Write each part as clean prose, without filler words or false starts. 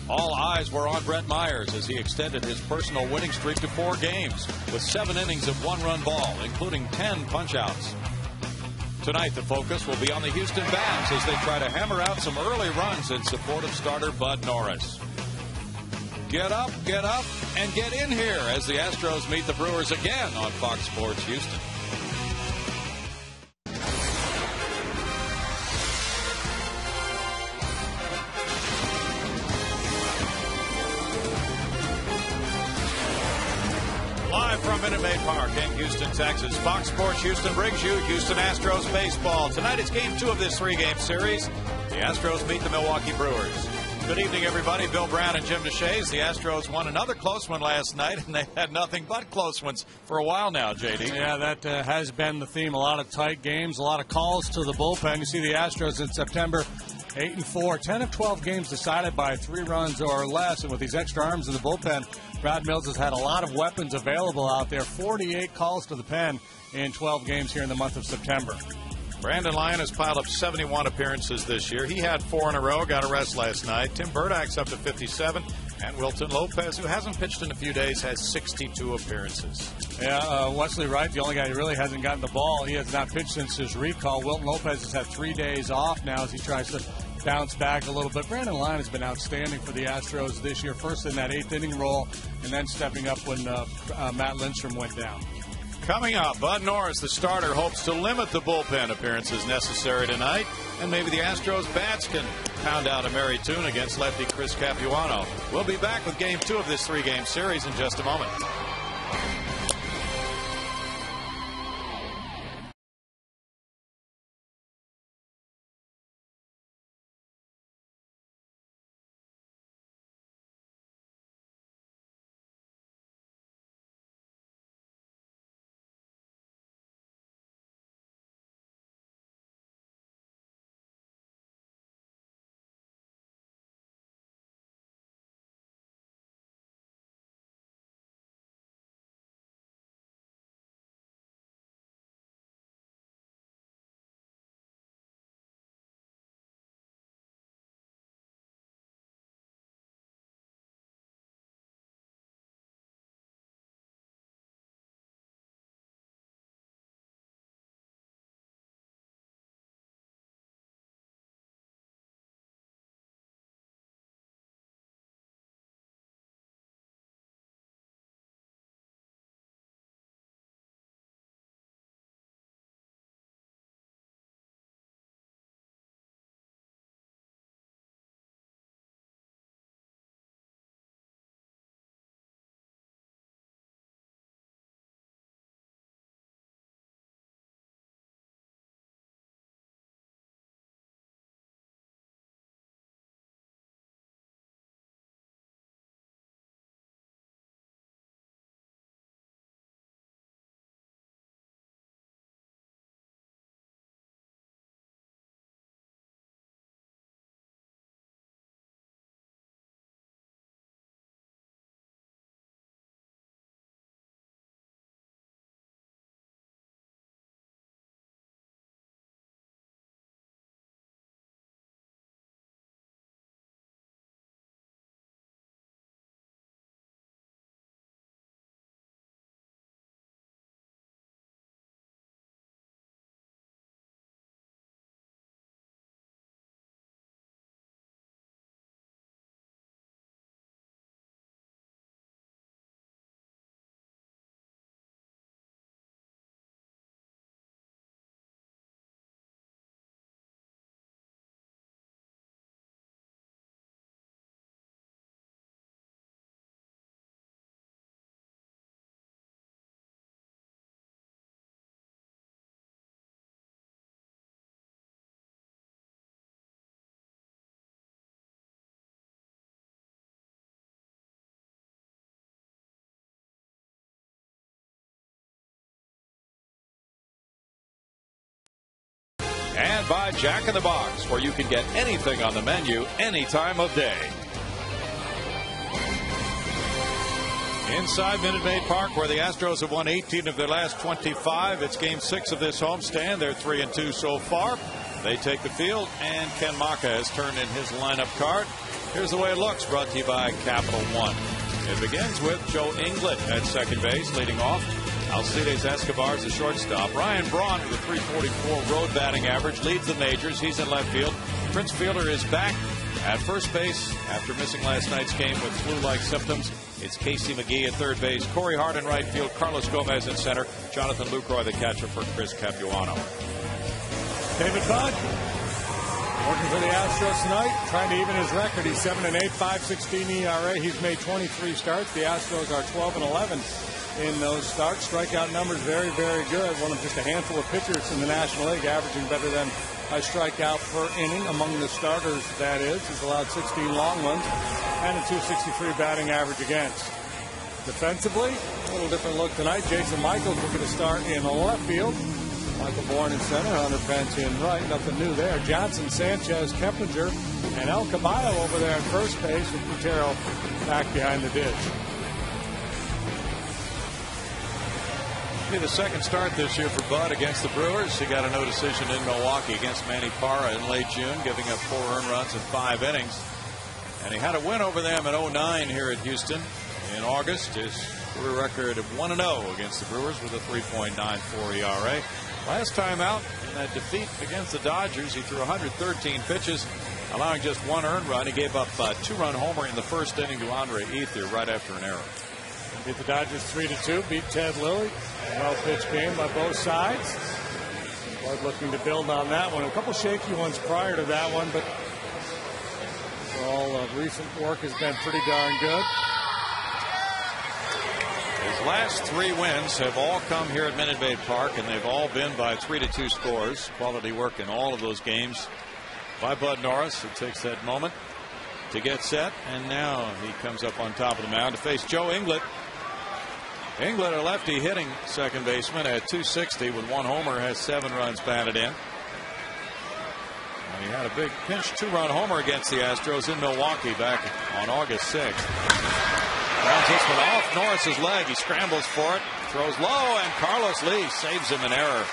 All eyes were on Brett Myers as he extended his personal winning streak to 4 games with 7 innings of 1-run ball, including 10 punch-outs. Tonight, the focus will be on the Houston Bats as they try to hammer out some early runs in support of starter Bud Norris. Get up, and get in here as the Astros meet the Brewers again on Fox Sports Houston. Live from Minute Maid Park in Houston, Texas, Fox Sports Houston brings you Houston Astros baseball. Tonight it's Game 2 of this 3-game series. The Astros meet the Milwaukee Brewers. Good evening, everybody. Bill Brown and Jim DeShays. The Astros won another close one last night, and they had nothing but close ones for a while now, JD. Yeah, that has been the theme. A lot of tight games, a lot of calls to the bullpen. You see the Astros in September, 8-4, 10 of 12 games decided by 3 runs or less. And with these extra arms in the bullpen, Brad Mills has had a lot of weapons available out there. 48 calls to the pen in 12 games here in the month of September. Brandon Lyon has piled up 71 appearances this year. He had 4 in a row, got a rest last night. Tim Burdak's up to 57. And Wilton Lopez, who hasn't pitched in a few days, has 62 appearances. Yeah, Wesley Wright, the only guy who really hasn't gotten the ball. He has not pitched since his recall. Wilton Lopez has had 3 days off now as he tries to bounce back a little bit. Brandon Lyon has been outstanding for the Astros this year, first in that 8th inning role and then stepping up when Matt Lindstrom went down. Coming up, Bud Norris, the starter, hopes to limit the bullpen appearances necessary tonight, and maybe the Astros bats can pound out a merry tune against lefty Chris Capuano. We'll be back with Game 2 of this 3-game series in just a moment. And by Jack in the Box, where you can get anything on the menu any time of day. Inside Minute Maid Park, where the Astros have won 18 of their last 25. It's Game 6 of this homestand. They're 3-2 so far. They take the field, and Ken Maka has turned in his lineup card. Here's the way it looks, brought to you by Capital One. It begins with Joe Inglet at second base, leading off. Alcides Escobar is the shortstop. Ryan Braun with a .344 road batting average leads the majors. He's in left field. Prince Fielder is back at first base after missing last night's game with flu-like symptoms. It's Casey McGee at third base. Corey Hart in right field. Carlos Gomez in center. Jonathan Lucroy, the catcher, for Chris Capuano. David Budd working for the Astros tonight, trying to even his record. He's 7-8, 5.16 ERA. He's made 23 starts. The Astros are 12-11 in those starts. Strikeout numbers very, very good. One of just a handful of pitchers in the National League averaging better than a strikeout per inning among the starters, that is. He's allowed 16 long ones and a .263 batting average against. Defensively, a little different look tonight. Jason Michaels looking to start in the left field. Michael Bourne in center, Hunter Pence in right. Nothing new there. Johnson, Sanchez, Keppinger, and El Caballo over there at first base, with Quintero back behind the ditch. Be the second start this year for Bud against the Brewers. He got a no decision in Milwaukee against Manny Parra in late June, giving up 4 earned runs in 5 innings. And he had a win over them in 09 here at Houston in August. His career record of 1-0 against the Brewers with a 3.94 ERA. Last time out in that defeat against the Dodgers, he threw 113 pitches, allowing just 1 earned run. He gave up a 2-run homer in the first inning to Andre Ethier right after an error. Beat the Dodgers 3-2. Beat Ted Lilly. Well-pitched game by both sides. Bud looking to build on that one. A couple shaky ones prior to that one, but overall recent work has been pretty darn good. His last 3 wins have all come here at Minute Maid Park, and they've all been by 3-2 scores. Quality work in all of those games by Bud Norris. It takes that moment to get set, and now he comes up on top of the mound to face Joe Inglet. Inglet, a lefty hitting second baseman at .260 with 1 homer, has 7 runs batted in. And he had a big pinch 2-run homer against the Astros in Milwaukee back on August 6th. Grounds this one off Norris's leg. He scrambles for it, throws low, and Carlos Lee saves him an error.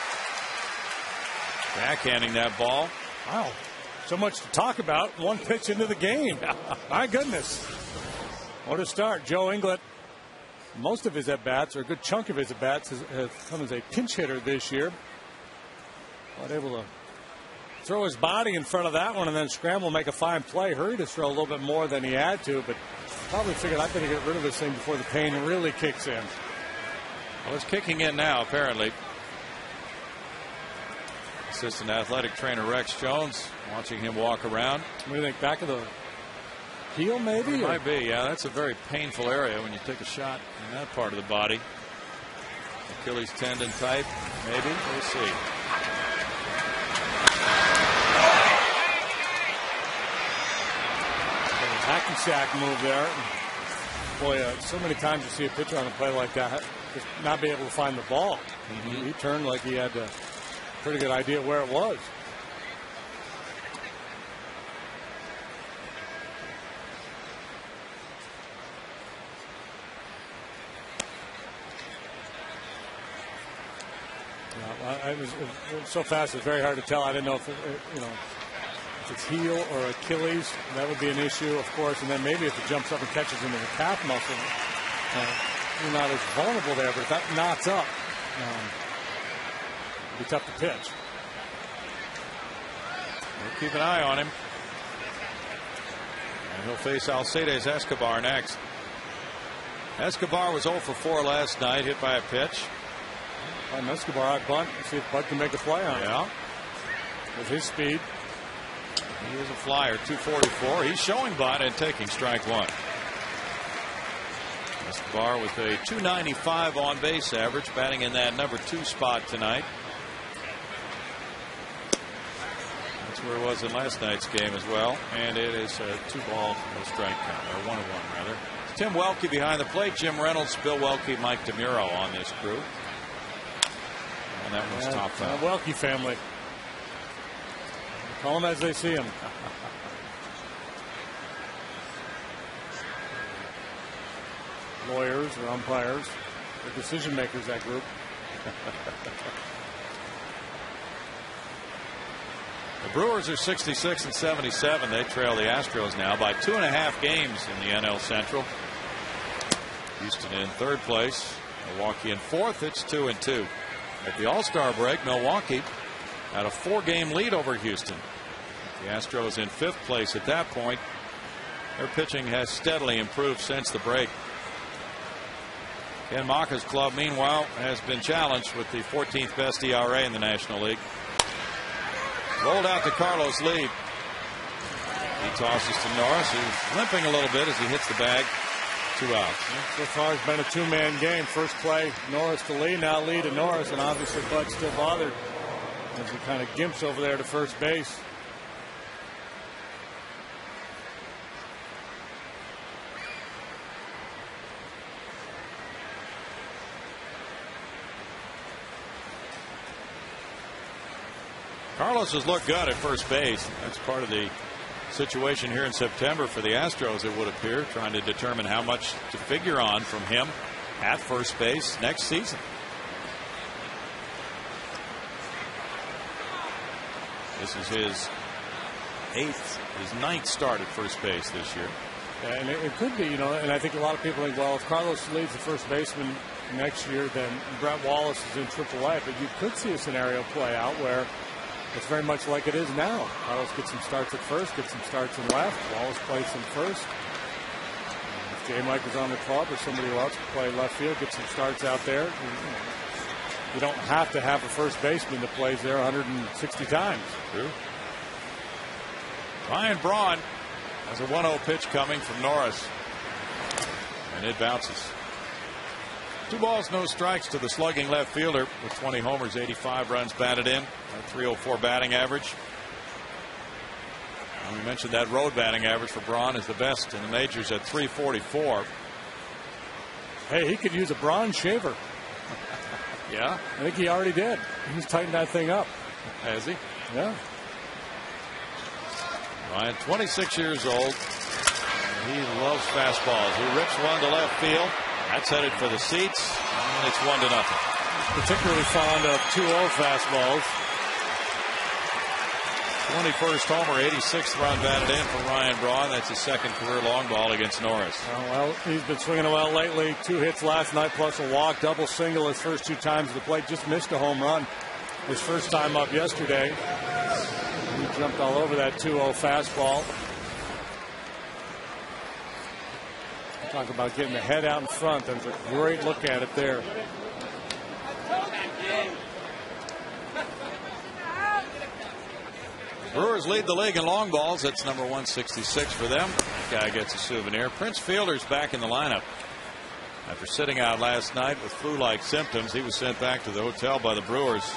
Backhanding that ball. Wow. So much to talk about. 1 pitch into the game. My goodness. What a start. Joe Inglet, most of his at-bats, or a good chunk of his at-bats, has come as a pinch hitter this year. Not able to throw his body in front of that one and then scramble, make a fine play. Hurried his throw a little bit more than he had to, but probably figured I better get rid of this thing before the pain really kicks in. Well, it's kicking in now, apparently. Assistant athletic trainer Rex Jones watching him walk around. What do you think? Back of the heel, maybe? It might be, yeah. That's a very painful area when you take a shot in that part of the body. Achilles tendon type, maybe. We'll see. Hacky sack move there. Boy, so many times you see a pitcher on a play like that just not be able to find the ball. He turned like he had a pretty good idea where it was. It was so fast. It was very hard to tell. I didn't know if if it's heel or Achilles. That would be an issue, of course. And then maybe if it jumps up and catches into the calf muscle, you're not as vulnerable there. But if that knots up, it'd be tough to pitch. We'll keep an eye on him. And he'll face Alcides Escobar next. Escobar was 0 for 4 last night, hit by a pitch. On Escobar, I bunt. See if Bud can make a play on it. Yeah. With his speed. He is a flyer, 244. He's showing Bud and taking strike 1. Escobar with a 295 on base average, batting in that number 2 spot tonight. That's where it was in last night's game as well. And it is a 2-ball, no strike count, or 1-1 rather. Tim Welke behind the plate. Jim Reynolds, Bill Welke, Mike DeMuro on this crew. And that one's top foul. The Welke family. Call them as they see them. Lawyers or umpires, or decision makers, that group. The Brewers are 66 and 77. They trail the Astros now by 2.5 games in the NL Central. Houston in third place. Milwaukee in fourth. It's 2-2. At the All-Star break, Milwaukee had a 4-game lead over Houston. The Astros in fifth place at that point. Their pitching has steadily improved since the break. Ken Maka's club, meanwhile, has been challenged with the 14th best ERA in the National League. Rolled out to Carlos Lee. He tosses to Norris, who's limping a little bit as he hits the bag. 2 outs. So far, it's been a two-man game. First play, Norris to Lee. Now Lee to Norris, and obviously Bud's still bothered as he kind of gimps over there to first base. Carlos has looked good at first base. That's part of the situation here in September for the Astros, it would appear, trying to determine how much to figure on from him at first base next season. This is his ninth start at first base this year. And it could be, and I think a lot of people think, well, if Carlos leads the first baseman next year, then Brett Wallace is in AAA. But you could see a scenario play out where it's very much like it is now. Carlos gets some starts at first, gets some starts in left. Wallace plays some first. If J. Mike is on the club or somebody else can play left field, get some starts out there. You don't have to have a first baseman that plays there 160 times. True. Ryan Braun has a 1-0 pitch coming from Norris. And it bounces. 2 balls, no strikes to the slugging left fielder with 20 homers, 85 runs batted in, a .304 batting average. And we mentioned that road batting average for Braun is the best in the majors at .344. Hey, he could use a bronze shaver. Yeah? I think he already did. He's tightened that thing up. Has he? Yeah. Ryan, 26 years old. He loves fastballs. He rips one to left field. That's headed for the seats, and it's 1-0. Particularly fond of 2-0 fastballs. 21st homer, 86th run batted in for Ryan Braun. That's his second career long ball against Norris. Well, he's been swinging well lately. 2 hits last night plus a walk, double single his first 2 times at the plate. Just missed a home run his first time up yesterday. He jumped all over that 2-0 fastball. Talk about getting the head out in front. That's a great look at it there. Brewers lead the league in long balls. That's number 166 for them. That guy gets a souvenir. Prince Fielder's back in the lineup. After sitting out last night with flu-like symptoms, he was sent back to the hotel by the Brewers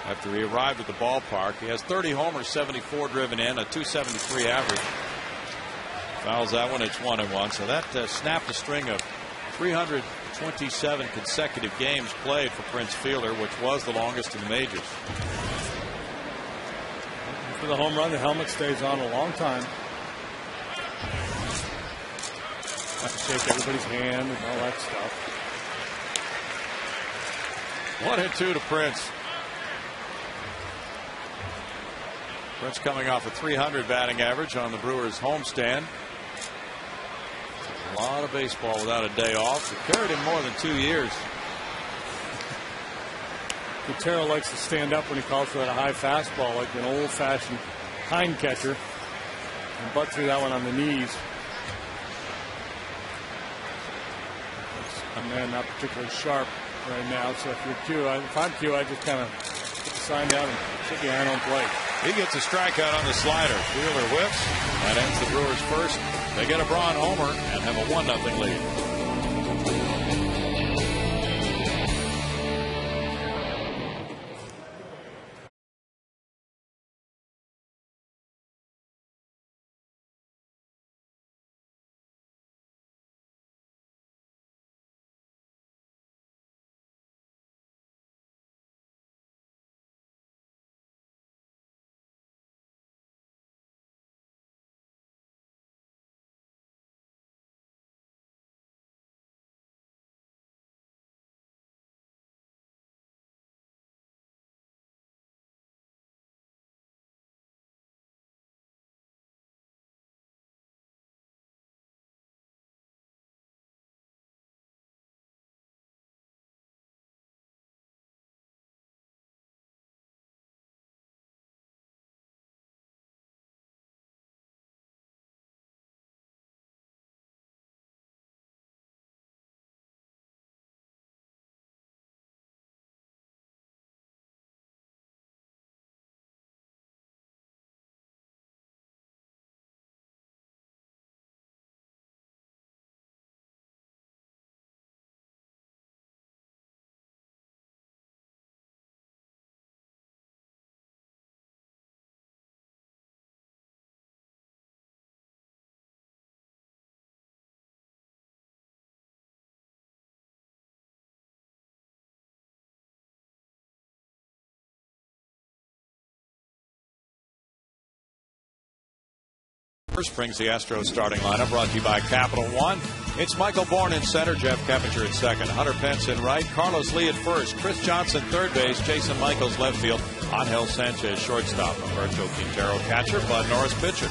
after he arrived at the ballpark. He has 30 homers, 74 driven in, a .273 average. Fouls that one, it's 1-1. So that snapped a string of 327 consecutive games played for Prince Fielder, which was the longest in the majors. For the home run, the helmet stays on a long time. Have to shake everybody's hand and all that stuff. 1-2 to Prince. Prince coming off a .300 batting average on the Brewers homestand. A lot of baseball without a day off. It carried him more than 2 years. Gutierrez likes to stand up when he calls for that high fastball, like an old-fashioned hind catcher, and butt through that one on the knees. A man not particularly sharp right now, so if I'm Q, I just kind of put the sign down and sit behind home plate. He gets a strikeout on the slider. Fielder whiffs. That ends the Brewers first. They get a Braun homer and have a 1-0 lead. First brings the Astros starting lineup, brought to you by Capital One. It's Michael Bourne in center, Jeff Keppinger at second, Hunter Pence in right, Carlos Lee at first, Chris Johnson third base, Jason Michaels left field, Angel Sanchez shortstop, Humberto Quintero catcher, Bud Norris pitcher.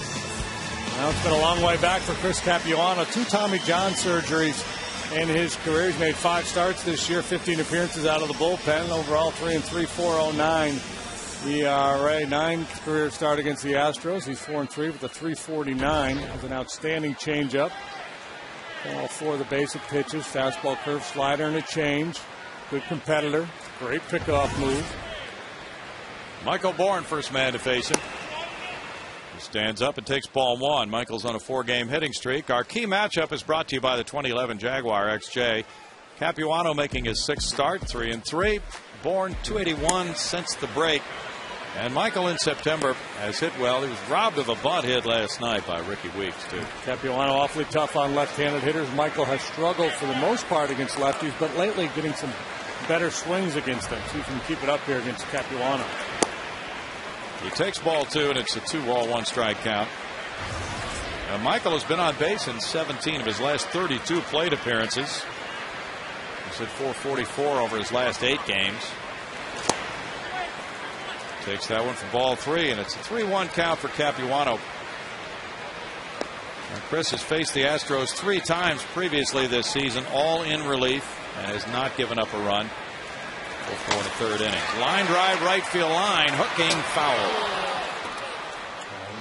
Now it's been a long way back for Chris Capuano. 2 Tommy John surgeries in his career. He's made 5 starts this year, 15 appearances out of the bullpen. Overall 3-3, 4.09 ERA. 9th career start against the Astros. He's 4-3 with a 3.49. Has an outstanding changeup. All 4 of the basic pitches: fastball, curve, slider, and a change. Good competitor. Great pickoff move. Michael Bourne, first man to face him. He stands up and takes ball 1. Michael's on a 4-game hitting streak. Our key matchup is brought to you by the 2011 Jaguar XJ. Capuano making his 6th start, 3-3. Bourne 281 since the break. And Michael in September has hit well. He was robbed of a bunt hit last night by Ricky Weeks, too. Capuano awfully tough on left-handed hitters. Michael has struggled for the most part against lefties, but lately getting some better swings against them. See if he can keep it up here against Capuano. He takes ball 2, and it's a 2-ball, 1-strike count. Now, Michael has been on base in 17 of his last 32 plate appearances. He's hit .444 over his last 8 games. Takes that one for ball 3, and it's a 3-1 count for Capuano. Now, Chris has faced the Astros 3 times previously this season, all in relief, and has not given up a run. 4 in the 3rd inning. Line drive, right field line, hooking, foul.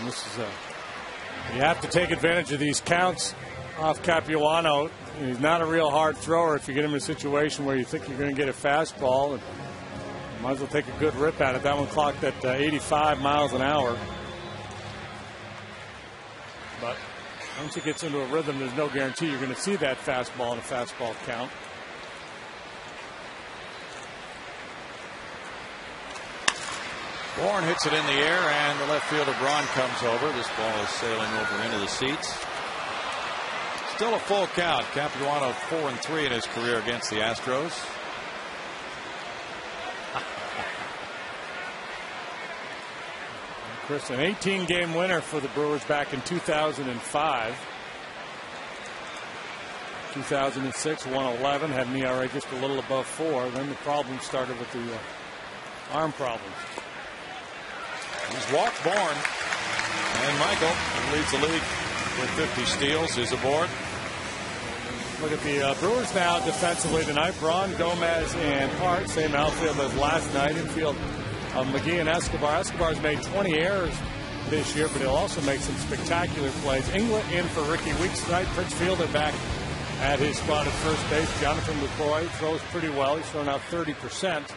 This is you have to take advantage of these counts off Capuano. He's not a real hard thrower. If you get him in a situation where you think you're going to get a fastball, you might as well take a good rip at it. That one clocked at 85 miles an hour. But once he gets into a rhythm, there's no guarantee you're going to see that fastball in a fastball count. Bourne hits it in the air, and the left fielder Braun comes over. This ball is sailing over into the seats. Still a full count. Capuano 4-3 in his career against the Astros. Chris, an 18-game winner for the Brewers back in 2005. 2006, 111, had an ERA just a little above 4. Then the problem started with the arm problems. He's walked Bourne, and Michael, who leads the league with 50 steals, is aboard. Look at the Brewers now defensively tonight. Braun, Gomez, and Hart, same outfield as last night. Infield of McGee and Escobar. Escobar's made 20 errors this year, but he'll also make some spectacular plays. England in for Ricky Weeks tonight. Prince Fielder back at his spot at first base. Jonathan LaCroix throws pretty well. He's thrown out 30%.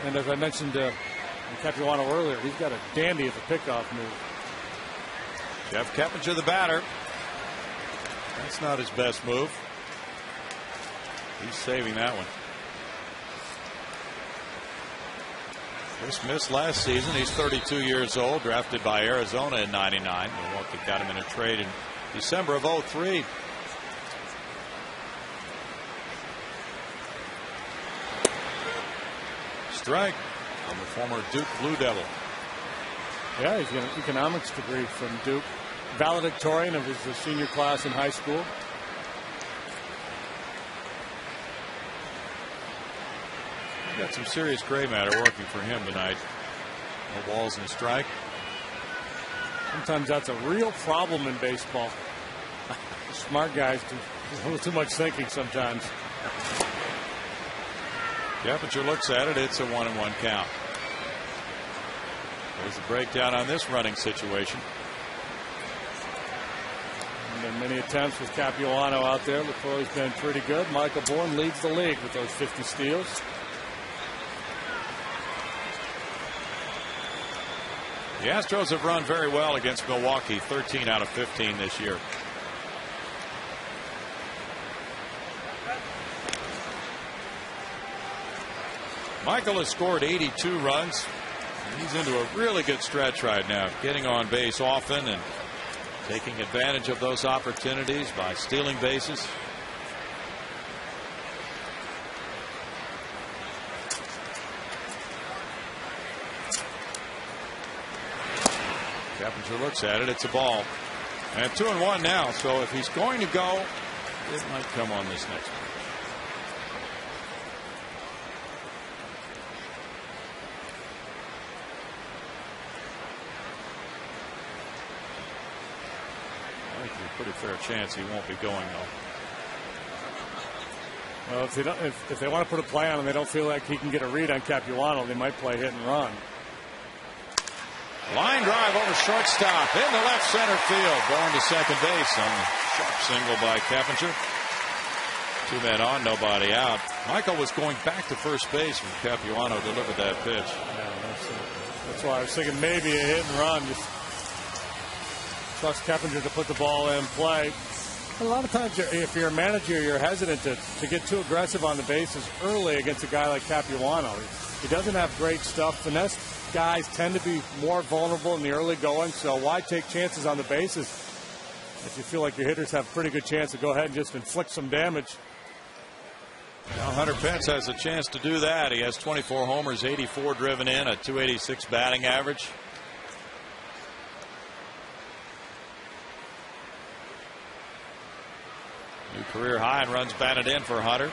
And as I mentioned Capuano earlier, he's got a dandy of a pickoff move. Jeff Keppinger, the batter. That's not his best move. He's saving that one. Chris missed last season. He's 32 years old, drafted by Arizona in '99. Milwaukee got him in a trade in December of '03. Strike on the former Duke Blue Devil. Yeah, he's got an economics degree from Duke. Valedictorian of his senior class in high school. Got some serious gray matter working for him tonight. No balls and a strike. Sometimes that's a real problem in baseball. Smart guys do a little too much thinking sometimes. Keppinger looks at it. It's a 1-1 count. There's the breakdown on this running situation. And then many attempts with Capuano out there. LaCroix's been pretty good. Michael Bourne leads the league with those 50 steals. The Astros have run very well against Milwaukee, 13 out of 15 this year. Michael has scored 82 runs. He's into a really good stretch right now, getting on base often and taking advantage of those opportunities by stealing bases. Keppinger looks at it. It's a ball. And 2-1 now. So if he's going to go, it might come on this next one. I think there's a pretty fair chance he won't be going though. Well, if they want to put a play on him, they don't feel like he can get a read on Capuano, they might play hit and run. Line drive over shortstop into left center field. Born to second base on the sharp single by Keppinger. 2 men on, nobody out. Michael was going back to first base when Capuano delivered that pitch. Yeah, that's why I was thinking maybe a hit and run. Just trust Keppinger to put the ball in play. A lot of times, if you're a manager, you're hesitant to get too aggressive on the bases early against a guy like Capuano. He doesn't have great stuff. Finesse guys tend to be more vulnerable in the early going, so why take chances on the bases if you feel like your hitters have a pretty good chance to go ahead and just inflict some damage? Now Hunter Pence has a chance to do that. He has 24 homers, 84 driven in, a .286 batting average. New career high in runs batted in for Hunter.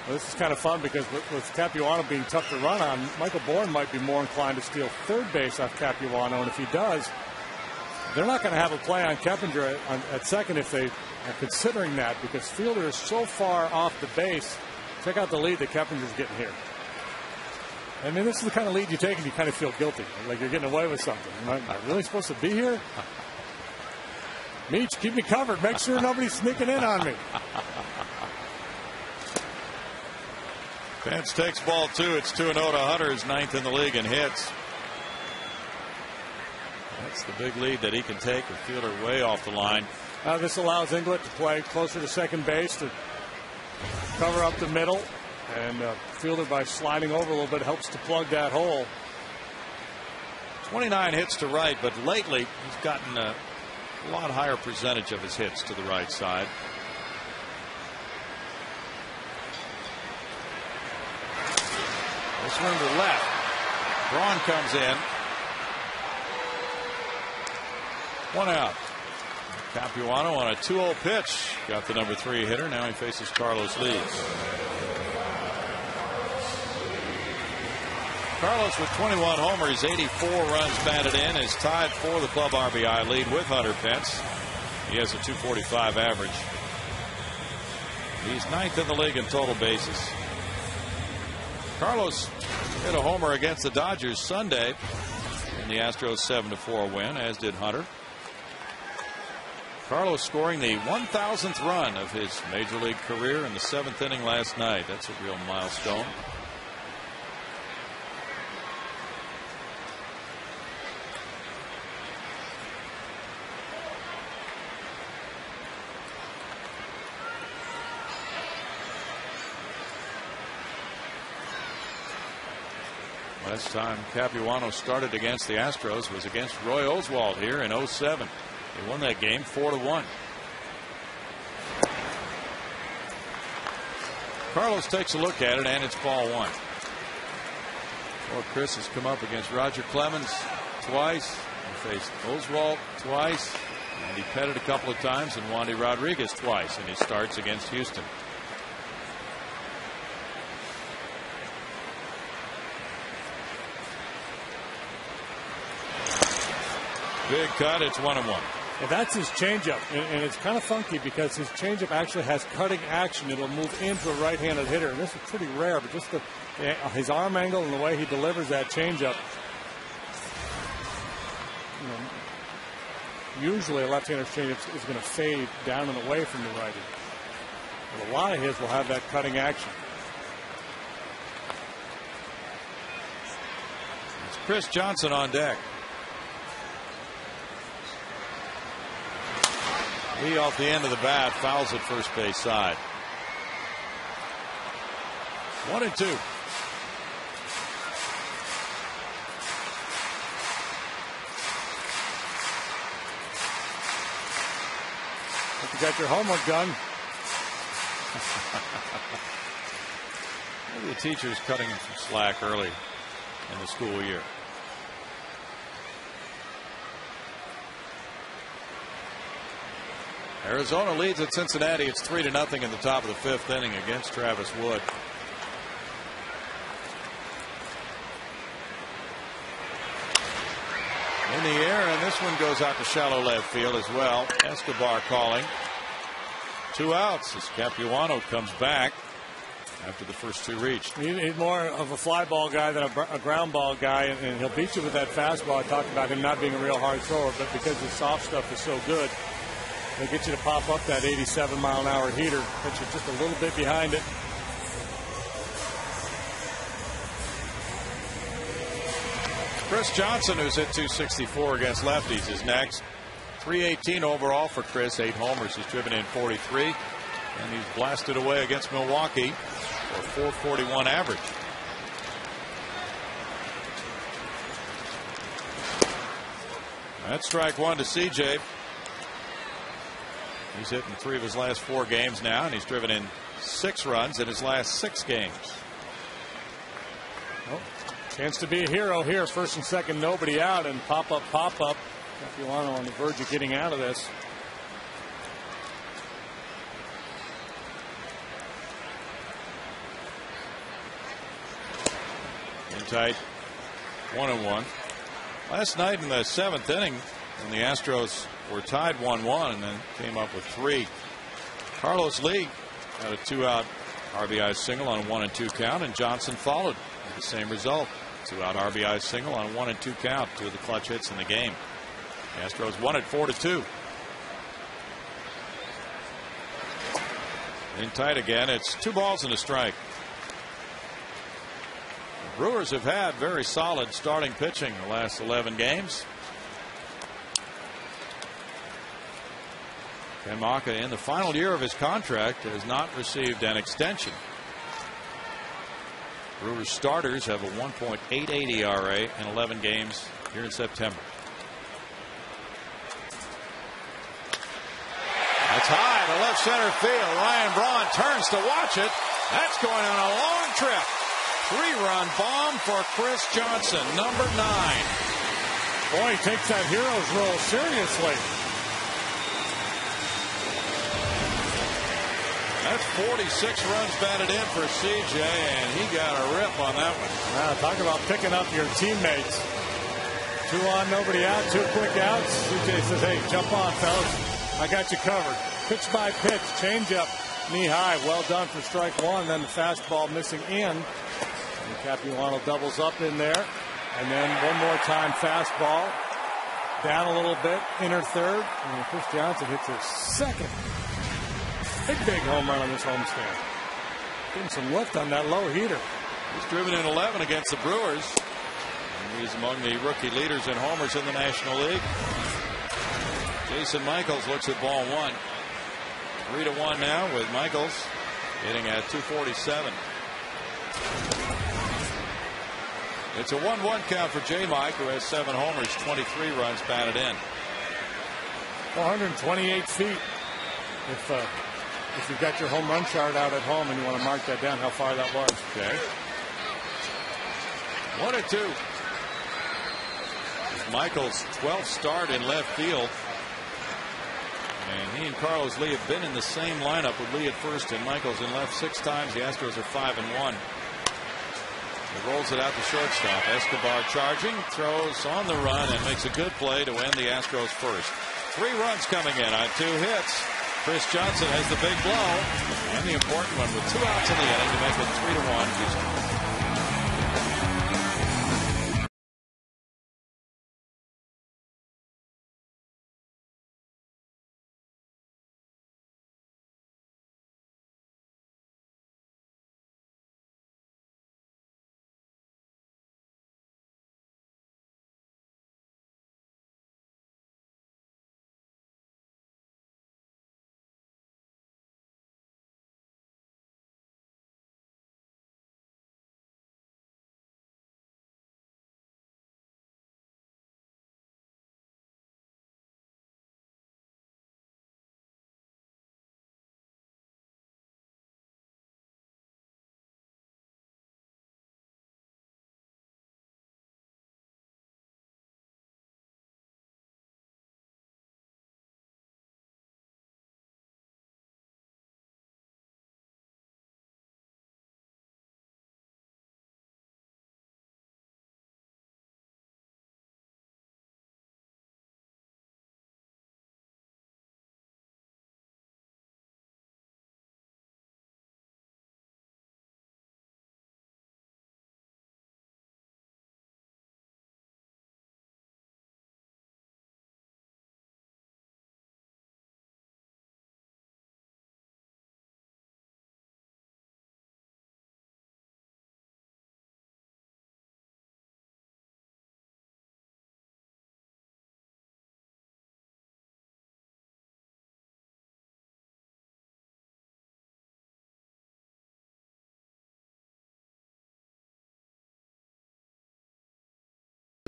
Well, this is kind of fun because with Capuano being tough to run on, Michael Bourne might be more inclined to steal third base off Capuano, and if he does, they're not going to have a play on Keppinger at second if they are considering that, because Fielder is so far off the base. Check out the lead that Keppinger's getting here. I mean, this is the kind of lead you take and you kind of feel guilty, like you're getting away with something. Am I really supposed to be here? Meach, keep me covered. Make sure nobody's sneaking in on me. Pence takes ball 2. It's 2-0 to Hunter, who's 9th in the league in hits. That's the big lead that he can take with Fielder way off the line. This allows Inglet to play closer to second base to cover up the middle, and Fielder, by sliding over a little bit, helps to plug that hole. 29 hits to right, but lately he's gotten a lot higher percentage of his hits to the right side. This one to left. Braun comes in. 1 out. Capuano on a 2-0 pitch. Got the number 3 hitter. Now he faces Carlos Leeds. Carlos with 21 homers, 84 runs batted in, is tied for the club RBI lead with Hunter Pence. He has a .245 average. He's 9th in the league in total bases. Carlos hit a homer against the Dodgers Sunday in the Astros 7-4 win, as did Hunter. Carlos scoring the 1,000th run of his major league career in the 7th inning last night. That's a real milestone. Last time Capuano started against the Astros was against Roy Oswalt here in 07. They won that game 4-1. Carlos takes a look at it, and it's ball 1. Well, Chris has come up against Roger Clemens twice. He faced Oswalt twice, and he petted a couple of times, and Wandy Rodriguez twice in his starts against Houston. Big cut. It's 1-1. And that's his changeup, and it's kind of funky because his changeup actually has cutting action. It'll move into a right-handed hitter, and this is pretty rare. But just his arm angle and the way he delivers that changeup. Usually a left-hander changeup is going to fade down and away from the righty. But a lot of his will have that cutting action. It's Chris Johnson on deck. Lee off the end of the bat, fouls at first base side. 1-2. You got your homework done. Maybe the teacher's cutting him some slack early in the school year. Arizona leads at Cincinnati. It's 3-0 in the top of the 5th inning against Travis Wood. In the air, and this one goes out to shallow left field as well. Escobar calling. 2 outs as Capuano comes back after the first 2 reached. He's more of a fly ball guy than a ground ball guy, and he'll beat you with that fastball. I talked about him not being a real hard thrower, but because his soft stuff is so good, he'll get you to pop up that 87-mile-an-hour heater, put you just a little bit behind it. Chris Johnson, who's hit .264 against lefties, is next. .318 overall for Chris. 8 homers. He's driven in 43. And he's blasted away against Milwaukee for .441 average. That's strike 1 to CJ. He's hitting 3 of his last 4 games now, and he's driven in 6 runs in his last 6 games. Oh, chance to be a hero here. First and second, nobody out, and pop up. Capuano on the verge of getting out of this. In tight, 1-1. Last night in the 7th inning, when the Astros were tied 1-1 and then came up with 3. Carlos Lee had a 2-out RBI single on a 1-2 count, and Johnson followed with the same result. 2-out RBI single on a 1-2 count. 2 of the clutch hits in the game. The Astros won it 4-2. In tight again. It's 2 balls and a strike. The Brewers have had very solid starting pitching the last 11 games. Ken Maka, in the final year of his contract, has not received an extension. Brewers starters have a 1.88 ERA in 11 games here in September. That's high to left center field. Ryan Braun turns to watch it. That's going on a long trip. 3-run bomb for Chris Johnson, number 9. Boy, he takes that hero's role seriously. That's 46 runs batted in for CJ, and he got a rip on that one. Wow, talk about picking up your teammates. 2 on, nobody out, 2 quick outs. CJ says, hey, jump on, fellas. I got you covered. Pitch by pitch, changeup, knee high. Well done for strike 1. Then the fastball missing in. And Capuano doubles up in there. And then one more time, fastball. Down a little bit, inner third. And Chris Johnson hits his second big home run on this homestand. Getting some lift on that low heater. He's driven in 11 against the Brewers. And he's among the rookie leaders in homers in the National League. Jason Michaels looks at ball 1. 3-1 now with Michaels hitting at .247. It's a 1-1 count for J. Mike, who has 7 homers, 23 runs batted in. 428 feet. If you've got your home run chart out at home and you want to mark that down, how far that was. Okay. 1-2. Michaels' 12th start in left field. And he and Carlos Lee have been in the same lineup, with Lee at first and Michaels in left 6 times. The Astros are 5-1. He rolls it out to shortstop. Escobar charging, throws on the run, and makes a good play to end the Astros first. 3 runs coming in on 2 hits. Chris Johnson has the big blow and the important one with 2 outs in the inning to make it 3-1.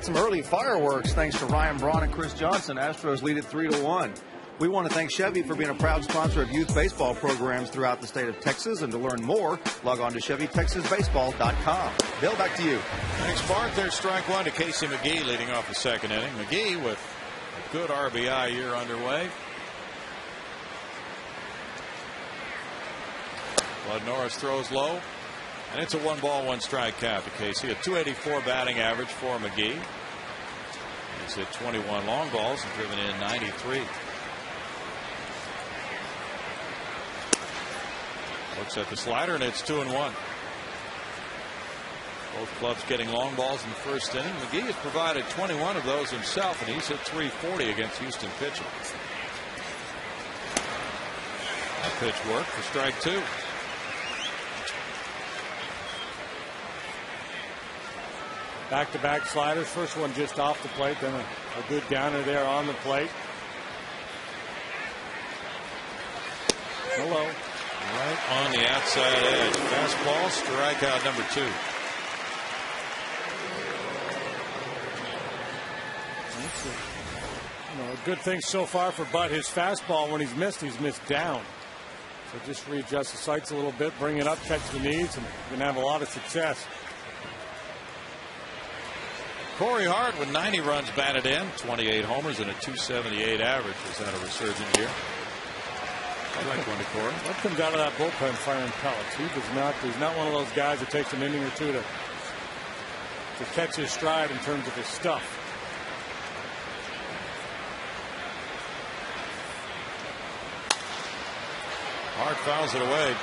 some early fireworks thanks to Ryan Braun and Chris Johnson. Astros lead it 3-1. We want to thank Chevy for being a proud sponsor of youth baseball programs throughout the state of Texas. And to learn more, log on to ChevyTexasBaseball.com. Bill, back to you. Thanks, Bart. There's strike one to Casey McGee leading off the second inning. McGee with a good RBI year underway. Bud Norris throws low. And it's a 1-ball, 1-strike count to Casey. A .284 batting average for McGee. He's hit 21 long balls and driven in 93. Looks at the slider, and it's 2-1. Both clubs getting long balls in the first inning. McGee has provided 21 of those himself, and he's hit .340 against Houston pitching. That pitch worked for strike two. Back-to-back sliders. First one just off the plate, then a good downer there on the plate. Hello. Right on the outside edge. Fastball, strikeout number 2. A good thing so far for Bud. His fastball, when he's missed down. So just readjust the sights a little bit, bring it up, catch the knees, and you're going to have a lot of success. Corey Hart with 90 runs batted in, 28 homers and a .278 average. Was that a resurgent year? I like one to Corey. What comes out of that bullpen firing pellets? He's not one of those guys that takes an inning or two to catch his stride in terms of his stuff. Hart fouls it away.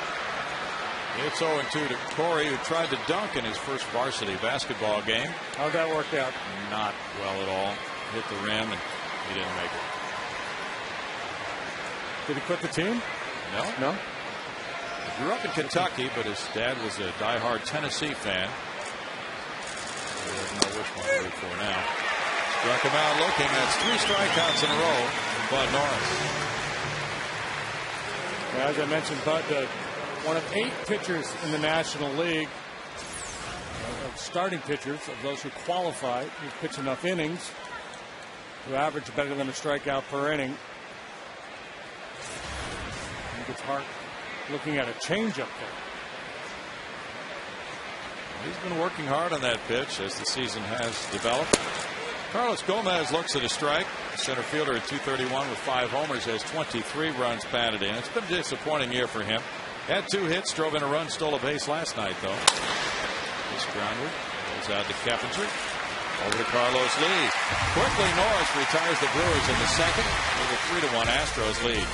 It's 0-2 to Corey, who tried to dunk in his first varsity basketball game. How'd that work out? Not well at all. Hit the rim and he didn't make it. Did he quit the team? No. He grew up in Kentucky, but his dad was a diehard Tennessee fan. He doesn't know which one to root for now. Struck him out looking. That's 3 strikeouts in a row from Bud Norris. As I mentioned, Bud, one of 8 pitchers in the National League, starting pitchers, of those who qualify, who pitch enough innings to average better than a strikeout per inning. I think it's Hart looking at a changeup there. He's been working hard on that pitch as the season has developed. Carlos Gomez looks at a strike. Center fielder at .231 with 5 homers, has 23 runs batted in. It's been a disappointing year for him. Had 2 hits, drove in a run, stole a base last night, though. This grounder goes out to Keppinger. Over to Carlos Lee. Quickly, Norris retires the Brewers in the second with a 3-1 Astros lead.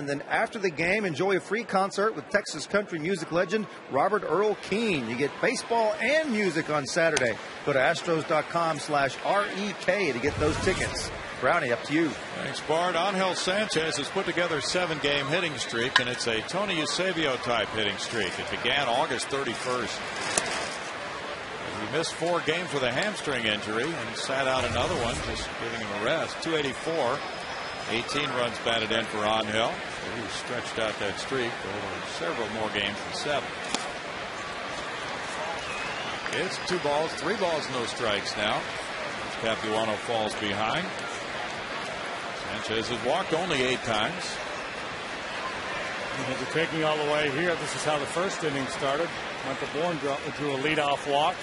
And then after the game, enjoy a free concert with Texas country music legend Robert Earl Keen. You get baseball and music on Saturday. Go to Astros.com/REK to get those tickets. Brownie, up to you. Thanks, Bart. Angel Sanchez has put together a 7-game hitting streak, and it's a Tony Eusebio type hitting streak. It began August 31st. He missed 4 games with a hamstring injury and sat out another one, just giving him a rest. 284. 18 runs batted in for Angel. So he stretched out that streak over several more games than 7. It's 2 balls, 3 balls, no strikes now. Capuano falls behind. Sanchez has walked only 8 times. They're taking all the way here. This is how the first inning started. Michael Bourne drew a leadoff walk.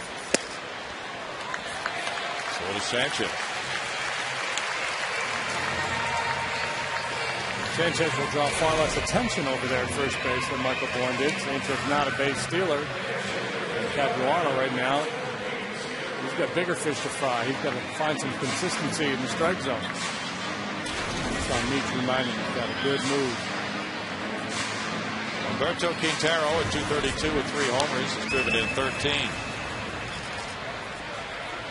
So does Sanchez. Sanchez will draw far less attention over there at first base than Michael Bourne did. Sanchez not a base stealer. Capuano right now, he's got bigger fish to fry. He's got to find some consistency in the strike zone. Sean Meach reminding him he's got a good move. Humberto Quintero at 232 with 3 homers. He's driven in 13.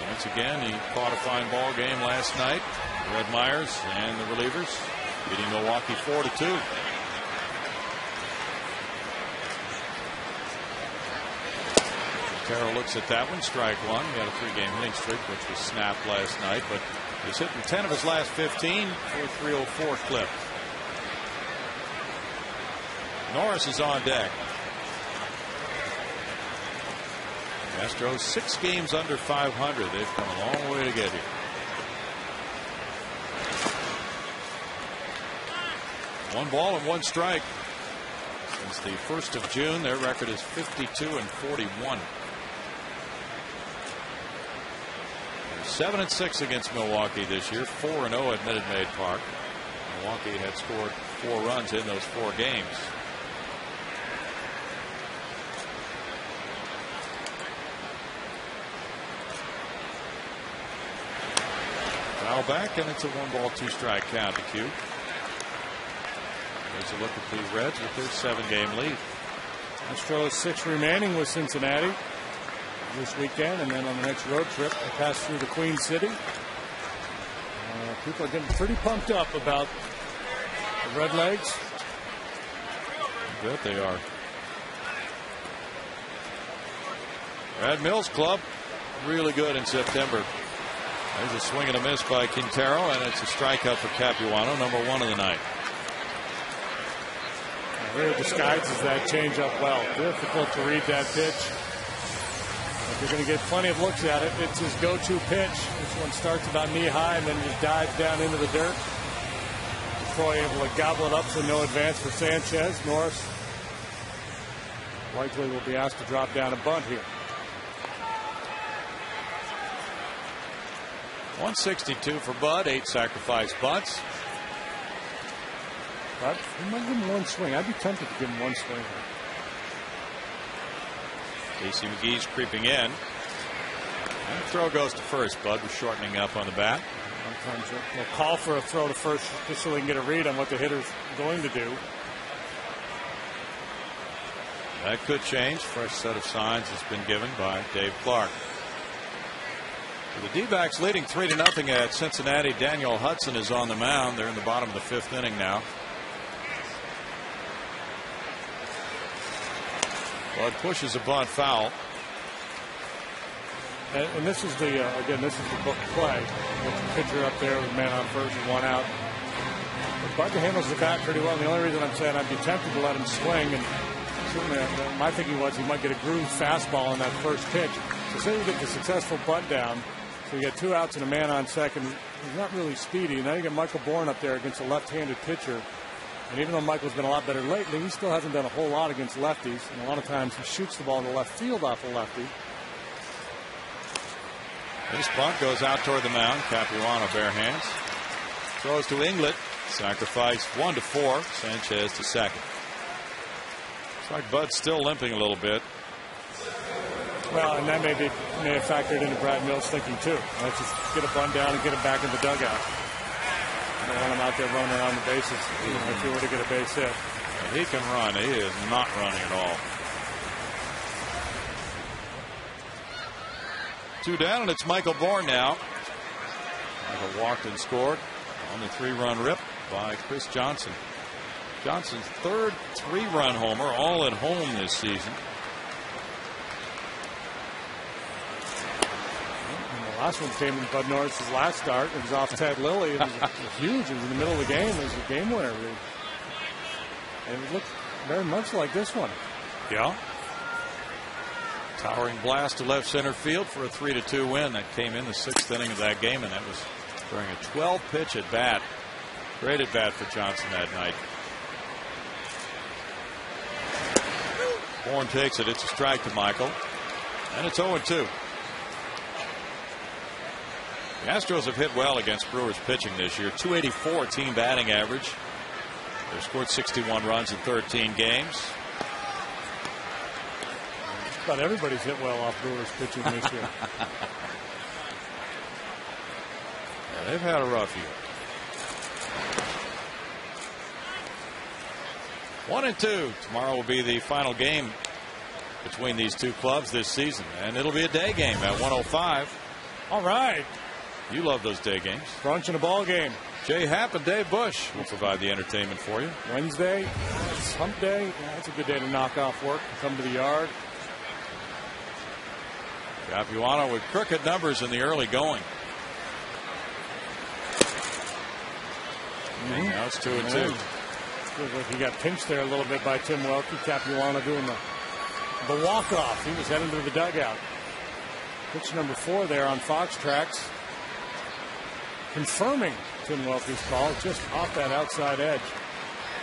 Once again, he caught a fine ball game last night. Red Myers and the relievers beating Milwaukee 4-2. Quintero looks at that one, strike 1. He had a 3-game hitting streak, which was snapped last night, but he's hitting 10 of his last 15 for a 304 clip. Norris is on deck. Astros 6 games under 500. They've come a long way to get here. 1 ball and 1 strike. Since the 1st of June, their record is 52-41. 7-6 against Milwaukee this year. 4-0 at Minute Maid Park. Milwaukee had scored 4 runs in those 4 games. Foul back, and it's a 1 ball 2 strike count to Q. There's a look at the Reds with their 7-game lead. Astros 6 remaining with Cincinnati this weekend, and then on the next road trip they pass through the Queen City. People are getting pretty pumped up about the Redlegs. I bet they are. Brad Mills Club really good in September. There's a swing and a miss by Quintero, and it's a strikeout for Capuano, number 1 of the night. Really disguises that changeup well. Difficult to read that pitch. But you're going to get plenty of looks at it. It's his go-to pitch. This one starts about knee-high and then just dives down into the dirt. Troy able to gobble it up, so no advance for Sanchez. Norris likely will be asked to drop down a bunt here. 162 for Bud, 8 sacrifice bunts. But he might give him 1 swing. I'd be tempted to give him 1 swing. Casey McGee's creeping in. And the throw goes to first. Bud was shortening up on the bat. Sometimes they'll call for a throw to first just so they can get a read on what the hitter's going to do. That could change. Fresh set of signs has been given by Dave Clark. The D-backs leading 3-0 at Cincinnati. Daniel Hudson is on the mound. They're in the bottom of the 5th inning now. Bud pushes a bunt foul. And this is the again, this is the book play. With the pitcher up there with man on first and 1 out. But Bud handles the bat pretty well. And the only reason I'm saying I'd be tempted to let him swing, and certainly my thinking was he might get a groove fastball on that first pitch. So say you get the successful bunt down. So you get 2 outs and a man on second. He's not really speedy. Now you get Michael Bourne up there against a left-handed pitcher. And even though Michael's been a lot better lately, he still hasn't done a whole lot against lefties. And a lot of times he shoots the ball in the left field off a lefty. This bunt goes out toward the mound. Capuano bare hands. Throws to Inglet. Sacrifice 1-4. Sanchez to second. Looks like Bud's still limping a little bit. Well, and that may have factored into Brad Mills' thinking too. Let's just get a bunt down and get him back in the dugout. don't want him out there running around the bases. If he were to get a base hit. He can run. He is not running at all. 2 down, and it's Michael Bourne now. Michael walked and scored on the 3-run rip by Chris Johnson. Johnson's 3rd 3-run homer, all at home this season. And the last one came in Bud Norris's last start. It was off Ted Lilly. It was huge. It was in the middle of the game. It was a game winner. And it looked very much like this one. Yeah. Towering blast to left center field for a 3-2 win. That came in the 6th inning of that game, and that was during a 12-pitch at bat. Great at bat for Johnson that night. Bourne takes it. It's a strike to Michael, and it's 0-2. The Astros have hit well against Brewers pitching this year. .284 team batting average. They've scored 61 runs in 13 games. But everybody's hit well off Brewers pitching this year. Yeah, they've had a rough year. 1-2. Tomorrow will be the final game between these two clubs this season, and it'll be a day game at 1:05. All right. You love those day games. Brunch and a ball game. Jay Happ and Dave Bush will provide the entertainment for you. Wednesday, it's hump day. Yeah, that's a good day to knock off work and come to the yard. Capuano with crooked numbers in the early going. And now it's 2-2. Feels like he got pinched there a little bit by Tim Welke. Capuano doing the walk-off. He was heading to the dugout. Pitch number 4 there on Fox Tracks. Confirming Tim Welke's call just off that outside edge.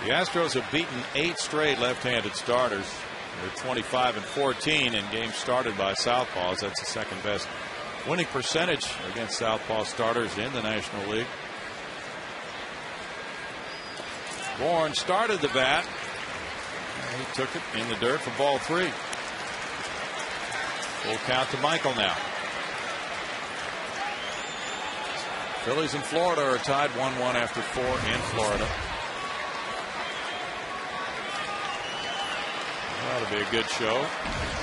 The Astros have beaten 8 straight left-handed starters. They're 25-14 in games started by southpaws. That's the second best winning percentage against southpaw starters in the National League. Bourne started the bat. He took it in the dirt for ball 3. Full count to Michael now. Phillies and Florida are tied 1-1 after 4 in Florida. That'll be a good show.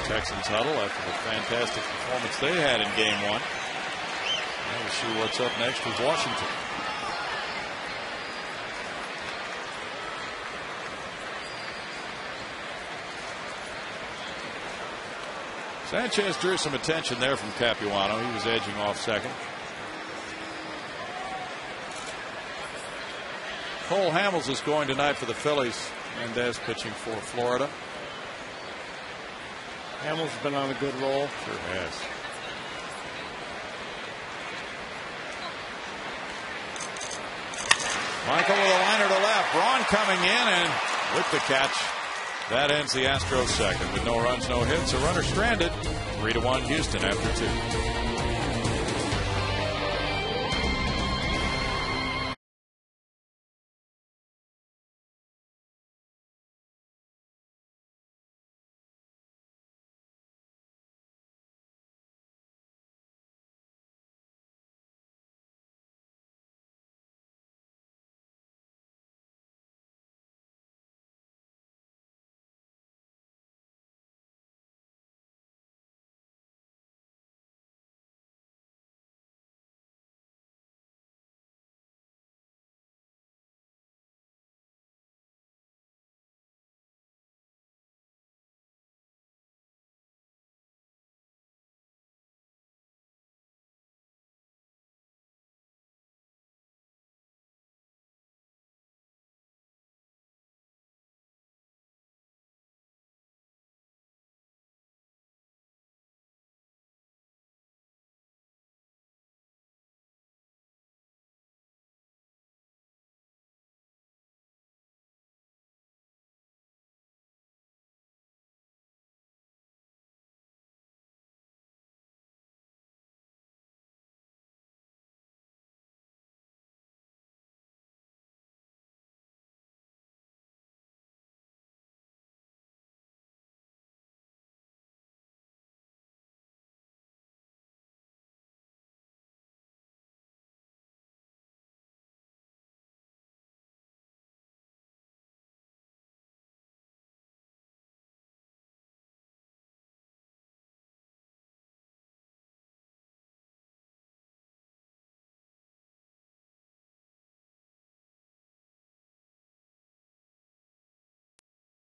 Texans huddle after the fantastic performance they had in game 1. We'll see what's up next with Washington. Sanchez drew some attention there from Capuano. He was edging off second. Cole Hamels is going tonight for the Phillies. Mendez pitching for Florida. Hamels has been on a good roll. Sure has. Michael with a liner to left. Braun coming in and with the catch. That ends the Astros second with no runs, no hits. A runner stranded. 3-1 Houston after 2.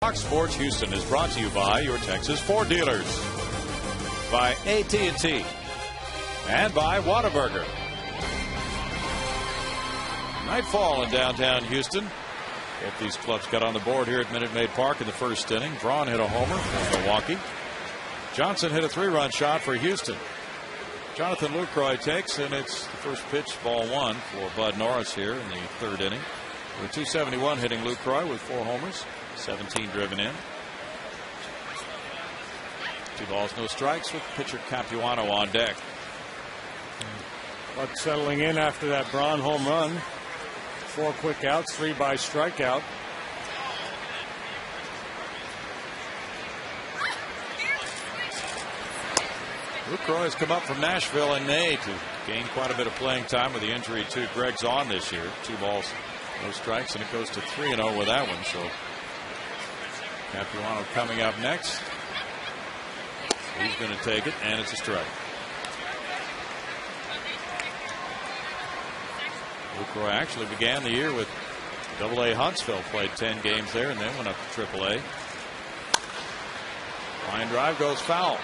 Fox Sports Houston is brought to you by your Texas Ford dealers, by AT&T, and by Whataburger. Nightfall in downtown Houston. If these clubs got on the board here at Minute Maid Park in the first inning. Braun hit a homer for Milwaukee. Johnson hit a 3-run shot for Houston. Jonathan Lucroy takes, and it's the first pitch, ball 1 for Bud Norris here in the third inning. With 271 hitting Lucroy with 4 homers, 17 driven in. 2 balls, no strikes with pitcher Capuano on deck. But settling in after that Braun home run. 4 quick outs, 3 by strikeout. Lucroy has come up from Nashville in May to gain quite a bit of playing time with the injury to Greg Zahn this year. 2 balls, no strikes, and it goes to 3-0 with that one. So Capuano coming up next. He's going to take it, and it's a strike. Lucroy actually began the year with AA Huntsville, played 10 games there, and then went up to AAA. Line drive goes foul.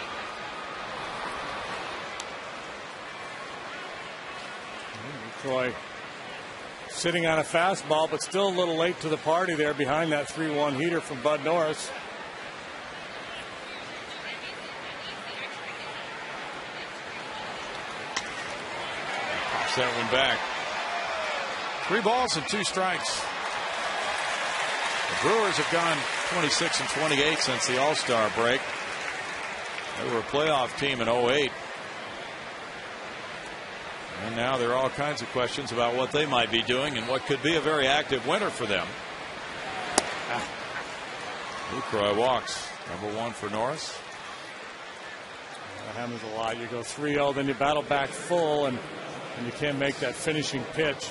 Lucroy sitting on a fastball, but still a little late to the party there behind that 3-1 heater from Bud Norris. Pops that one back. 3 balls and 2 strikes. The Brewers have gone 26 and 28 since the All-Star break. They were a playoff team in 08. And now there are all kinds of questions about what they might be doing and what could be a very active winter for them. Lucroy walks. Number 1 for Norris. That happens a lot. You go 3-0, then you battle back full, and you can't make that finishing pitch.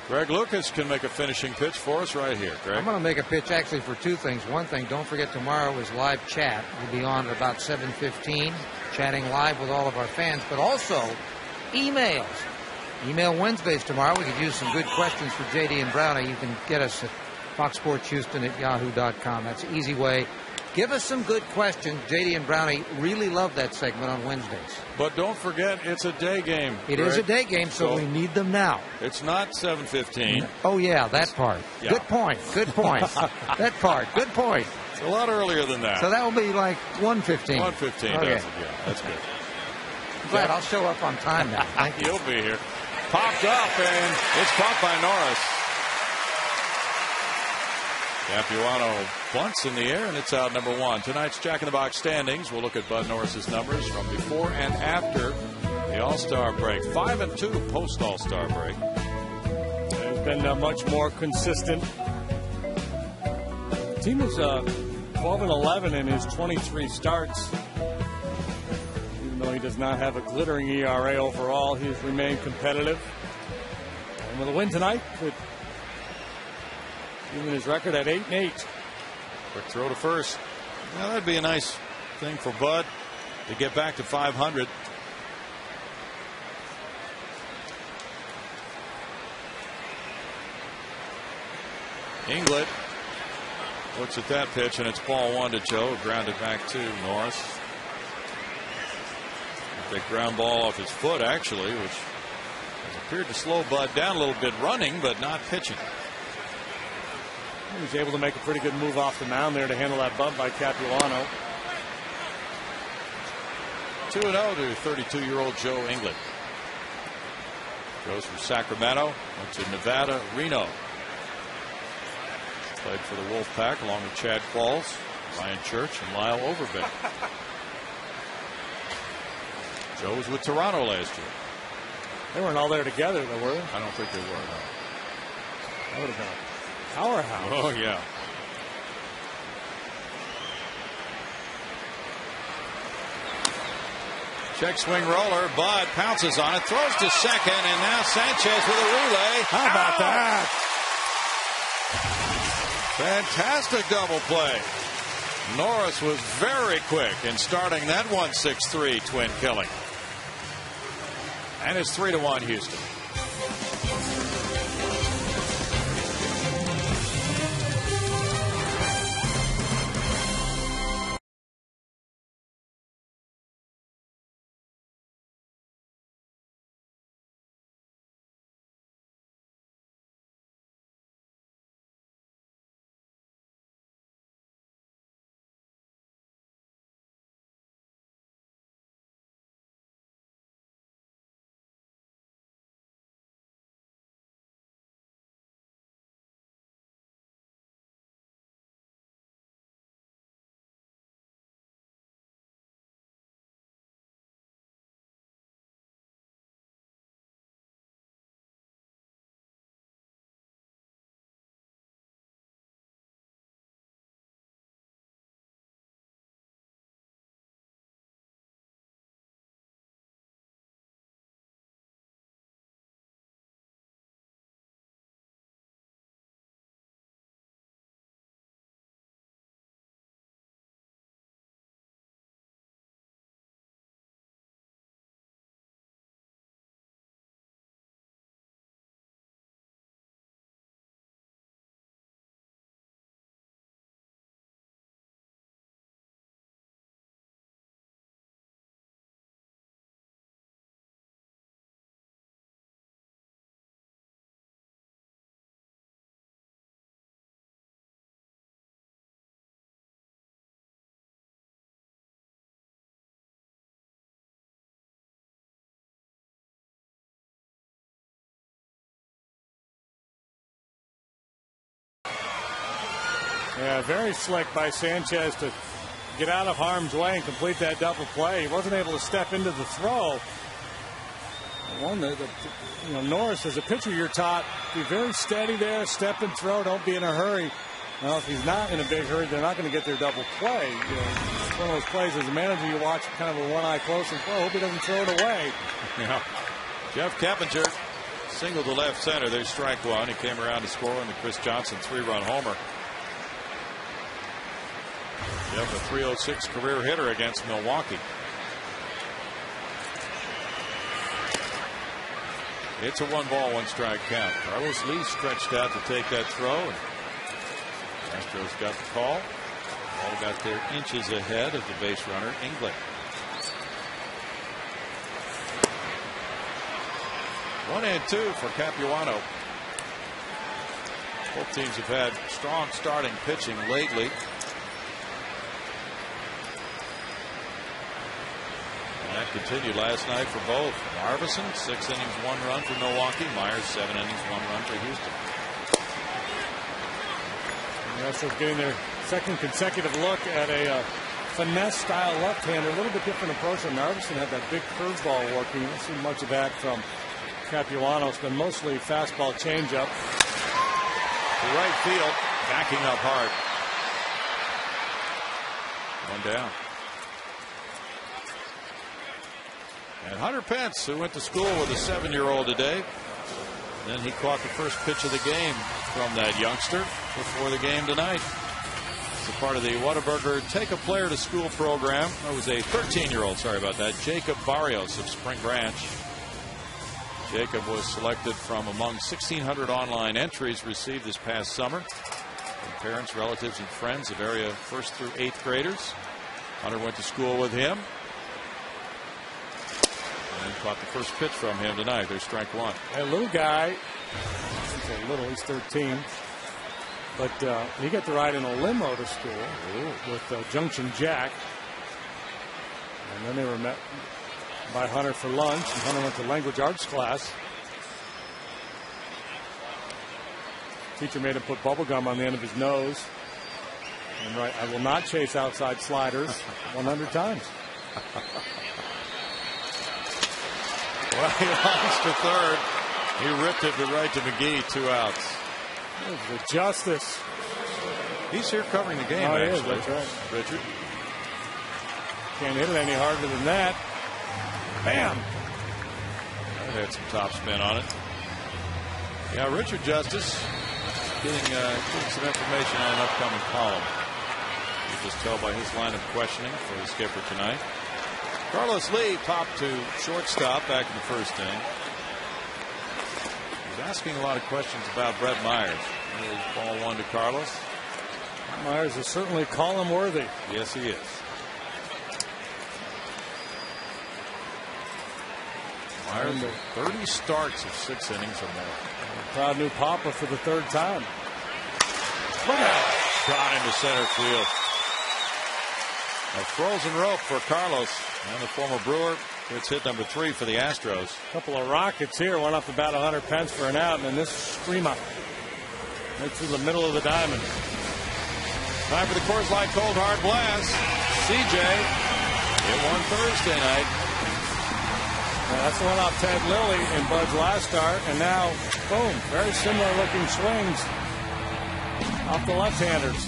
Greg Lucas can make a finishing pitch for us right here. Greg? I'm going to make a pitch actually for 2 things. One thing, don't forget tomorrow is live chat. We'll be on at about 7:15, chatting live with all of our fans, but also emails. Email Wednesdays tomorrow. We could use some good questions for JD and Brownie. You can get us at foxsportshouston@yahoo.com. That's an easy way. Give us some good questions. JD and Brownie really love that segment on Wednesdays. But don't forget, it's a day game. It is a day game, so we need them now. It's not 7:15. Oh, yeah, that part. Yeah. Good point. Good point. That part. Good point. It's a lot earlier than that. So that will be like 1:15. 1:15. Okay. Yeah, that's good. I'm glad I'll show up on time now. Thank you. You'll be here. Popped up, and it's caught by Norris. Capuano bunts in the air, and it's out number 1. Tonight's Jack in the Box standings. We'll look at Bud Norris's numbers from before and after the All-Star break. 5-2 post All-Star break. Has been much more consistent. The team is 12-11 in his 23 starts. Even though he does not have a glittering ERA overall, he's remained competitive. And with a win tonight, could even his record at 8-8. Quick throw to first. Well, that'd be a nice thing for Bud to get back to 500. Inglet looks at that pitch, and it's ball 1 to Joe. Grounded back to Norris. A big ground ball off his foot, actually, which has appeared to slow Bud down a little bit running, but not pitching. He was able to make a pretty good move off the mound there to handle that bunt by Capuano. 2-0 to 32-year-old Joe Inglet. Goes from Sacramento, went to Nevada, Reno. Played for the Wolfpack along with Chad Qualls, Ryan Church, and Lyle Overbeck. Joe was with Toronto last year. They weren't all there together, though, were they? I don't think they were, no. That would have been a powerhouse. Oh, yeah. Check swing roller. Bud pounces on it, throws to second, and now Sanchez with a relay. How about that? Fantastic double play. Norris was very quick in starting that 1-6-3 twin killing. And it's 3-1 Houston. Yeah, very slick by Sanchez to get out of harm's way and complete that double play. He wasn't able to step into the throw. One that, you know, Norris, as a pitcher, you're taught be very steady there, step and throw, don't be in a hurry. Well, if he's not in a big hurry, they're not going to get their double play. You know, it's one of those plays as a manager you watch kind of a one eye close and hope he doesn't throw it away. Yeah. Jeff Keppinger single to left center. There's strike one. He came around to score on the Chris Johnson 3-run homer. Jeff, a .306 career hitter against Milwaukee. It's a 1-ball, 1-strike count. Carlos Lee stretched out to take that throw. And Astros got the call. All got there inches ahead of the base runner, England. 1-2 for Capuano. Both teams have had strong starting pitching lately. And that continued last night for both. Marvison, 6 innings, 1 run for Milwaukee. Myers, 7 innings, 1 run for Houston. The Astros getting their second consecutive look at a finesse-style left-hander. A little bit different approach. And Marvison had that big curveball working. You don't see much of that from Capuano. It's been mostly fastball changeup. To right field, backing up hard. 1 down. And Hunter Pence, who went to school with a 7-year-old today. Then he caught the first pitch of the game from that youngster before the game tonight. It's a part of the Whataburger Take a Player to School program. That was a 13-year-old, sorry about that, Jacob Barrios of Spring Branch. Jacob was selected from among 1,600 online entries received this past summer from parents, relatives, and friends of area 1st through 8th graders. Hunter went to school with him. And caught the first pitch from him tonight. There's strike one. A little guy. He's a little. He's 13. But he got to ride in a limo to school with Junction Jack. And then they were met by Hunter for lunch. And Hunter went to language arts class. Teacher made him put bubble gum on the end of his nose. And right, I will not chase outside sliders 100 times. Well, he launched to third. He ripped it to right to McGee. 2 outs. There's the Justice. He's here covering the game, actually. Is, that's right. Richard. Can't hit it any harder than that. Bam! That had some top spin on it. Yeah, Richard Justice getting some information on an upcoming column. You just tell by his line of questioning for the skipper tonight. Carlos Lee popped to shortstop back in the first inning. He's asking a lot of questions about Brett Myers. Here's ball 1 to Carlos. Myers is certainly column worthy. Yes, he is. Myers, 30 starts of 6 innings or more. Proud new papa for the 3rd time. Look at it. Shot into center field. A frozen rope for Carlos. And the former Brewer gets hit number 3 for the Astros. A couple of rockets here. One off about 100 Pence for an out. And then this screamer right through the middle of the diamond. Time for the Coors Light Cold Hard Blast. CJ hit one Thursday night. Well, that's the one off Ted Lilly in Bud's last start. And now, boom, very similar looking swings off the left-handers.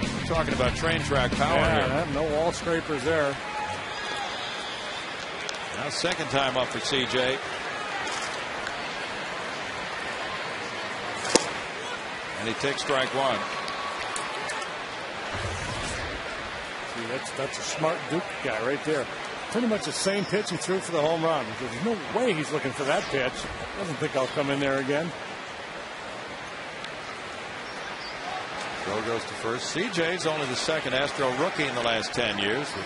We're talking about train track power here. No wall scrapers there. Now 2nd time up for CJ. And he takes strike 1. See, that's a smart Duke guy right there. Pretty much the same pitch he threw for the home run. There's no way he's looking for that pitch. Doesn't think I'll come in there again. Throw goes to first. CJ's only the 2nd Astro rookie in the last 10 years with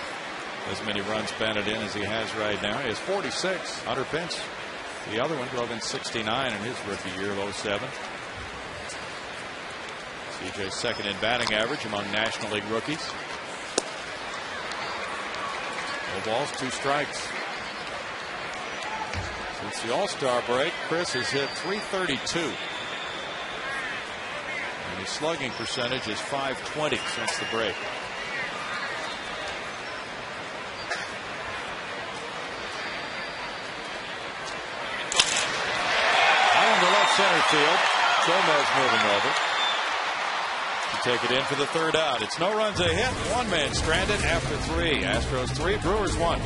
as many runs batted in as he has right now. He has 46. Hunter Pence, the other one, drove in 69 in his rookie year of 07. CJ's 2nd in batting average among National League rookies. No balls, 2 strikes. Since the All-Star break, Chris has hit .332. And his slugging percentage is .520 since the break. Out into left center field. Gomez moving over to take it in for the third out. It's no runs a hit. One man stranded after 3. Astros 3, Brewers 1.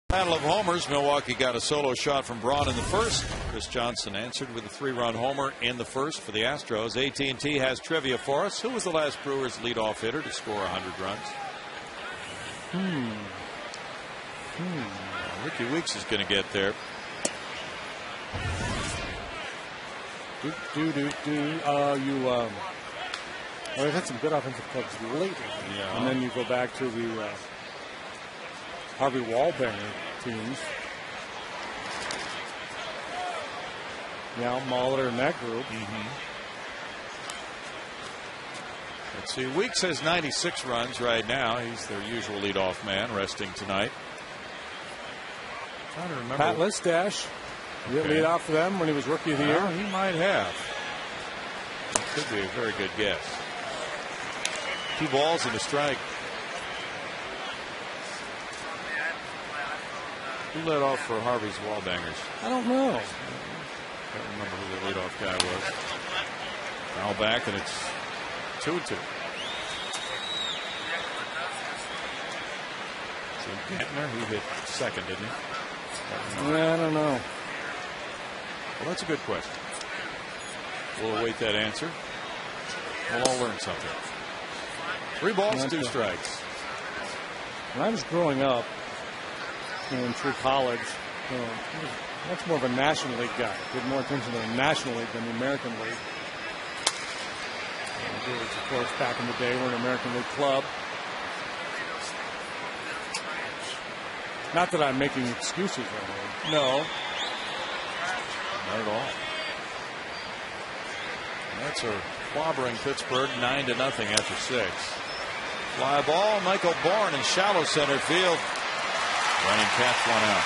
Battle of homers. Milwaukee got a solo shot from Braun in the first. Chris Johnson answered with a 3-run homer in the first for the Astros. AT&T has trivia for us. Who was the last Brewers leadoff hitter to score 100 runs? Ricky Weeks is going to get there. They've had some good offensive clubs lately. Yeah. And then you go back to the Harvey Wallbanger teams. Yeah, Mahler in that group. Let's see. Weeks has 96 runs right now. He's their usual leadoff man, resting tonight. I'm trying to remember. Pat Listash. Did he lead off for them when he was Rookie of the Year? He might have. That could be a very good guess. 2 balls and a strike. Who led off for Harvey's Wallbangers? I don't know. Can't remember who the leadoff guy was. Foul back, and it's 2-2. Gantner, he hit second, didn't he? I don't know. Well, that's a good question. We'll await that answer. We'll all learn something. 3 balls, 2 strikes. When I was growing up and through college, I was much more of a National League guy. Paid more attention to the National League than the American League. And Brewers, of course, back in the day, were an American League club. Not that I'm making excuses or anything. No. Not at all. Mets are clobbering Pittsburgh 9-0 after 6. Fly ball, Michael Bourne in shallow center field. Running catch, 1 out.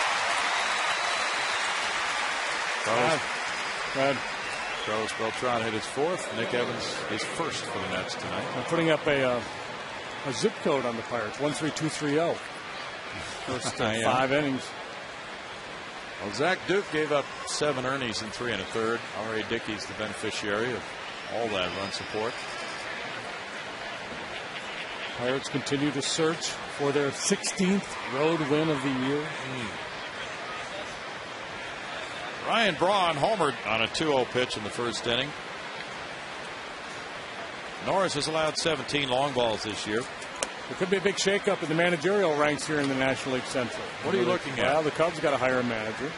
Carlos Beltran hit his 4th. Nick Evans his 1st for the Mets tonight. I'm putting up a zip code on the Pirates, 13230. First 5 innings. Well, Zach Duke gave up 7 earnings in 3 1/3. R.A. Dickey's the beneficiary of all that run support. Pirates continue to search for their 16th road win of the year. Ryan Braun homered on a 2-0 pitch in the first inning. Norris has allowed 17 long balls this year. There could be a big shakeup in the managerial ranks here in the National League Central. What are you looking at? Well, the Cubs got to hire a manager. Yeah.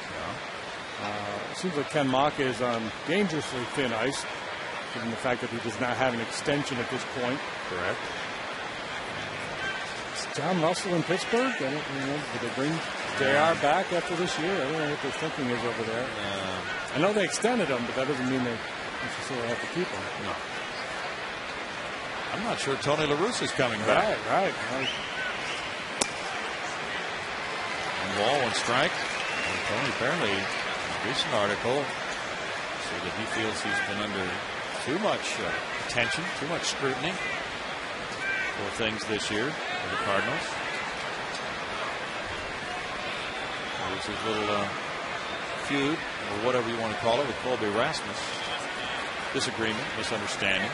It seems like Ken Maka is on dangerously thin ice, given the fact that he does not have an extension at this point. Correct. Is John Russell in Pittsburgh? I don't know. Did they bring JR back after this year? I don't know what their thinking is over there. I know they extended him, but that doesn't mean they necessarily have to keep him. No. I'm not sure Tony La Russa is coming back. Right. One ball, one strike. And Tony apparently, in a recent article, said that he feels he's been under too much attention, too much scrutiny for things this year for the Cardinals. There's his little feud, or whatever you want to call it, with Colby Rasmus. Disagreement, misunderstanding.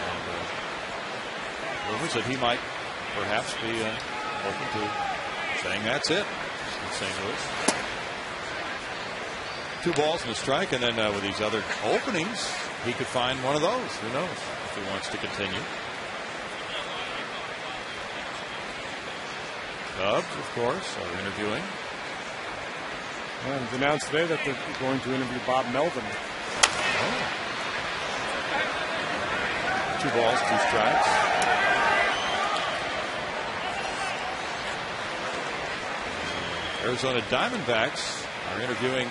And rumors that he might perhaps be open to saying that's it in St. Louis. 2 balls and a strike, and then with these other openings, he could find one of those. Who knows if he wants to continue. Cubs, of course, are interviewing. And it's announced today that they're going to interview Bob Melvin. 2 balls, 2 strikes. Arizona Diamondbacks are interviewing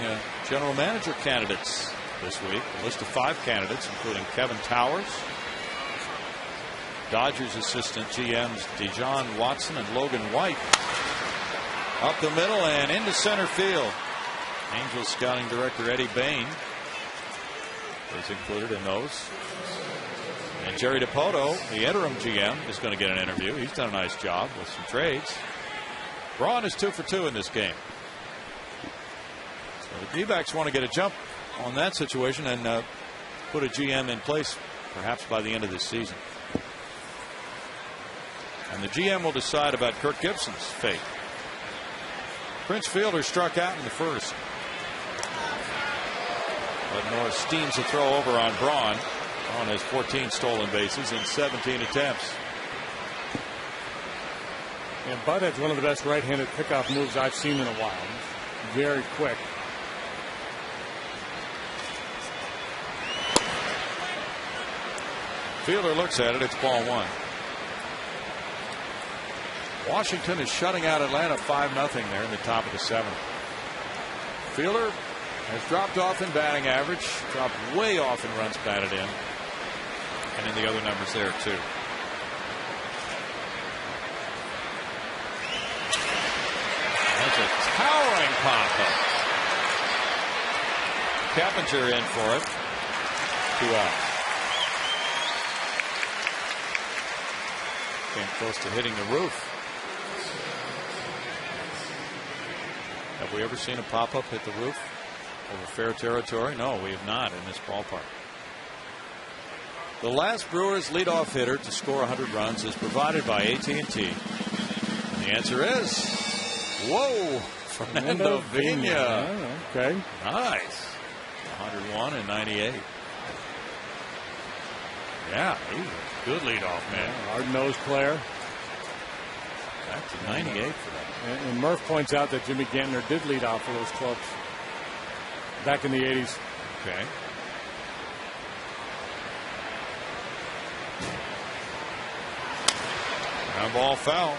general manager candidates this week. A list of 5 candidates, including Kevin Towers, Dodgers assistant GMs DeJohn Watson and Logan White. Up the middle and into center field. Angels scouting director Eddie Bain is included in those. And Jerry Dipoto, the interim GM, is going to get an interview. He's done a nice job with some trades. Braun is 2 for 2 in this game. So the D-backs want to get a jump on that situation and put a GM in place perhaps by the end of this season. And the GM will decide about Kirk Gibson's fate. Prince Fielder struck out in the first. But Norris steams a throw over on Braun. Braun has 14 stolen bases in 17 attempts. And Bud has one of the best right-handed pickoff moves I've seen in a while. Very quick. Fielder looks at it. It's ball 1. Washington is shutting out Atlanta 5-0 there in the top of the 7th. Fielder has dropped off in batting average, dropped way off in runs batted in, and in the other numbers there too. That's a towering pop-up. Keppinger in for it. 2 outs. Came close to hitting the roof. Have we ever seen a pop-up hit the roof over fair territory? No, we have not in this ballpark. The last Brewers leadoff hitter to score 100 runs is provided by AT & T. And the answer is, whoa, Fernando Vina. Oh, okay. Nice. 101 and 98. Yeah, he's a good leadoff man. Hard-nosed player. Back to 98 for that. And Murph points out that Jimmy Gantner did lead off for those clubs back in the 80s. Okay. Ground ball foul.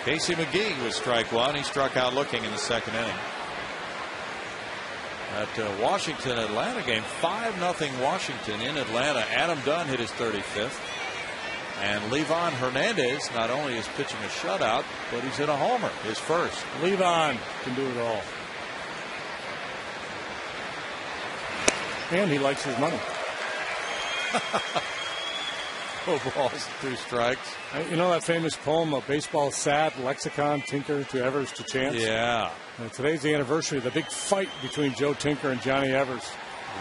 Casey McGee was strike 1. He struck out looking in the 2nd inning. That Washington Atlanta game, 5-0 Washington in Atlanta. Adam Dunn hit his 35th. And Levon Hernandez not only is pitching a shutout, but he's hit a homer, his first. Levon can do it all. And he likes his money. 4 balls, 2 strikes. You know that famous poem, "A Baseball Sad Lexicon, Tinker to Evers to Chance"? Yeah. And today's the anniversary of the big fight between Joe Tinker and Johnny Evers.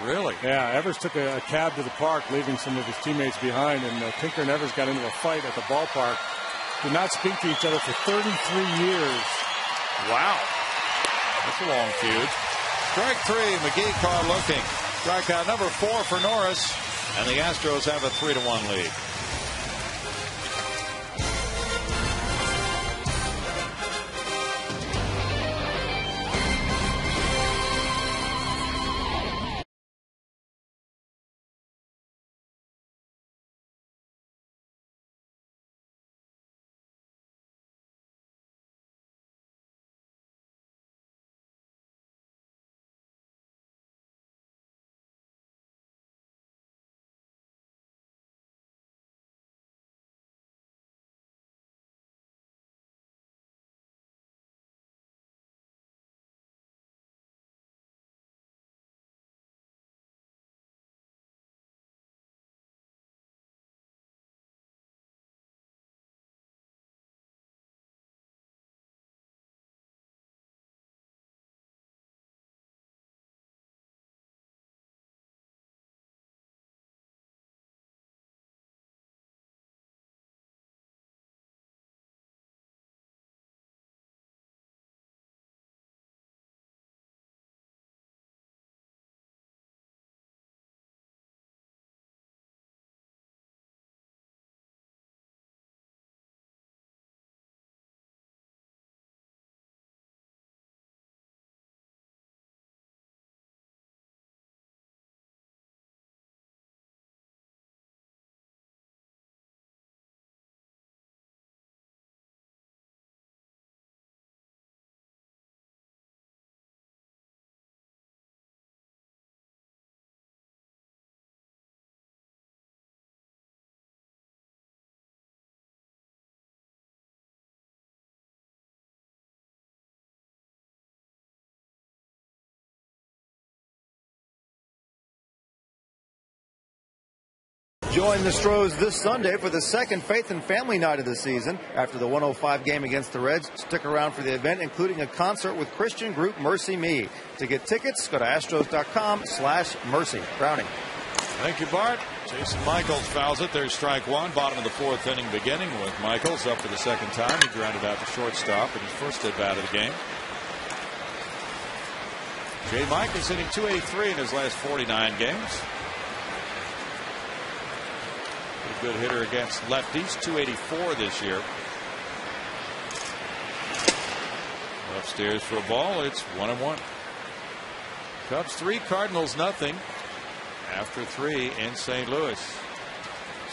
Really? Yeah, Evers took a cab to the park, leaving some of his teammates behind, and Tinker and Evers got into a fight at the ballpark. Did not speak to each other for 33 years. Wow. That's a long feud. Strike 3, McGee caught looking. Strikeout number 4 for Norris, and the Astros have a 3-1 lead. Join the Stros this Sunday for the second Faith and Family Night of the season. After the 105 game against the Reds, stick around for the event, including a concert with Christian group Mercy Me. To get tickets, go to astros.com/mercy. Browning. Thank you, Bart. Jason Michaels fouls it. There's strike one. Bottom of the fourth inning beginning with Michaels up for the second time. He grounded out the shortstop in his first at bat of the game. Jay Michaels hitting .283 in his last 49 games. A good hitter against lefties. .284 this year. Upstairs for a ball. It's 1-1. Cubs 3, Cardinals nothing. After 3 in St. Louis.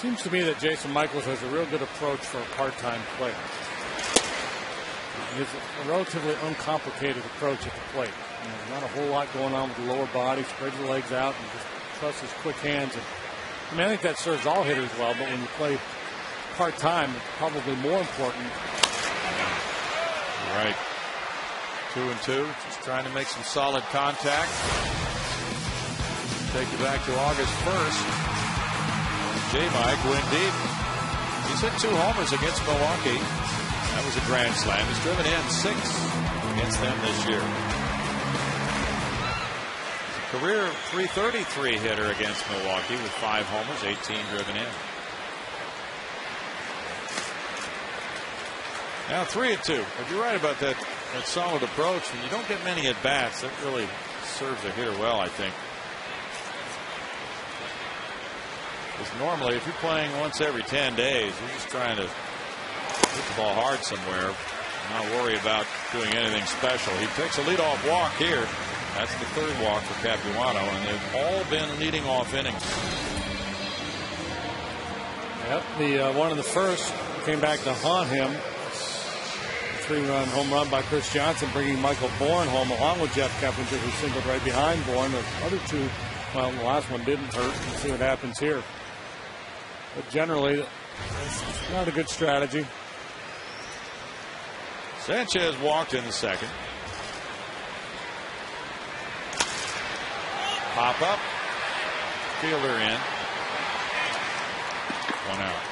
Seems to me that Jason Michaels has a real good approach for a part-time player. He has a relatively uncomplicated approach at the plate. Not a whole lot going on with the lower body. Spread your legs out and just trust his quick hands. And, I think that serves all hitters well, but when you play part-time, it's probably more important. Right. 2-2. Just trying to make some solid contact. Take you back to August 1st. J-Mike went deep. He's hit 2 homers against Milwaukee. That was a grand slam. He's driven in 6 against them this year. Career .333 hitter against Milwaukee with 5 homers, 18 driven in. Now 3-2. But you're right about that solid approach. When you don't get many at bats, that really serves a hitter well, I think. Because normally, if you're playing once every 10 days, you're just trying to hit the ball hard somewhere, not worry about doing anything special. He takes a leadoff walk here. That's the 3rd walk for Capuano, and they've all been leading off innings. Yep, the one of the first came back to haunt him. 3-run home run by Chris Johnson, bringing Michael Bourne home along with Jeff Keppinger, who singled right behind Bourne. The other 2, well, the last one didn't hurt. We'll see what happens here. But generally, it's not a good strategy. Sanchez walked in the second. Pop up. Fielder in. 1 out.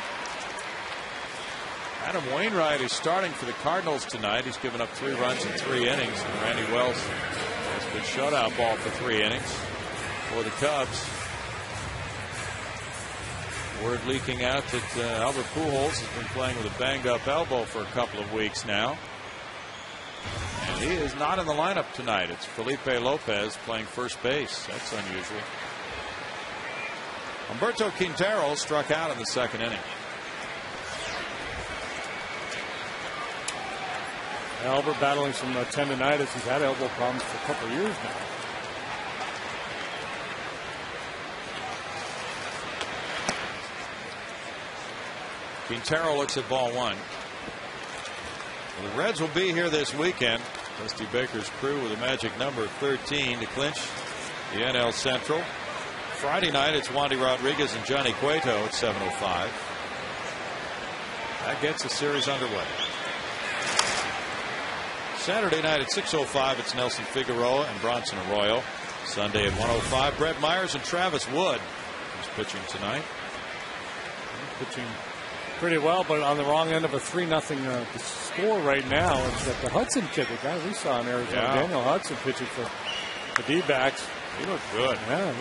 Adam Wainwright is starting for the Cardinals tonight. He's given up 3 runs in 3 innings. And Randy Wells has been shutout ball for 3 innings for the Cubs. Word leaking out that Albert Pujols has been playing with a banged up elbow for a couple of weeks now. And he is not in the lineup tonight. It's Felipe Lopez playing first base. That's unusual. Humberto Quintero struck out in the 2nd inning. Albert battling some tendonitis. He's had elbow problems for a couple of years now. Quintero looks at ball 1. Well, the Reds will be here this weekend. Dusty Baker's crew with a magic number 13 to clinch the NL Central. Friday night, it's Wandy Rodriguez and Johnny Cueto at 7:05. That gets the series underway. Saturday night at 6:05, it's Nelson Figueroa and Bronson Arroyo. Sunday at 1:05, Brett Myers and Travis Wood. Who's pitching tonight? Pitching pretty well, but on the wrong end of a 3-0 score right now. It's that the Hudson kid, the guy we saw in Arizona, Daniel Hudson, pitching for the D-backs. He looked good. Yeah,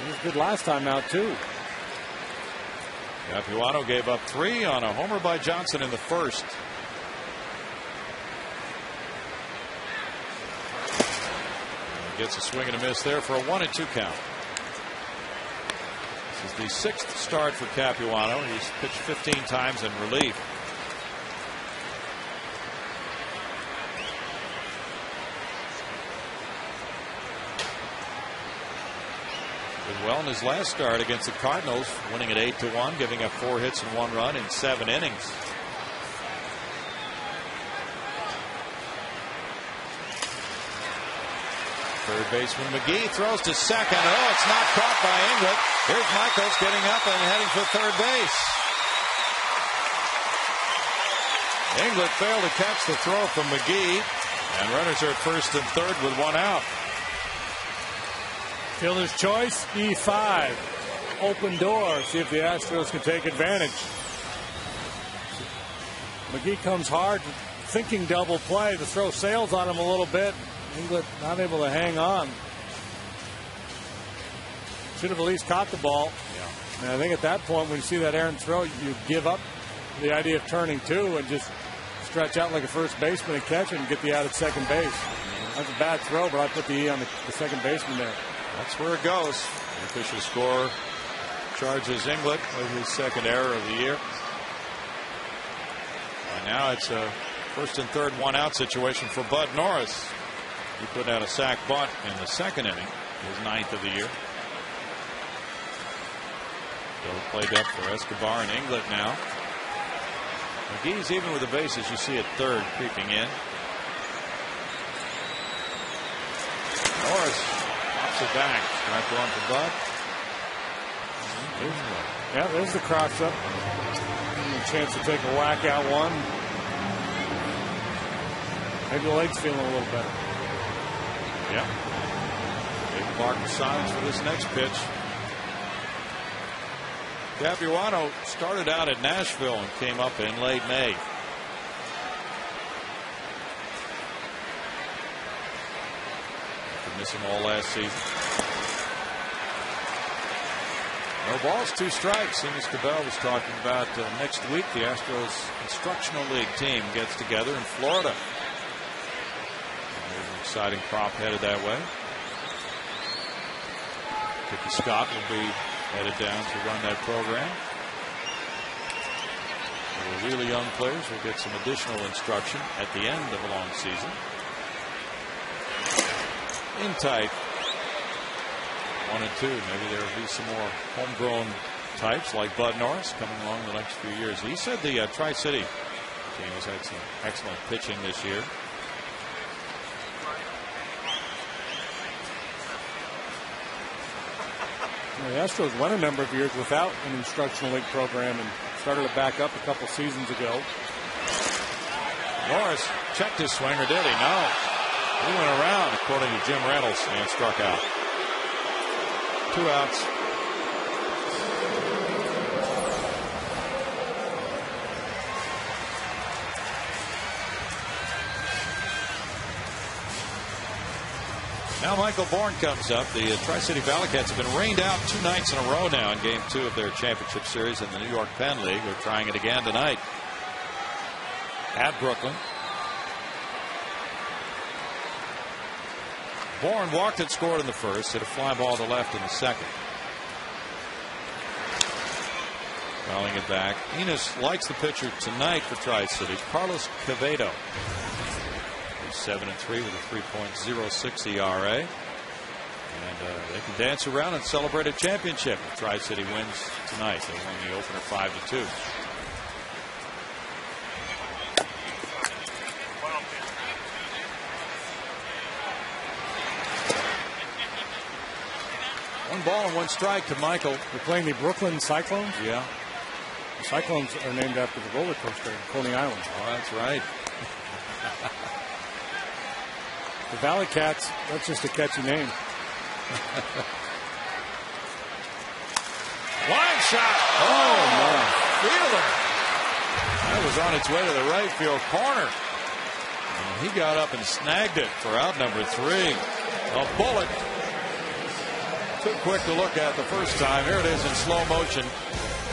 he was good last time out too. Capuano gave up 3 on a homer by Johnson in the first. Gets a swing and a miss there for a 1-2 count. This is the 6th start for Capuano. He's pitched 15 times in relief. Did well in his last start against the Cardinals, winning at 8-1, giving up 4 hits and 1 run in 7 innings. Third baseman McGee throws to second. Oh, it's not caught by Inglet. Here's Michaels getting up and heading for third base. Inglet failed to catch the throw from McGee, and runners are at first and third with 1 out. Fielder's choice, E5. open door. See if the Astros can take advantage. McGee comes hard, thinking double play. The throw sails on him a little bit. England not able to hang on. Should have at least caught the ball. Yeah. And I think at that point, when you see that errant throw, you give up the idea of turning two and just stretch out like a first baseman and catch it and get the out at second base. That's a bad throw, but I put the E on the second baseman there. That's where it goes. The official score charges England with his second error of the year. And now it's a first and third one-out situation for Bud Norris. He put out a sac bunt in the second inning, his ninth of the year. Still played up for Escobar and England now. McGee's even with the bases. You see at third creeping in. Norris pops it back. Strike one for Bud. Yeah, there's the cross up. A chance to take a whack out one. Maybe the leg's feeling a little better. Yeah. Big Mark signs for this next pitch. Capuano started out at Nashville and came up in late May. After missing all last season. No balls, 2 strikes. Soon as Cabell was talking about next week, the Astros Instructional League team gets together in Florida. There's an exciting crop headed that way. Ricky Scott will be headed down to run that program. The really young players will get some additional instruction at the end of a long season. In tight. 1 and 2. Maybe there will be some more homegrown types like Bud Norris coming along the next few years. He said the Tri-City team has had some excellent pitching this year. The Astros went a number of years without an instructional league program and started to back up a couple seasons ago. Norris checked his swing, or did he? No. He went around, according to Jim Reynolds, and struck out. 2 outs. Now Michael Bourne comes up. The Tri-City Valley Cats have been rained out 2 nights in a row now in Game 2 of their championship series in the New York Penn League. They're trying it again tonight at Brooklyn. Bourne walked and scored in the first, hit a fly ball to left in the second. Fouling it back. Enos likes the pitcher tonight for Tri-City, Carlos Quevedo. 7-3 with a 3.06 ERA. And they can dance around and celebrate a championship if Tri-City wins tonight. They win the opener 5-2. One ball and 1 strike to Michael. We're playing the Brooklyn Cyclones? Yeah. The Cyclones are named after the roller coaster in Coney Island. Oh, that's right. The Valley Cats, that's just a catchy name. Line shot. Oh, man. Fielder. That was on its way to the right field corner. And he got up and snagged it for out number 3. A bullet. Too quick to look at the first time. Here it is in slow motion.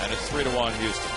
And it's 3-1 Houston.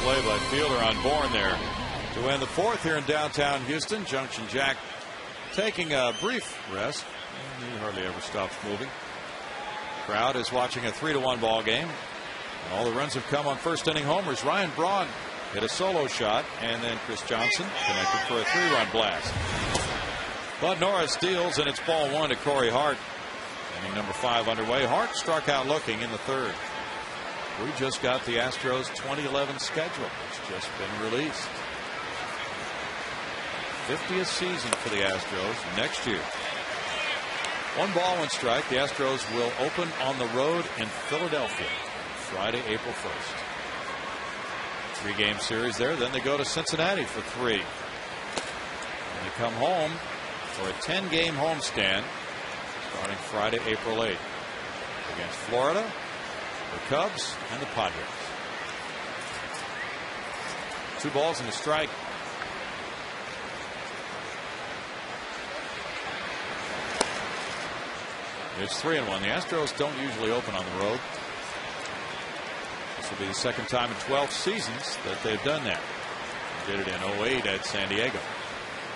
play by Fielder on Bourne there to end the fourth here in downtown Houston. Junction Jack taking a brief rest. He hardly ever stops moving. Crowd is watching a 3-1 ball game. And all the runs have come on first inning homers. Ryan Braun hit a solo shot, and then Chris Johnson connected for a 3-run blast. Bud Norris steals, and it's ball 1 to Corey Hart. Inning number 5 underway. Hart struck out looking in the third. We just got the Astros 2011 schedule. It's just been released. 50th season for the Astros next year. 1 ball, 1 strike. The Astros will open on the road in Philadelphia Friday, April 1st. 3-game series there. Then they go to Cincinnati for 3. And they come home for a 10-game homestand starting Friday, April 8th against Florida, the Cubs, and the Padres. 2 balls and a strike. It's 3-1. The Astros don't usually open on the road. This will be the second time in 12 seasons that they've done that. They did it in 08 at San Diego.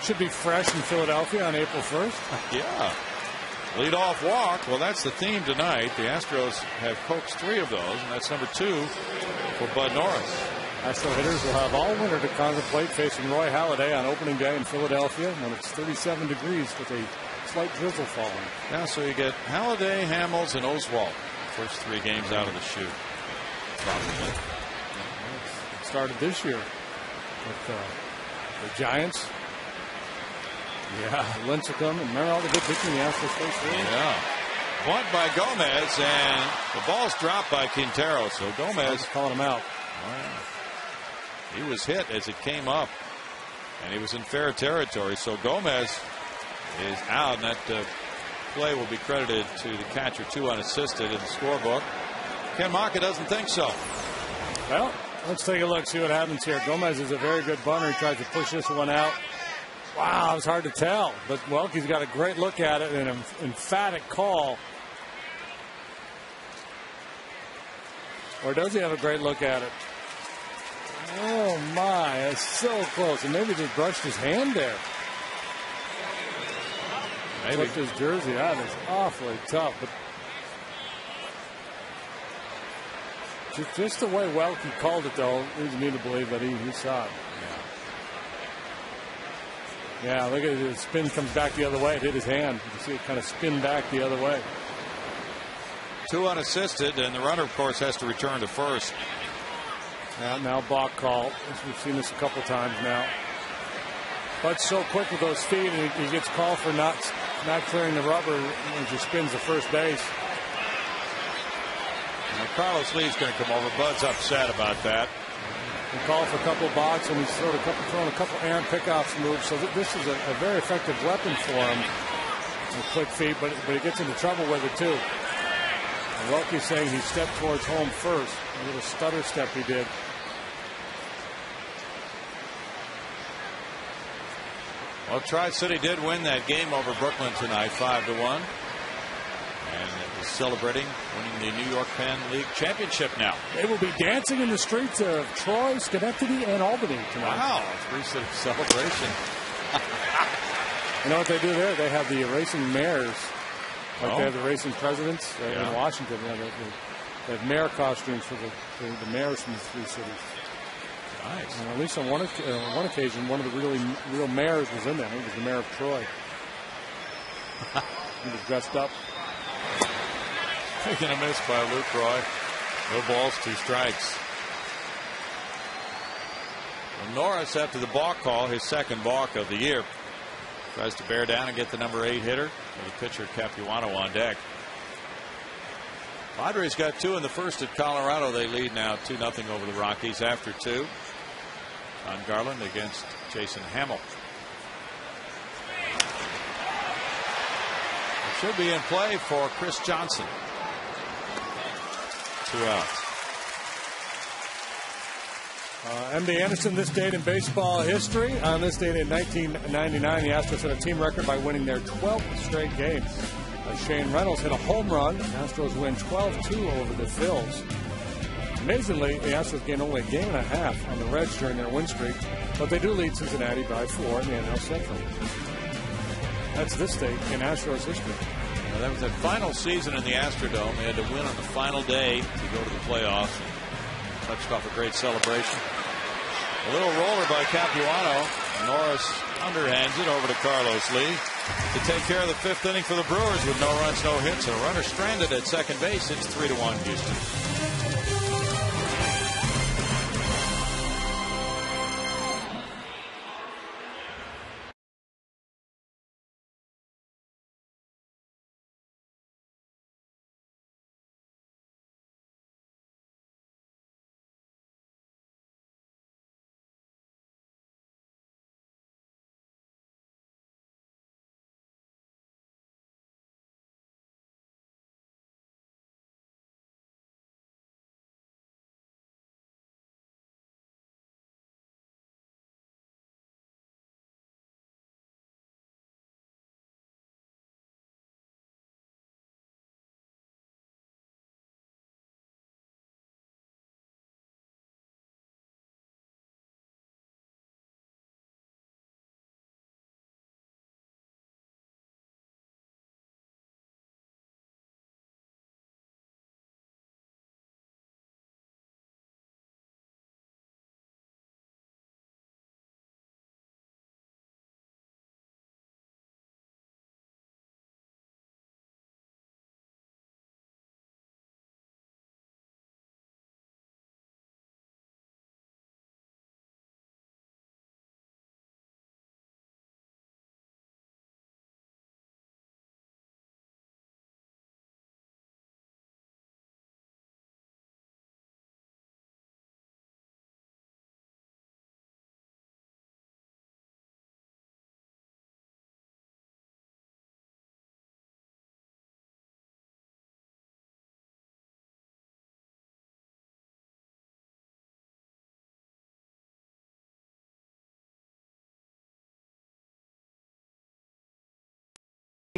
Should be fresh in Philadelphia on April 1st. Yeah. Leadoff walk. Well, that's the theme tonight. The Astros have coaxed 3 of those, and that's number 2 for Bud Norris. Astro hitters will have all winter to contemplate facing Roy Halladay on opening day in Philadelphia when it's 37 degrees with a slight drizzle falling. Yeah, so you get Halladay, Hamels, and Oswalt. First 3 games out of the chute. Probably. It started this year with the Giants. Yeah, Lincecum, and remember all the good pitching the Astros faced there? Yeah. Bunt by Gomez, and the ball's dropped by Quintero. So Gomez calling him out. Wow. He was hit as it came up, and he was in fair territory. So Gomez is out, and that play will be credited to the catcher, 2 unassisted in the scorebook. Ken Maka doesn't think so. Well, let's take a look, see what happens here. Gomez is a very good bunter. He tries to push this one out. Wow, it was hard to tell, but Welke's got a great look at it and an emphatic call. Or does he have a great look at it? Oh my, that's so close. And maybe just brushed his hand there. Maybe. Flipped his jersey. That is awfully tough. But just the way Welke called it, though, leads me to believe that he saw it. Yeah, look at it. The spin comes back the other way. It hit his hand. You can see it kind of spin back the other way. 2 unassisted, and the runner, of course, has to return to first. Now balk call. We've seen this a couple times now. But so quick with those feet, and he gets called for not clearing the rubber and just spins the first base. Now Carlos Lee's going to come over. Bud's upset about that. He called for a couple of balks, and he's throwing a couple errant pickoffs moves. So this is a very effective weapon for him with quick feet, but he gets into trouble with it too. And Welke's saying he stepped towards home first. A little stutter step he did. Well, Tri-City did win that game over Brooklyn tonight, 5-1. And it was celebrating winning the New York Penn League Championship now. They will be dancing in the streets of Troy, Schenectady, and Albany tonight. Wow, 3-city celebration. You know what they do there? They have the racing mayors. Like they have the racing presidents in Washington. They have mayor costumes for the mayors from the 3 cities. Nice. And at least on one occasion, one of the real mayors was in there. He was the mayor of Troy. He was dressed up. Taking a miss by Luke Roy. No balls, 2 strikes. Well, Norris, after the balk call, his second balk of the year, tries to bear down and get the number 8 hitter. And the pitcher Capuano on deck. Padres got 2 in the first at Colorado. They lead now 2-0 over the Rockies after 2. John Garland against Jason Hamill. It should be in play for Chris Johnson. 2 outs. M.D. Anderson, this date in baseball history. On this date in 1999, the Astros set a team record by winning their 12th straight game. Shane Reynolds hit a home run. Astros win 12-2 over the Phils. Amazingly, the Astros gained only a game and a half on the Reds during their win streak, but they do lead Cincinnati by 4 in the NL Central. That's this date in Astros history. Well, that was their final season in the Astrodome. They had to win on the final day to go to the playoffs. Touched off a great celebration. A little roller by Capuano. Norris underhands it over to Carlos Lee to take care of the 5th inning for the Brewers with no runs, no hits, and a runner stranded at second base. It's 3-1 Houston.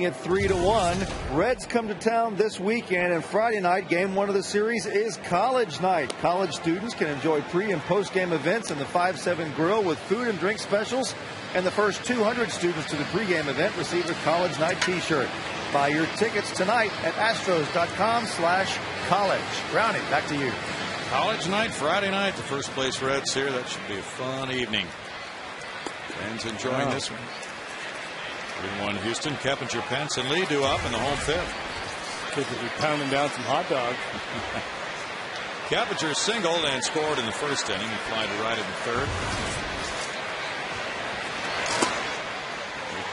At 3-1, Reds come to town this weekend, and Friday night, game 1 of the series is college night. College students can enjoy pre- and post-game events in the 5-7 Grill with food and drink specials, and the first 200 students to the pregame event receive a college night t-shirt. Buy your tickets tonight at astros.com/college. Brownie, back to you. College night, Friday night, the first place Reds here. That should be a fun evening. Fans enjoying this one. 3-1 Houston. Keppinger, Pence, and Lee do up in the home 5th. Kids will be pounding down some hot dogs. Keppinger singled and scored in the 1st inning. He flied to right in the 3rd.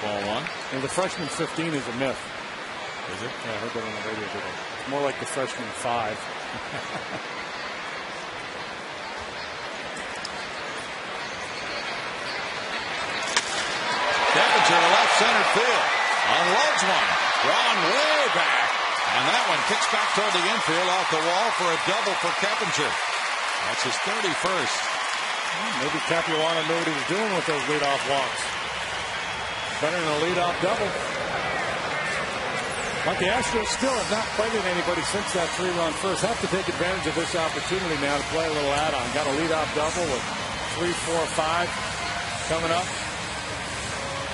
Ball 1. And the freshman 15 is a myth. Is it? Yeah, I heard that on the radio today. It's more like the freshman 5. Keppinger to left center field. Unloads one. Drawn way back. And that one kicks back toward the infield off the wall for a double for Keppinger. That's his 31st. Maybe Capuano knew what he was doing with those leadoff walks. Better than a leadoff double. But the Astros still have not played anybody since that 3-run first. Have to take advantage of this opportunity now to play a little add-on. Got a leadoff double with 3, 4, 5 coming up.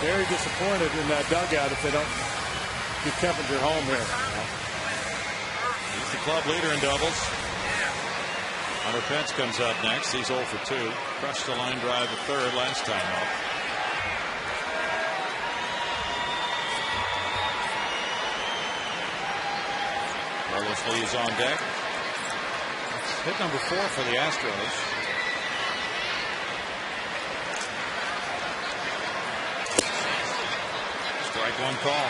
Very disappointed in that dugout if they don't get Keppinger home here. He's the club leader in doubles. Hunter Pence comes up next. He's 0 for 2. Crushed the line drive to 3rd last time up. Carlos Lee is on deck. That's hit number 4 for the Astros. Strike 1 call.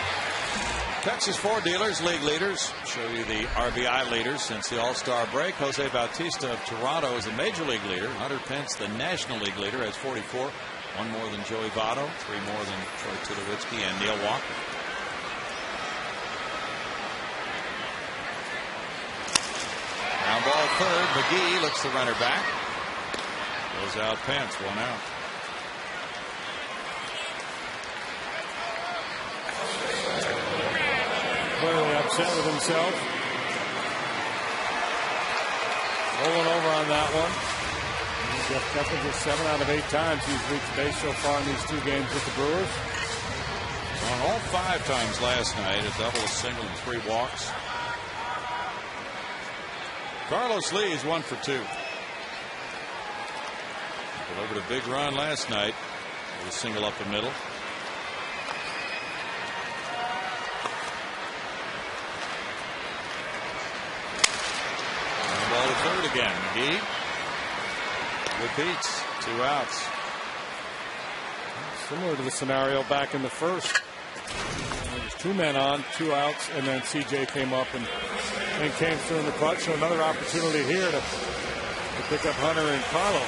Texas Ford dealers, league leaders. Show you the RBI leaders since the All-Star break. Jose Bautista of Toronto is the Major League leader. Hunter Pence, the National League leader, has 44. 1 more than Joey Votto. 3 more than Troy Tulowitzki and Neil Walker. Ground ball 3rd. McGee looks the runner back. Goes out Pence. 1 out. Clearly upset with himself. Rolling over on that one. Jeff Kepler, 7 out of 8 times he's reached base so far in these 2 games with the Brewers. On all 5 times last night, a double, a single, and 3 walks. Carlos Lee is 1 for 2. Delivered a big run last night with a single up the middle. And ball to third again. McGee repeats. 2 outs. Similar to the scenario back in the first. There was 2 men on, 2 outs, and then CJ came up and came through in the clutch. So another opportunity here to pick up Hunter and Carlos.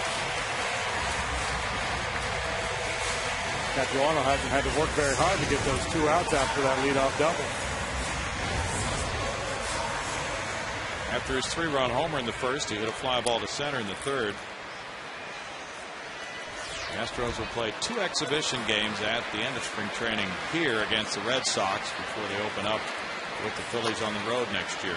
Capuano hasn't had to work very hard to get those 2 outs after that leadoff double. After his 3-run homer in the first, he hit a fly ball to center in the third. The Astros will play 2 exhibition games at the end of spring training here against the Red Sox before they open up with the Phillies on the road next year.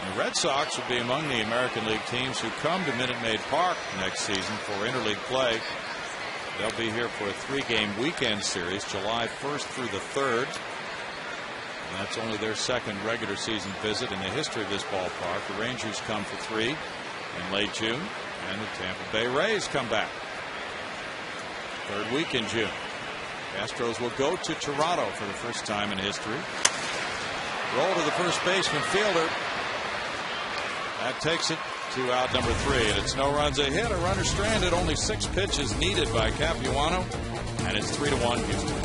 The Red Sox will be among the American League teams who come to Minute Maid Park next season for interleague play. They'll be here for a 3-game weekend series, July 1st through the 3rd. And that's only their 2nd regular season visit in the history of this ballpark. The Rangers come for 3 in late June, and the Tampa Bay Rays come back 3rd week in June. The Astros will go to Toronto for the first time in history. Roll to the first baseman fielder. That takes it to out number 3, and it's no runs, a hit, a runner stranded. Only 6 pitches needed by Capuano, and it's 3-1 Houston.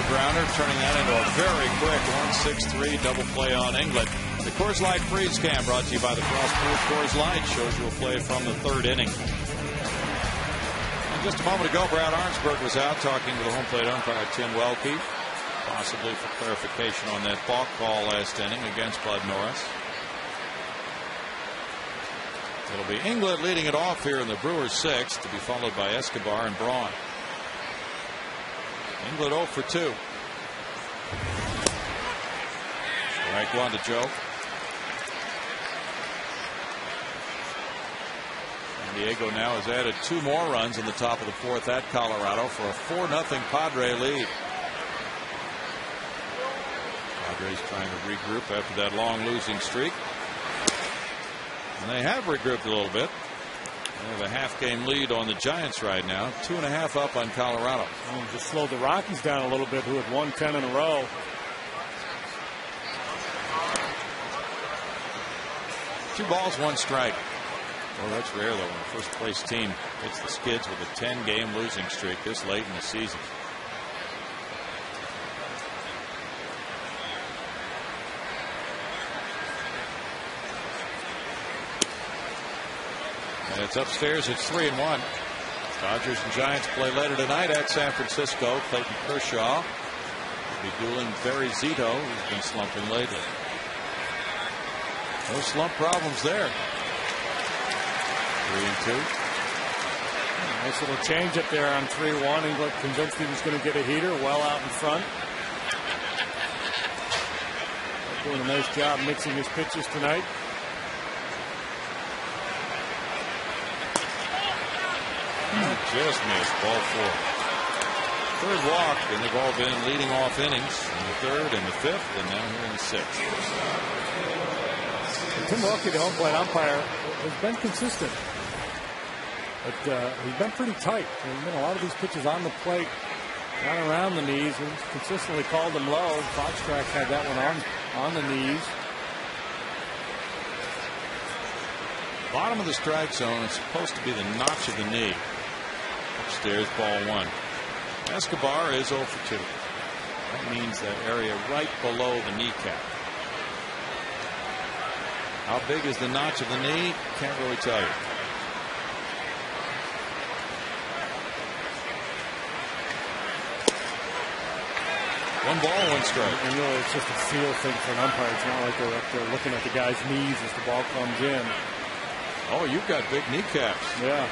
Grounder, turning that into a very quick 1-6-3 double play on England. The Coors Light Freeze Cam brought to you by the Frostproof Coors Light shows you a play from the 3rd inning. And just a moment ago, Brad Arnsberg was out talking to the home plate umpire Tim Welke, possibly for clarification on that balk call last inning against Bud Norris. It'll be England leading it off here in the Brewers 6th, to be followed by Escobar and Braun. England 0 for 2. Strike 1 to Joe. San Diego now has added 2 more runs in the top of the 4th at Colorado for a 4-0 Padre lead. Padres trying to regroup after that long losing streak. And they have regrouped a little bit. They have a half-game lead on the Giants right now, 2.5 up on Colorado. Just slowed the Rockies down a little bit, who had won 10 in a row. Two balls, 1 strike. Well, that's rare, though, when a first-place team hits the skids with a 10-game losing streak this late in the season. And it's upstairs. It's 3-1. Dodgers and Giants play later tonight at San Francisco. Clayton Kershaw will be dueling Barry Zito, who's been slumping lately. No slump problems there. 3-2. Nice little change up there on 3-1. He looked convinced he was going to get a heater well out in front. Doing a nice job mixing his pitches tonight. Just missed. Ball 4. Third walk, and they've all been leading off innings in the third and the fifth, and now here in the sixth. Tim Wilkie, the home plate umpire, has been consistent. But he's been pretty tight. There's been a lot of these pitches on the plate, down around the knees. He's consistently called them low. Foxtrot had that one on the knees. Bottom of the strike zone is supposed to be the notch of the knee. Upstairs, ball 1. Escobar is 0 for 2. That means that area right below the kneecap. How big is the notch of the knee? Can't really tell you. One ball, 1 strike. And really, it's just a feel thing for an umpire. It's not like they're up there looking at the guy's knees as the ball comes in. Oh, you've got big kneecaps. Yeah.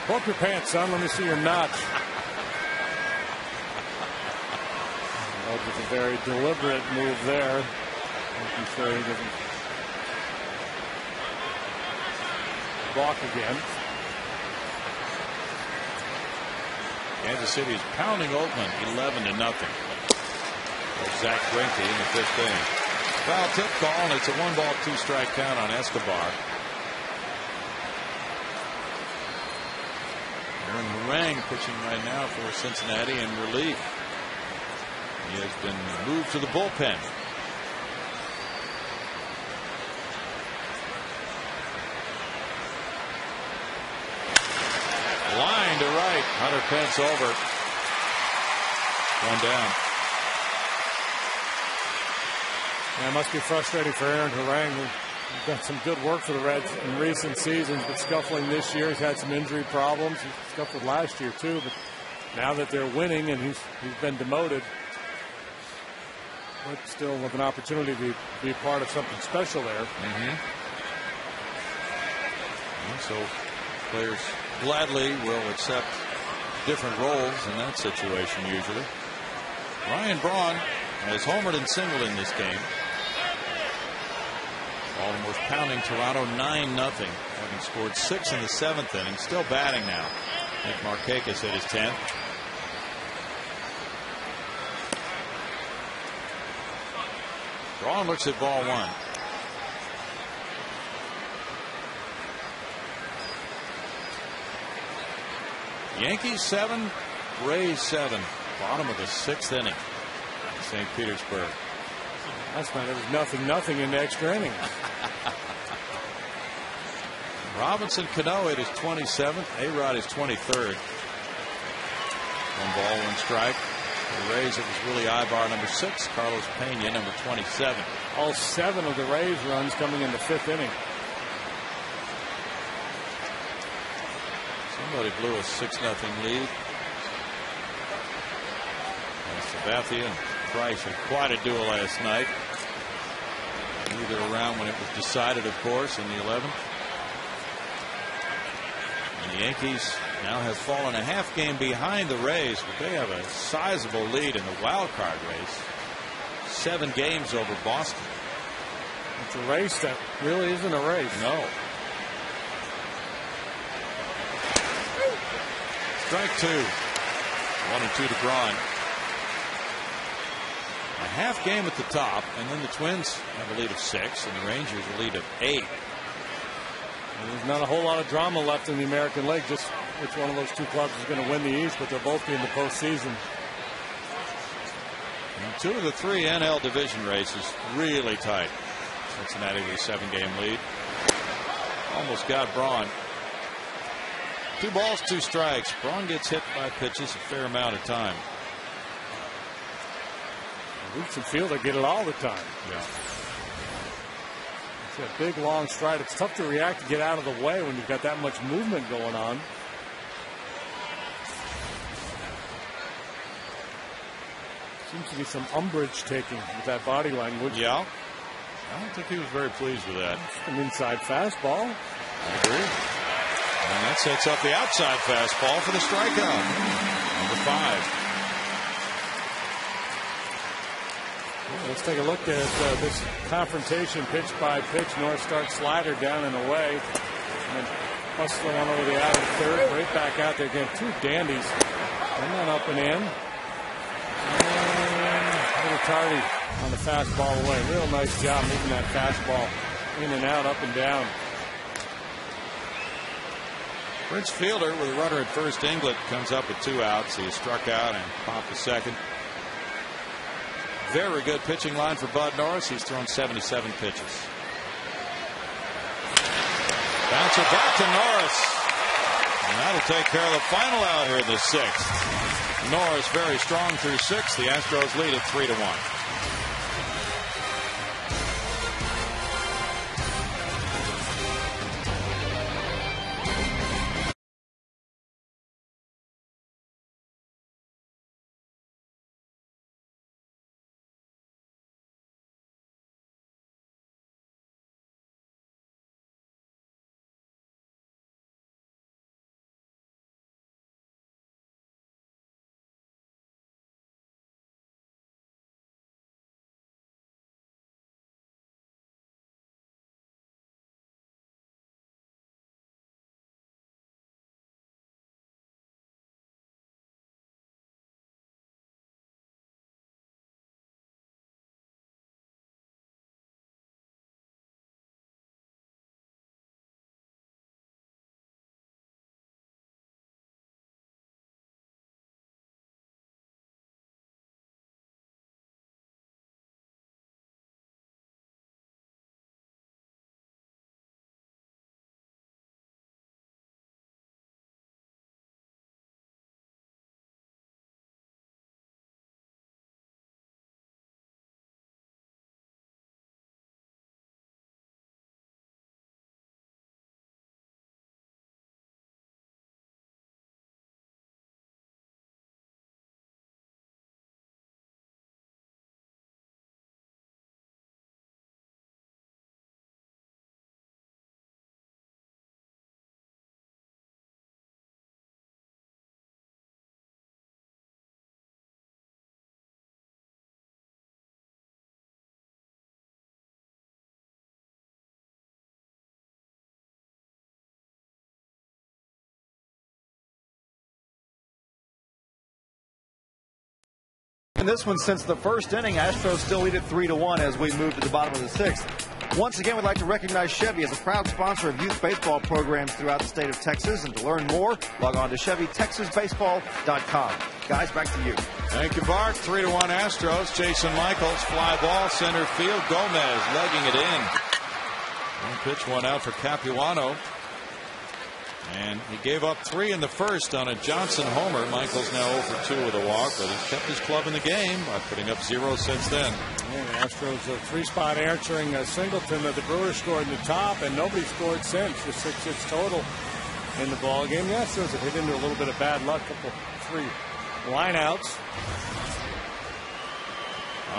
Pull up your pants, son. Let me see your notch. That was a very deliberate move there. Making sure he doesn't balk again. Kansas City is pounding Oakland 11-0. Zach Greinke in the 5th inning. Foul tip call, and it's a 1-ball, 2-strike count on Escobar. Aaron Harang pitching right now for Cincinnati in relief. He has been moved to the bullpen. Line to right. Hunter Pence over. 1 down. Yeah, it must be frustrating for Aaron Harang, who's done some good work for the Reds in recent seasons, but scuffling this year. He's had some injury problems. He scuffled last year too, but now that they're winning and he's been demoted, but still with an opportunity to be a part of something special there. So players gladly will accept different roles in that situation usually. Ryan Braun has homered and singled in this game. Baltimore's pounding Toronto 9-0, having scored 6 in the 7th inning. Still batting now. Nick Markakis hit his 10th. Braun looks at ball 1. Yankees 7, Rays 7. Bottom of the 6th inning. St. Petersburg. Last night it was 0-0 in the extra innings. Robinson Cano hit his 27th. A-Rod is 23rd. 1 ball, 1 strike. For the Rays, it was Willie Ibar, number 6. Carlos Pena, number 27. All 7 of the Rays runs coming in the 5th inning. Somebody blew a 6-0 lead. Sabathia and Price had quite a duel last night. Neither around when it was decided, of course, in the 11th. And the Yankees now have fallen a half game behind the Rays, but they have a sizable lead in the wild card race. 7 games over Boston. It's a race that really isn't a race. No. Strike 2. 1-2 to Braun. A half game at the top, and then the Twins have a lead of 6, and the Rangers a lead of 8. There's not a whole lot of drama left in the American League. Just which one of those 2 clubs is going to win the East, but they'll both be in the postseason. And 2 of the 3 NL division races really tight. Cincinnati with a 7-game lead. Almost got Braun. 2 balls, 2 strikes. Braun gets hit by pitches a fair amount of time. Roots and Fielder get it all the time. Yeah. It's a big, long stride. It's tough to react to get out of the way when you've got that much movement going on. Seems to be some umbrage taking with that body language. Yeah. I don't think he was very pleased with that. It's an inside fastball. I agree. And that sets up the outside fastball for the strikeout. Number 5. Let's take a look at this confrontation, pitch by pitch. North starts slider down and away. And then busts the one over the out of third. Right back out there again. 2 dandies. And then up and in. And a little tardy on the fastball away. Real nice job moving that fastball in and out, up and down. Prince fielder with a runner at first. Inglet comes up with 2 outs. He struck out and popped the second. Very good pitching line for Bud Norris. He's thrown 77 pitches. Bouncer back to Norris. And that'll take care of the final out here in the 6th. Norris very strong through 6. The Astros lead at 3-1. In this one, since the first inning, Astros still lead at 3-1 as we move to the bottom of the 6th. Once again, we'd like to recognize Chevy as a proud sponsor of youth baseball programs throughout the state of Texas. And to learn more, log on to ChevyTexasBaseball.com. Guys, back to you. Thank you, Bart. 3-1 Astros. Jason Michaels, fly ball, center field. Gomez legging it in. One pitch, 1 out for Capuano. And he gave up 3 in the first on a Johnson homer. Michaels now 0 for 2 with a walk, but he's kept his club in the game by putting up 0 since then. And the Astros a 3-spot answering Singleton that the Brewers scored in the top, and nobody scored since. Just 6 hits total in the ball game. The Astros have hit into a little bit of bad luck. 3 lineouts.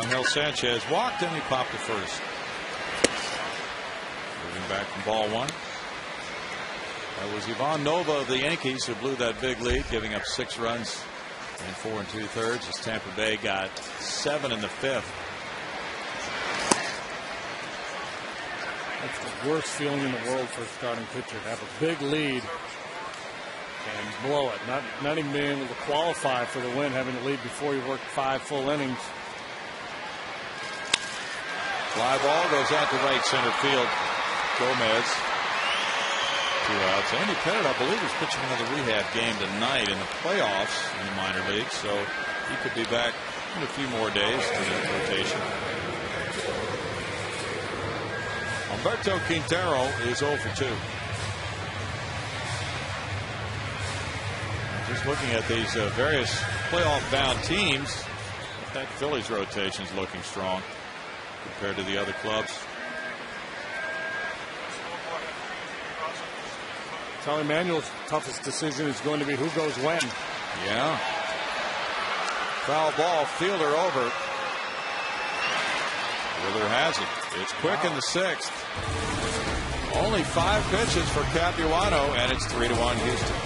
Angel Sanchez walked and he popped the first. Moving back from ball 1. That was Ivan Nova of the Yankees who blew that big lead, giving up 6 runs in 4 2/3 as Tampa Bay got 7 in the 5th. That's the worst feeling in the world for a starting pitcher, to have a big lead and blow it. Not even being able to qualify for the win, having to lead before you work 5 full innings. Fly ball goes out to right center field. Gomez. 2 outs. Andy Pettit, I believe, is pitching another rehab game tonight in the playoffs in the minor league, so he could be back in a few more days to the rotation. Humberto Quintero is 0 for 2. Just looking at these various playoff-bound teams, that Phillies rotation is looking strong compared to the other clubs. Charlie Manuel's toughest decision is going to be who goes when. Yeah. Foul ball, Fielder over. Fielder has it. It's quick in the 6th. Only 5 pitches for Capuano, and it's 3-1 Houston.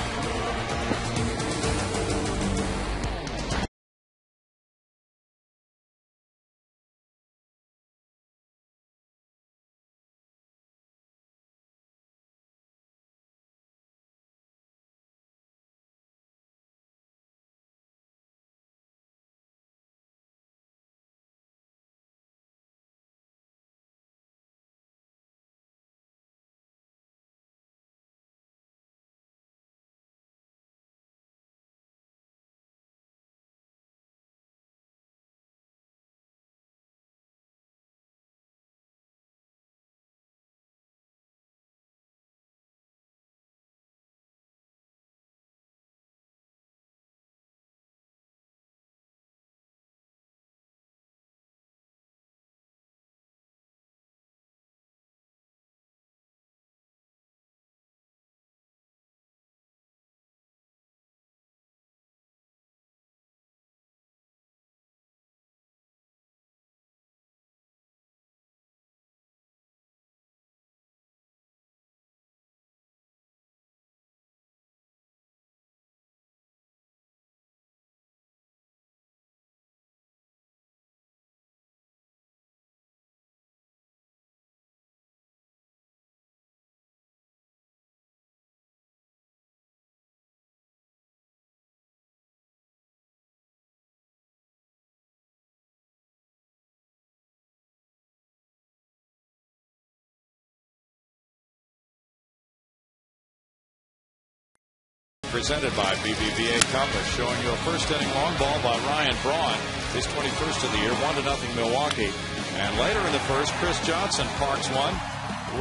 Presented by BBVA Compass, showing you a first inning long ball by Ryan Braun, his 21st of the year, 1-0 Milwaukee. And later in the first, Chris Johnson parks one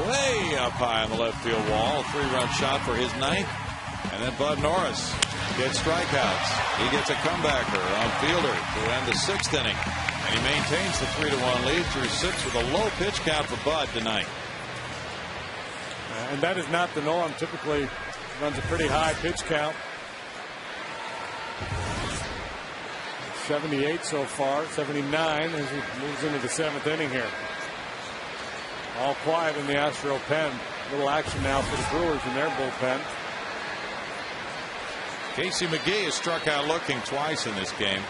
way up high on the left field wall, a 3-run shot for his 9th. And then Bud Norris gets strikeouts. He gets a comebacker on Fielder to end the 6th inning. And he maintains the 3-1 lead through 6 with a low pitch count for Bud tonight. And that is not the norm. Typically runs a pretty high pitch count. 78 so far, 79 as he moves into the 7th inning here. All quiet in the Astro pen. Little action now for the Brewers in their bullpen. Casey McGee has struck out looking twice in this game.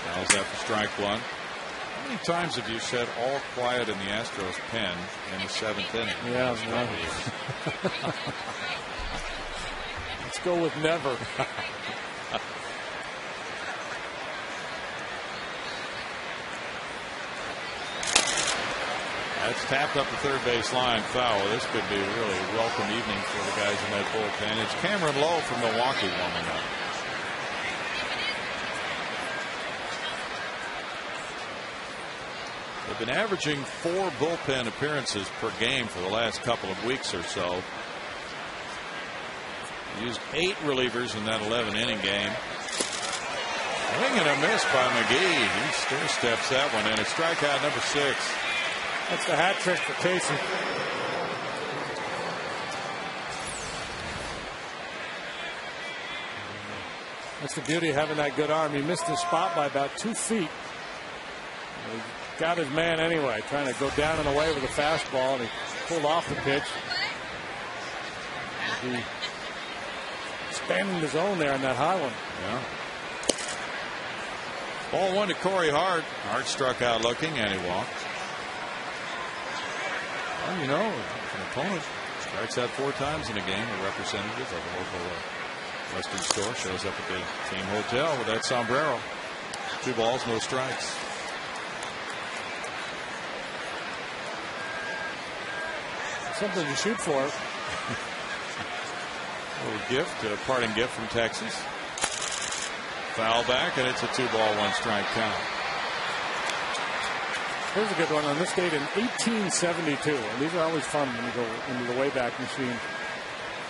Fouls that for strike 1. How many times have you said all quiet in the Astros pen in the 7th inning? Yeah, let's go with never. That's tapped up the third base line, foul. This could be a really welcome evening for the guys in that bullpen. It's Cameron Lowe from Milwaukee warming up. They've been averaging 4 bullpen appearances per game for the last couple of weeks or so. Used 8 relievers in that 11-inning game. Swing and a miss by McGee. He stair steps that one in. It's strikeout number 6. That's the hat trick for Casey. That's the beauty of having that good arm. He missed his spot by about 2 feet. He got his man anyway, trying to go down and away with a fastball, and he pulled off the pitch. He expanded his own there on that high one. Yeah. Ball 1 to Corey Hart. Hart struck out looking, and he walked. Well, you know, an opponent strikes out 4 times in a game. A representative of a local Western store shows up at the team hotel with that sombrero. 2 balls, no strikes. Something to shoot for. A little gift, a parting gift from Texas. Foul back, and it's a 2-ball, 1-strike count. Here's a good one on this date in 1872. And these are always fun when you go into the Wayback Machine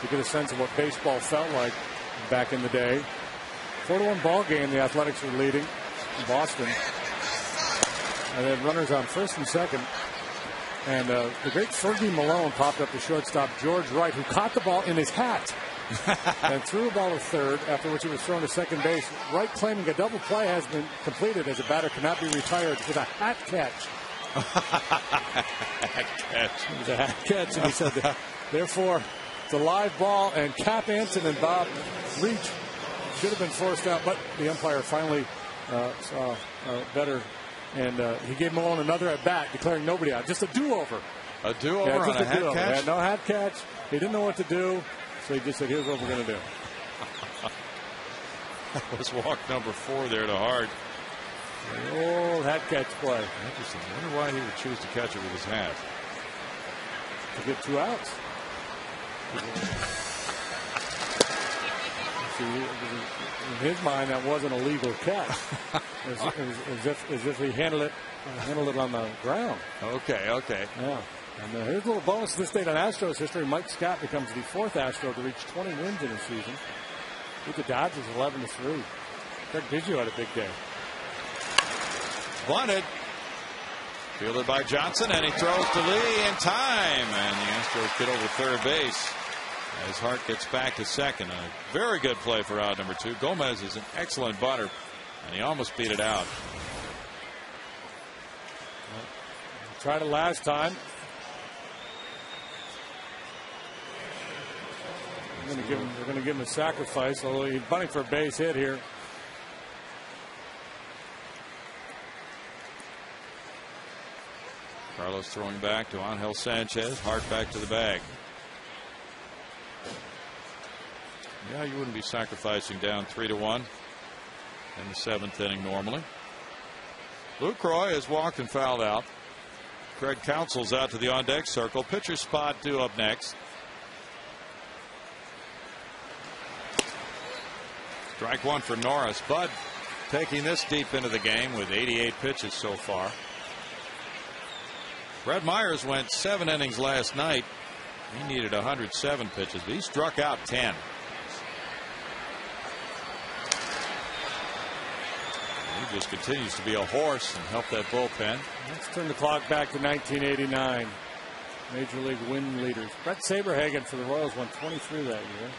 to get a sense of what baseball felt like back in the day. 4-1 ball game. The Athletics were leading in Boston. And then runners on first and second. And the great Fergie Malone popped up to shortstop George Wright, who caught the ball in his hat and threw a ball to third, after which it was thrown to second base. Wright claiming a double play has been completed as a batter cannot be retired with a hat catch. Hat catch. It was a hat catch, and he said that, therefore, it's a live ball, and Cap Anson and Bob Leach should have been forced out, but the umpire finally saw better, and he gave Malone another at bat, declaring nobody out. Just a do-over. A do-over on a hat catch? Yeah, no hat catch. He didn't know what to do, so he just said, here's what we're going to do. That was walk number 4 there to Hart. The old hat catch play. Interesting. I wonder why he would choose to catch it with his hat. To get 2 outs. See, in his mind, that wasn't a legal catch. as if he handled it on the ground. Okay. Yeah. And here's a little bonus to this date on Astros history. Mike Scott becomes the 4th Astro to reach 20 wins in a season. Beat the Dodgers 11-3. Craig Biggio had a big day. Bunted. Fielded by Johnson, and he throws to Lee in time. And the Astros get over third base as Hart gets back to second. A very good play for out number 2. Gomez is an excellent butter, and he almost beat it out. Tried it last time. We're going to give him a sacrifice, although he's bunting for a base hit here. Carlos throwing back to Angel Sanchez. Hart back to the bag. Yeah, you wouldn't be sacrificing down 3-1 in the 7th inning normally. Lucroy has walked and fouled out. Craig Counsell's out to the on-deck circle. Pitcher spot due up next. Strike 1 for Norris. Bud taking this deep into the game with 88 pitches so far. Brett Myers went 7 innings last night. He needed 107 pitches, but he struck out 10. He just continues to be a horse and help that bullpen. Let's turn the clock back to 1989. Major League win leaders. Brett Saberhagen for the Royals won 23 that year.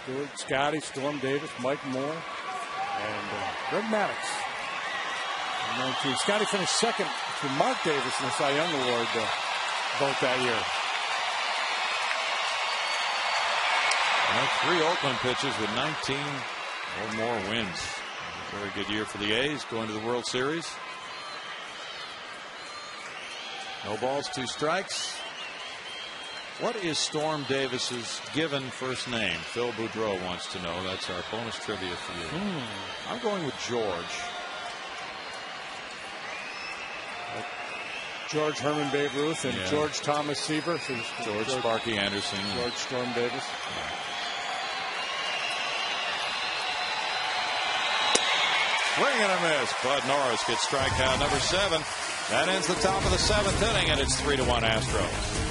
Stewart, Scotty, Storm Davis, Mike Moore, and Greg Maddux. 19. Scotty finished second to Mark Davis in the Cy Young Award vote that year. Well, 3 Oakland pitchers with 19 or more wins. Very good year for the A's, going to the World Series. No balls, 2 strikes. What is Storm Davis's given first name? Phil Boudreau wants to know. That's our bonus trivia for you. I'm going with George. George Herman Babe Ruth and George Thomas Seaver. So George Sparky Anderson. George Storm Davis. Swing and a miss. Bud Norris gets strikeout number 7. That ends the top of the 7th inning, and it's 3-1 Astros.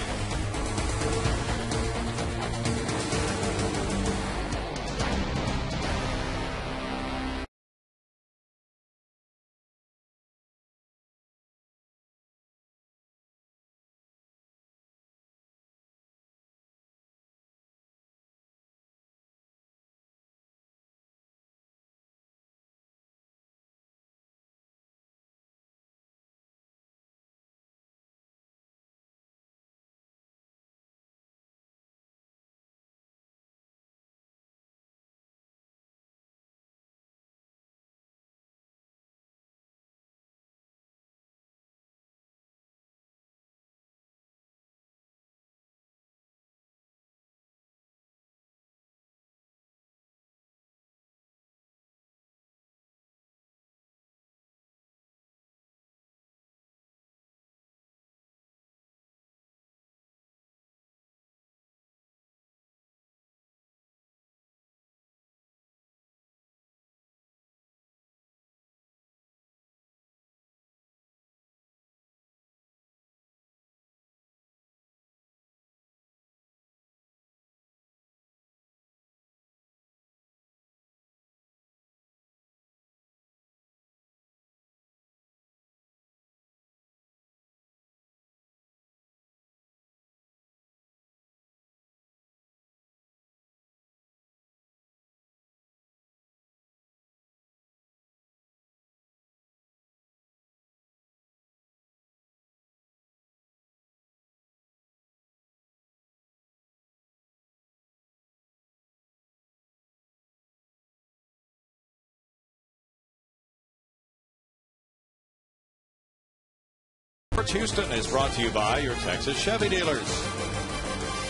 Sports Houston is brought to you by your Texas Chevy dealers,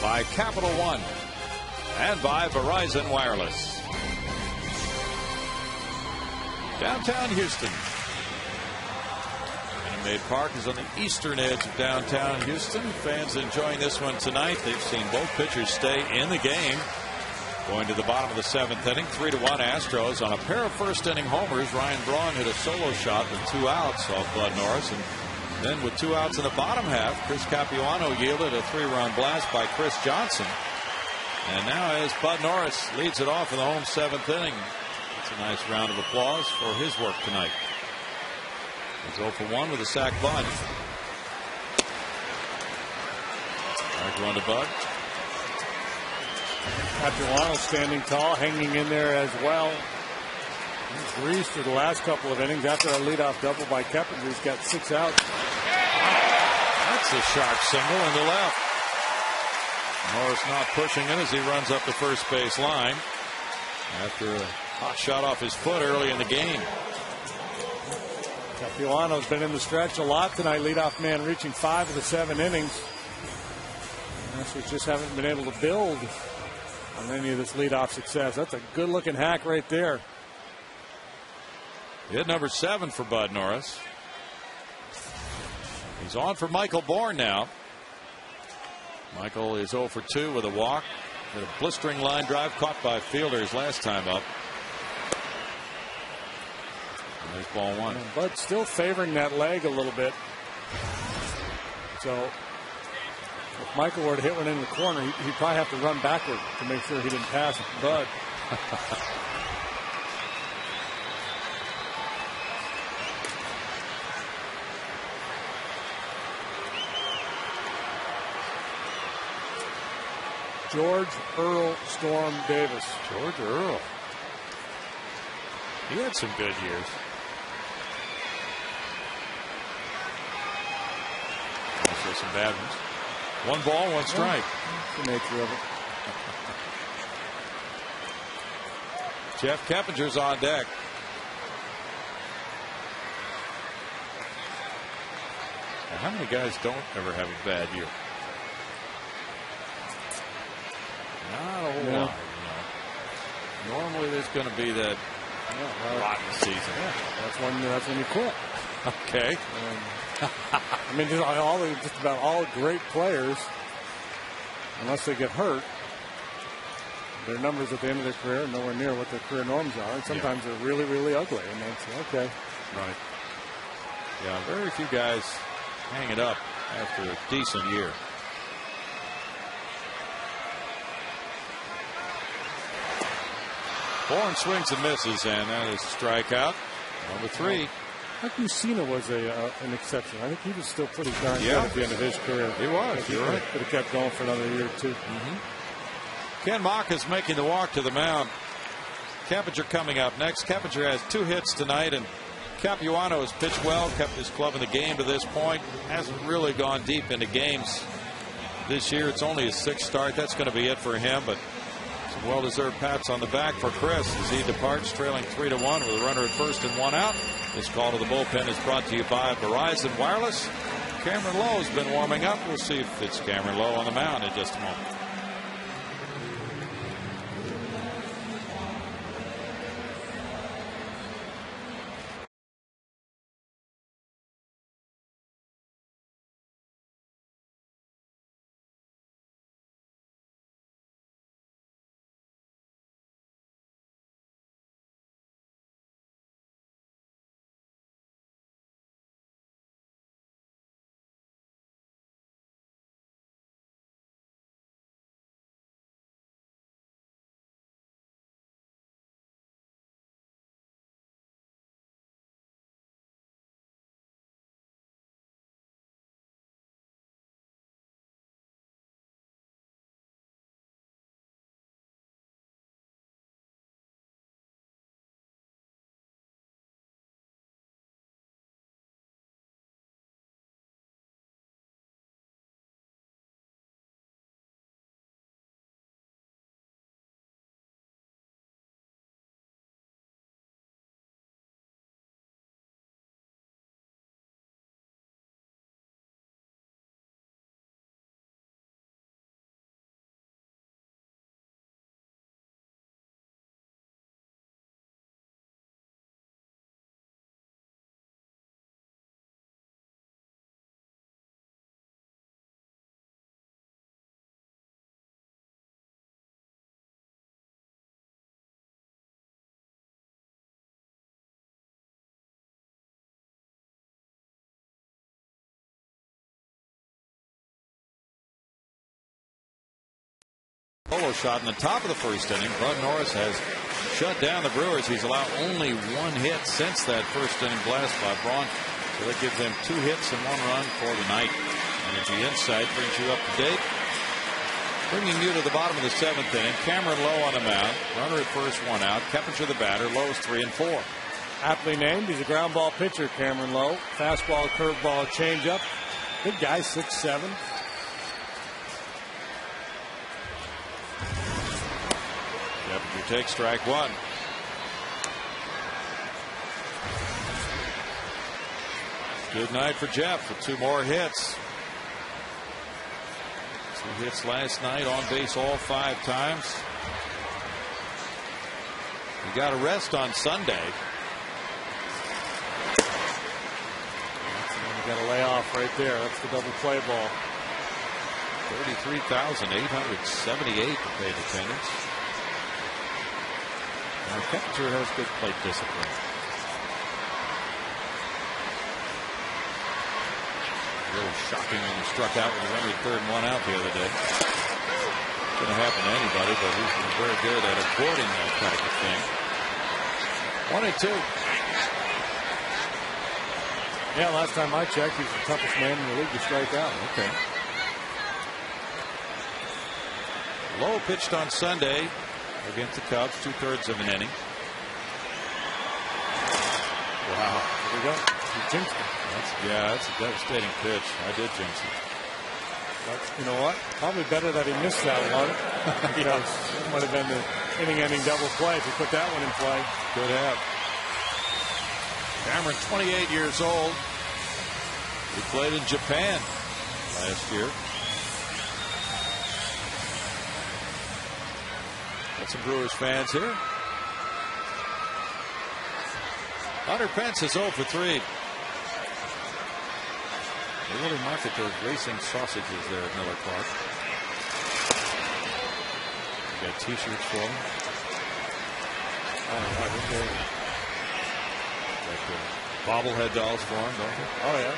by Capital One, and by Verizon Wireless. Downtown Houston. Minute Maid Park is on the eastern edge of downtown Houston. Fans enjoying this one tonight. They've seen both pitchers stay in the game. Going to the bottom of the 7th inning, 3-1 Astros on a pair of first-inning homers. Ryan Braun hit a solo shot with 2 outs off Bud Norris, and then with 2 outs in the bottom half, Chris Capuano yielded a 3-run blast by Chris Johnson. And now as Bud Norris leads it off in the home 7th inning, it's a nice round of applause for his work tonight. He's 0 for 1 with a sac bunt. Back run to Bud. Capuano standing tall, hanging in there as well. He's greased for the last couple of innings after a leadoff double by Keppinger. He's got 6 outs. That's a sharp single in the left. Norris not pushing it as he runs up the first base line after a hot shot off his foot early in the game. Capuano's been in the stretch a lot tonight. Leadoff man reaching 5 of the 7 innings. Astros just haven't been able to build on any of this leadoff success. That's a good looking hack right there. Hit number 7 for Bud Norris. He's on for Michael Bourne now. Michael is 0 for 2 with a walk. With a blistering line drive caught by fielders last time up. And there's ball 1. And Bud's still favoring that leg a little bit. So if Michael were to hit one in the corner, he'd probably have to run backward to make sure he didn't pass Bud. George Earl Storm Davis. George Earl. He had some good years. Also some bad ones. 1 ball, 1 strike. That's the nature of it. Jeff Keppinger's on deck. Now, how many guys don't ever have a bad year? Not a whole lot. You know. Normally there's going to be that rotten season. Yeah, that's when you quit. Okay. I mean, just about all great players, unless they get hurt, their numbers at the end of their career are nowhere near what their career norms are. And sometimes they're really, really ugly. And that's okay. Right. Yeah, very few guys hang it up after a decent year. Bourne swings and misses, and that is a strikeout. Number 3. I think Mussina was an exception. I think he was still pretty darn good at the end of his career. He was. You're right. Could have kept going for another year or 2. Ken Mock is making the walk to the mound. Keppinger coming up next. Keppinger has 2 hits tonight, and Capuano has pitched well, kept his club in the game to this point. Hasn't really gone deep into games this year. It's only his 6th start. That's going to be it for him, but some well-deserved pats on the back for Chris as he departs, trailing 3-1 with a runner at first and 1 out. This call to the bullpen is brought to you by Verizon Wireless. Cameron Lowe's been warming up. We'll see if it's Cameron Lowe on the mound in just a moment. Solo shot in the top of the first inning. Bud Norris has shut down the Brewers. He's allowed only 1 hit since that first inning blast by Braun. So that gives them 2 hits and 1 run for the night. Energy Insight brings you up to date. Bringing you to the bottom of the 7th inning. Cameron Lowe on the mound. Runner at first, 1 out. Keppinger the batter. Lowe's 3 and 4. Aptly named. He's a ground ball pitcher, Cameron Lowe. Fastball, curveball, changeup. Good guy, 6'7". Keppinger takes strike 1. Good night for Jeff with 2 more hits. 2 hits last night, on base all 5 times. He got a rest on Sunday. You got a layoff right there. That's the double play ball. 33,878 paid attendance. Now Keppinger has good plate discipline. Really shocking when he struck out with a runner at third and 1 out the other day. It's going to happen to anybody, but he's been very good at avoiding that type of thing. 1-2. Yeah, last time I checked, he's the toughest man in the league to strike out. Okay. Lowe pitched on Sunday against the Cubs, 2/3 of an inning. Wow. Here we go. He jinxed him. That's a devastating pitch. I did jinx it. But you know what? Probably better that he missed that one. Because it might have been the inning-ending double play if he put that one in play. Could have. Cameron, 28 years old. He played in Japan last year. Got some Brewers fans here. Hunter Pence is 0 for 3. They really market those racing sausages there at Miller Park. You got T-shirts for them. Bobblehead dolls for him, don't you? Oh, yeah.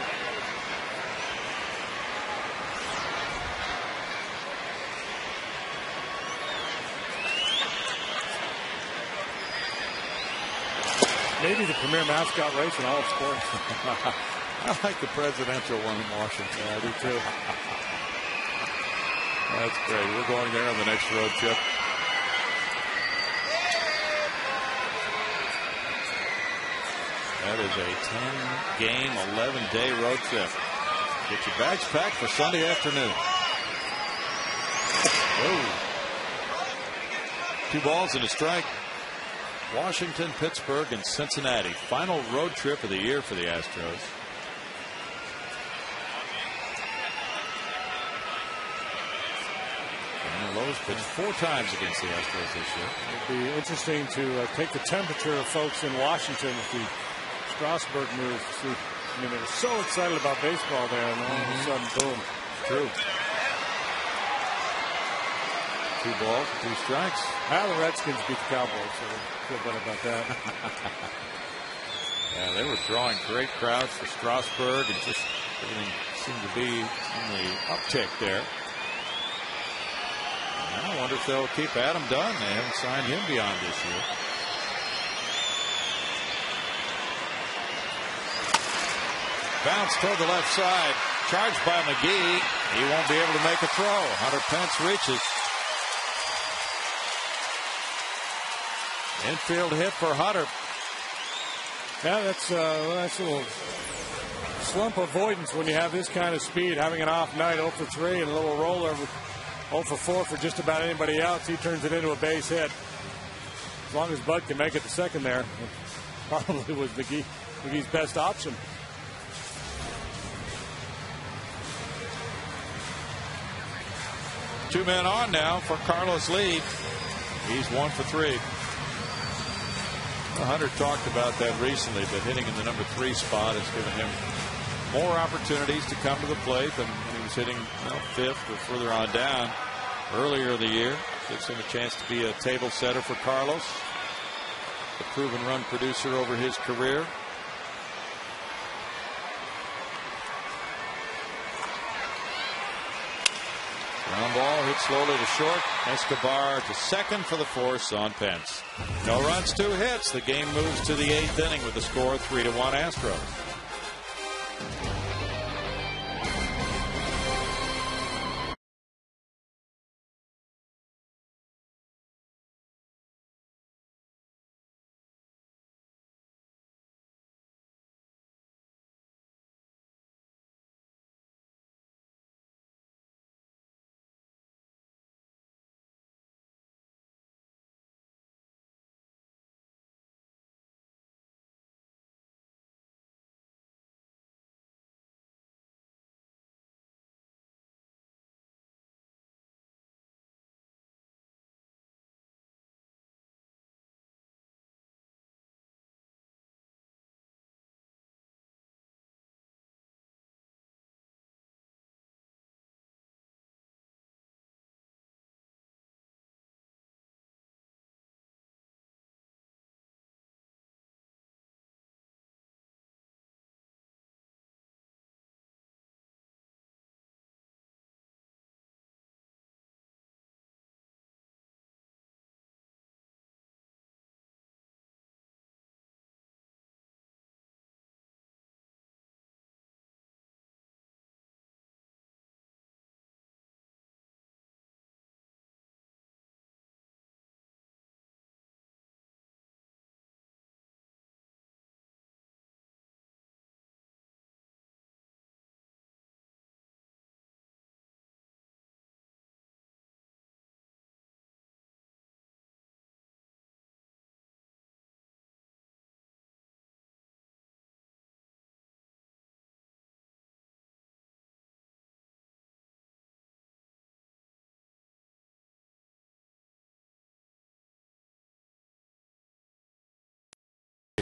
Maybe the premier mascot race in all of sports. I like the presidential one in Washington. Yeah, I do too. That's great. We're going there on the next road trip. That is a 10-game, 11-day road trip. Get your bags packed for Sunday afternoon. Oh. 2 balls and a strike. Washington, Pittsburgh, and Cincinnati. Final road trip of the year for the Astros. And Lowe's pitched 4 times against the Astros this year. It'll be interesting to take the temperature of folks in Washington with the Strasburg move. See, I mean, they were so excited about baseball there, and all of a sudden, boom. True. 2 balls, 2 strikes. Well, the Redskins beat the Cowboys, so I feel better about that. Yeah, they were drawing great crowds for Strasburg, and just everything seemed to be in the uptick there. And I wonder if they'll keep Adam Dunn. They haven't signed him beyond this year. Bounce toward the left side. Charged by McGee. He won't be able to make a throw. Hunter Pence reaches. Infield hit for Hunter. Yeah, that's a little slump avoidance when you have this kind of speed. Having an off night, 0 for 3, and a little roller with 0 for 4 for just about anybody else. He turns it into a base hit. As long as Bud can make it to second there, it probably was McGee's best option. Two men on now for Carlos Lee. He's 1 for 3. Hunter talked about that recently, but hitting in the number 3 spot has given him more opportunities to come to the plate than when he was hitting 5th or further on down earlier in the year. Gives him a chance to be a table setter for Carlos, the proven run producer over his career. Ground ball hit slowly to short. Escobar to second for the force on Pence. No runs, 2 hits. The game moves to the 8th inning with the score 3-1 Astros.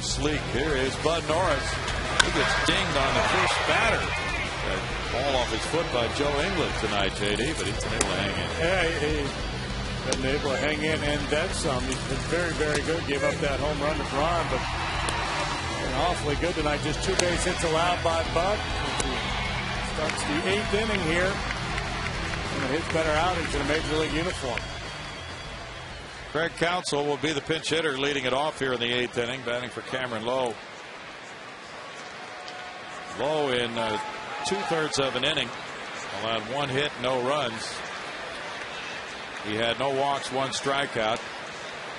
Sleek. Here is Bud Norris. He gets dinged on the first batter. Ball off his foot by Joe England tonight, JD, but he's been able to hang in. Yeah, he's been able to hang in and then some. He's been very, very good. Gave up that home run to Braun, but been awfully good tonight. Just 2 base hits allowed by Bud. Starts the 8th inning here. And his better outings in a major league uniform. Craig Counsell will be the pinch hitter leading it off here in the 8th inning, batting for Cameron Lowe. Lowe in 2/3 of an inning allowed 1 hit, no runs. He had no walks, 1 strikeout.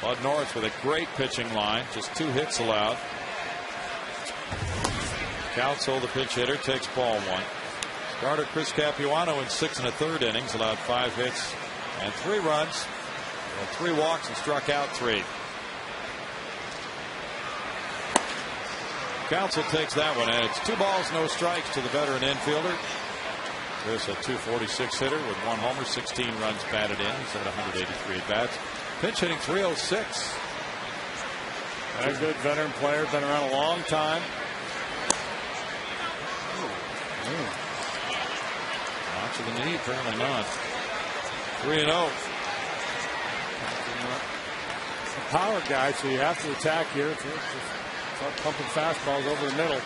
Bud Norris with a great pitching line, just 2 hits allowed. Counsell, the pinch hitter, takes ball 1. Starter Chris Capuano in 6 1/3 innings allowed 5 hits and 3 runs. 3 walks and struck out 3. Counsell takes that one, and it's 2 balls, no strikes to the veteran infielder. There's a .246 hitter with 1 homer, 16 runs batted in. He's had 183 at bats. Pitch hitting .306. A good veteran player, been around a long time. Not to the knee, apparently not. 3-0. Power guy, so you have to attack here. Start pumping fastballs over the middle.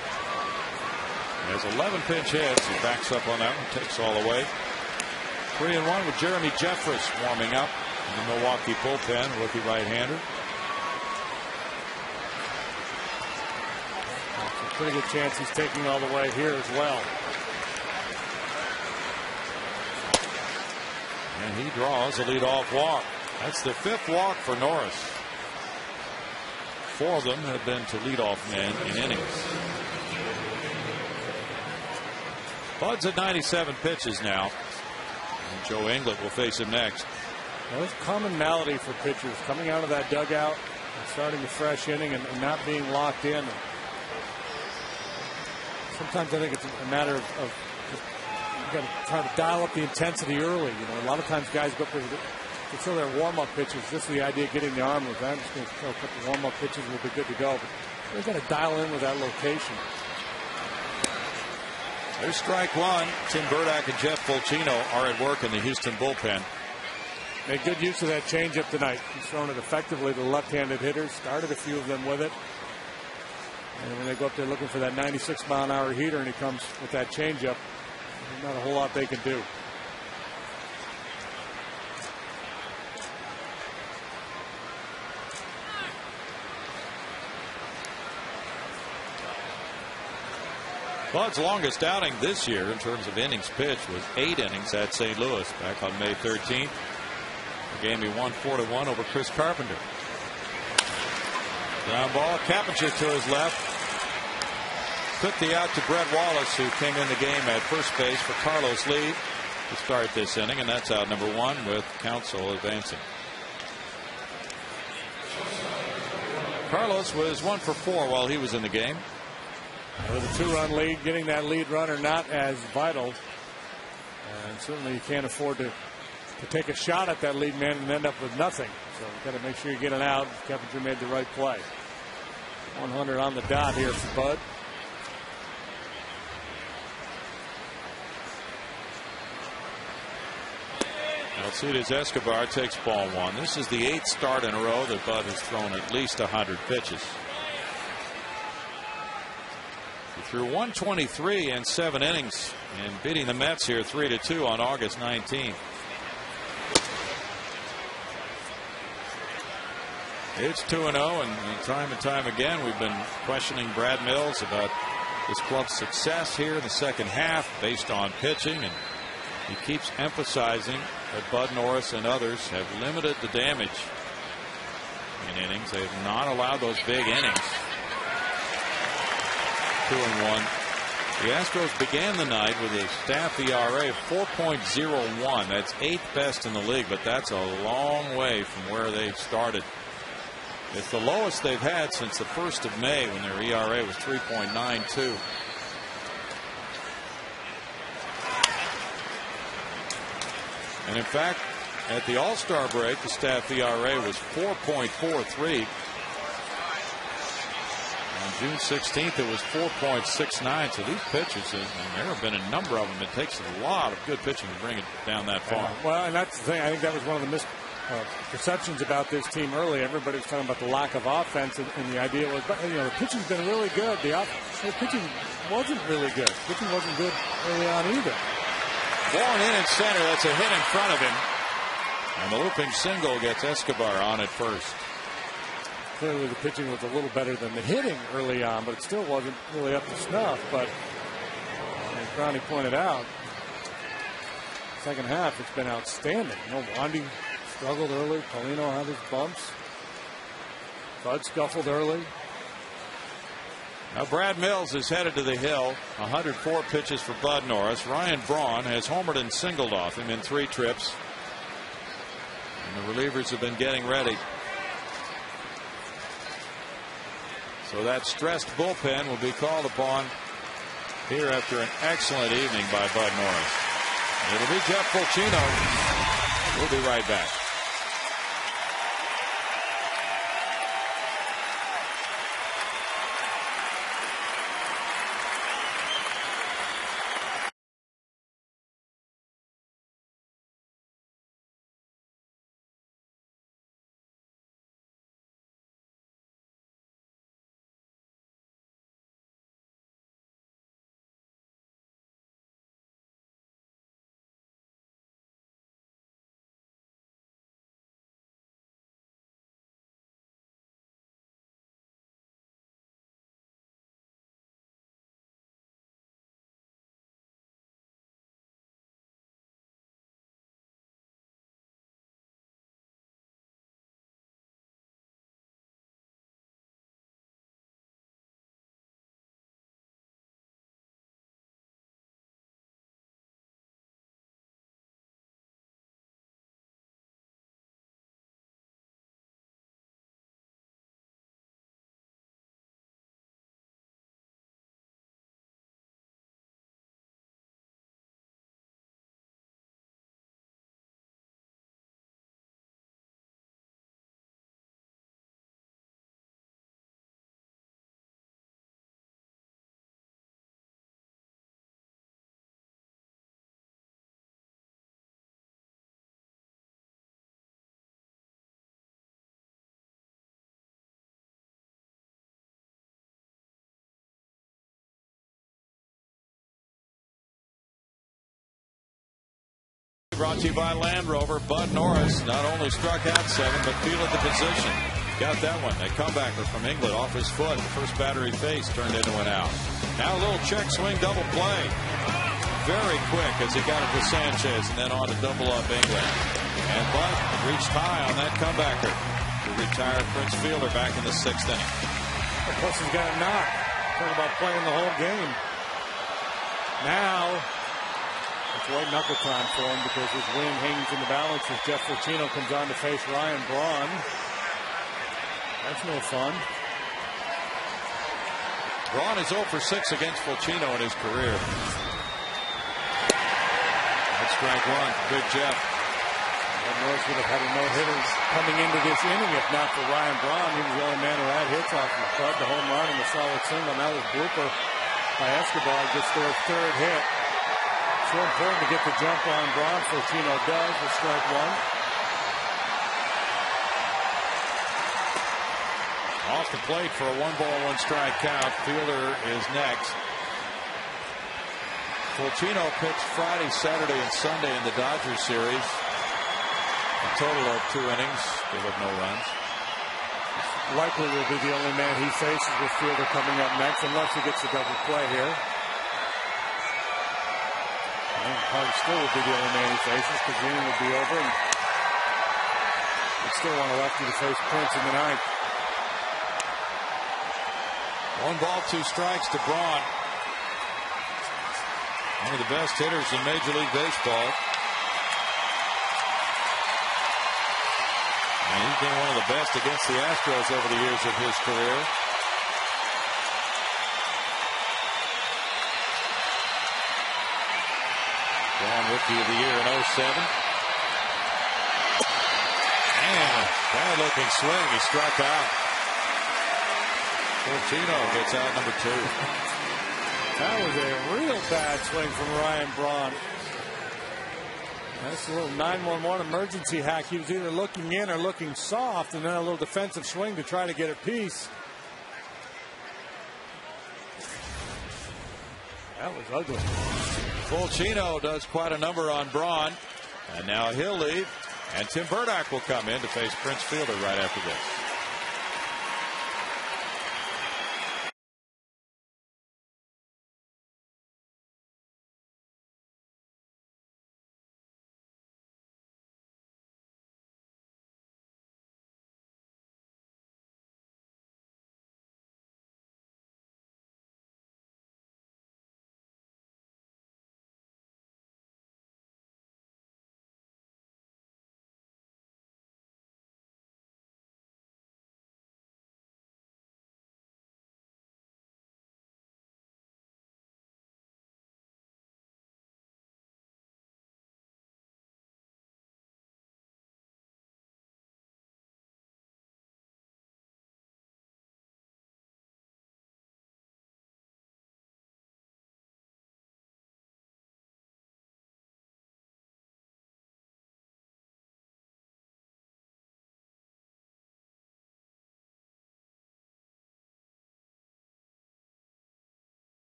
He has 11 pinch hits. He backs up on that one, takes all the way. 3-1 with Jeremy Jeffress warming up in the Milwaukee bullpen, rookie right-hander. That's a pretty good chance he's taking all the way here as well. And he draws a leadoff walk. That's the 5th walk for Norris. 4 of them have been to leadoff men in innings. Bud's at 97 pitches now. And Joe England will face him next. Well, it's a common malady for pitchers coming out of that dugout and starting a fresh inning and not being locked in. Sometimes I think it's a matter of just, you got to try to dial up the intensity early. You know, a lot of times guys go up there to throw their warm-up pitches. Just the idea of getting the arm with. I'm just going to throw a couple warm-up pitches and we'll be good to go. But they've got to dial in with that location. There's strike 1. Tim Burdack and Jeff Fulcino are at work in the Houston bullpen. Made good use of that changeup tonight. He's thrown it effectively to left-handed hitters. Started a few of them with it. And when they go up there looking for that 96-mile-an-hour heater and he comes with that changeup, not a whole lot they can do. Bud's longest outing this year in terms of innings pitched was 8 innings at St. Louis back on May 13th. A game he won 4-1 over Chris Carpenter. Ground ball, Cappinger to his left. Took the out to Brett Wallace, who came in the game at first base for Carlos Lee to start this inning, and that's out number 1 with Counsell advancing. Carlos was 1 for 4 while he was in the game. With a 2-run lead, getting that lead runner not as vital, and certainly you can't afford to take a shot at that lead man and end up with nothing. So you've got to make sure you get it out. Cappinger made the right play. 100 on the dot here for Bud. Alcides Escobar takes ball 1. This is the 8th start in a row that Bud has thrown at least 100 pitches. He threw 123 in 7 innings and beating the Mets here 3-2 on August 19th. It's 2-0, and time again we've been questioning Brad Mills about his club's success here in the second half based on pitching, and he keeps emphasizing that Bud Norris and others have limited the damage in innings. They have not allowed those big innings. 2-1. The Astros began the night with a staff ERA of 4.01. That's 8th best in the league, but that's a long way from where they started. It's the lowest they've had since the 1st of May, when their ERA was 3.92. And in fact, at the All-Star break, the staff ERA was 4.43. On June 16th, it was 4.69. So these pitchers, and there have been a number of them. It takes a lot of good pitching to bring it down that far. Well, and that's the thing. I think that was one of the misperceptions about this team early. Everybody was talking about the lack of offense, and the idea was, the pitching's been really good. The pitching wasn't really good. Pitching wasn't good early on either. Born in center. That's a hit in front of him. And the looping single gets Escobar on at first. Clearly the pitching was a little better than the hitting early on, but it still wasn't really up to snuff. But as Brownie pointed out, second half it's been outstanding. Wandy struggled early. Paulino had his bumps. Bud scuffled early. Now Brad Mills is headed to the hill. 104 pitches for Bud Norris. Ryan Braun has homered and singled off him in 3 trips. And the relievers have been getting ready. So that stressed bullpen will be called upon here after an excellent evening by Bud Norris. It'll be Jeff Fulcino. We'll be right back. Brought to you by Land Rover. Bud Norris not only struck out 7, but fielded the position. got that one. A comebacker from England off his foot. The first batter he faced turned into an out. Now a little check swing double play. Very quick as he got it to Sanchez and then on to double up England. And Butt reached high on that comebacker to retire Prince Fielder back in the 6th inning. Plus he's got a knock. Talking about playing the whole game. Now it's white knuckle time for him because his win hangs in the balance as Jeff Fortino comes on to face Ryan Braun. That's no fun. Braun is 0 for 6 against Fortino in his career. That's strike one. Big Jeff. Norris would have had a no-hitter coming into this inning if not for Ryan Braun. He was the only man who had hits off the club. The home run and the solid single. Now this blooper by Escobar gets their 3rd hit. So important to get the jump on Braun. Fortino does with strike one. Off the plate for a 1-ball-1-strike count. Fielder is next. Fortino pitched Friday, Saturday, and Sunday in the Dodgers series. A total of 2 innings. Gave up no runs. Likely will be the only man he faces with Fielder coming up next, unless he gets a double play here. And probably still will be the only man he faces because the inning will be over. And they still want a lefty to face Prince in the 9th. 1 ball, 2 strikes to Braun. One of the best hitters in Major League Baseball. And he's been one of the best against the Astros over the years of his career. Braun Rookie of the Year in 07. And bad looking swing. He struck out. Fortino gets out number 2. That was a real bad swing from Ryan Braun. That's a little 911 emergency hack. He was either looking in or looking soft, and then a little defensive swing to try to get a piece. That was ugly. Fortino does quite a number on Braun. And now he'll leave. And Tim Burdack will come in to face Prince Fielder right after this.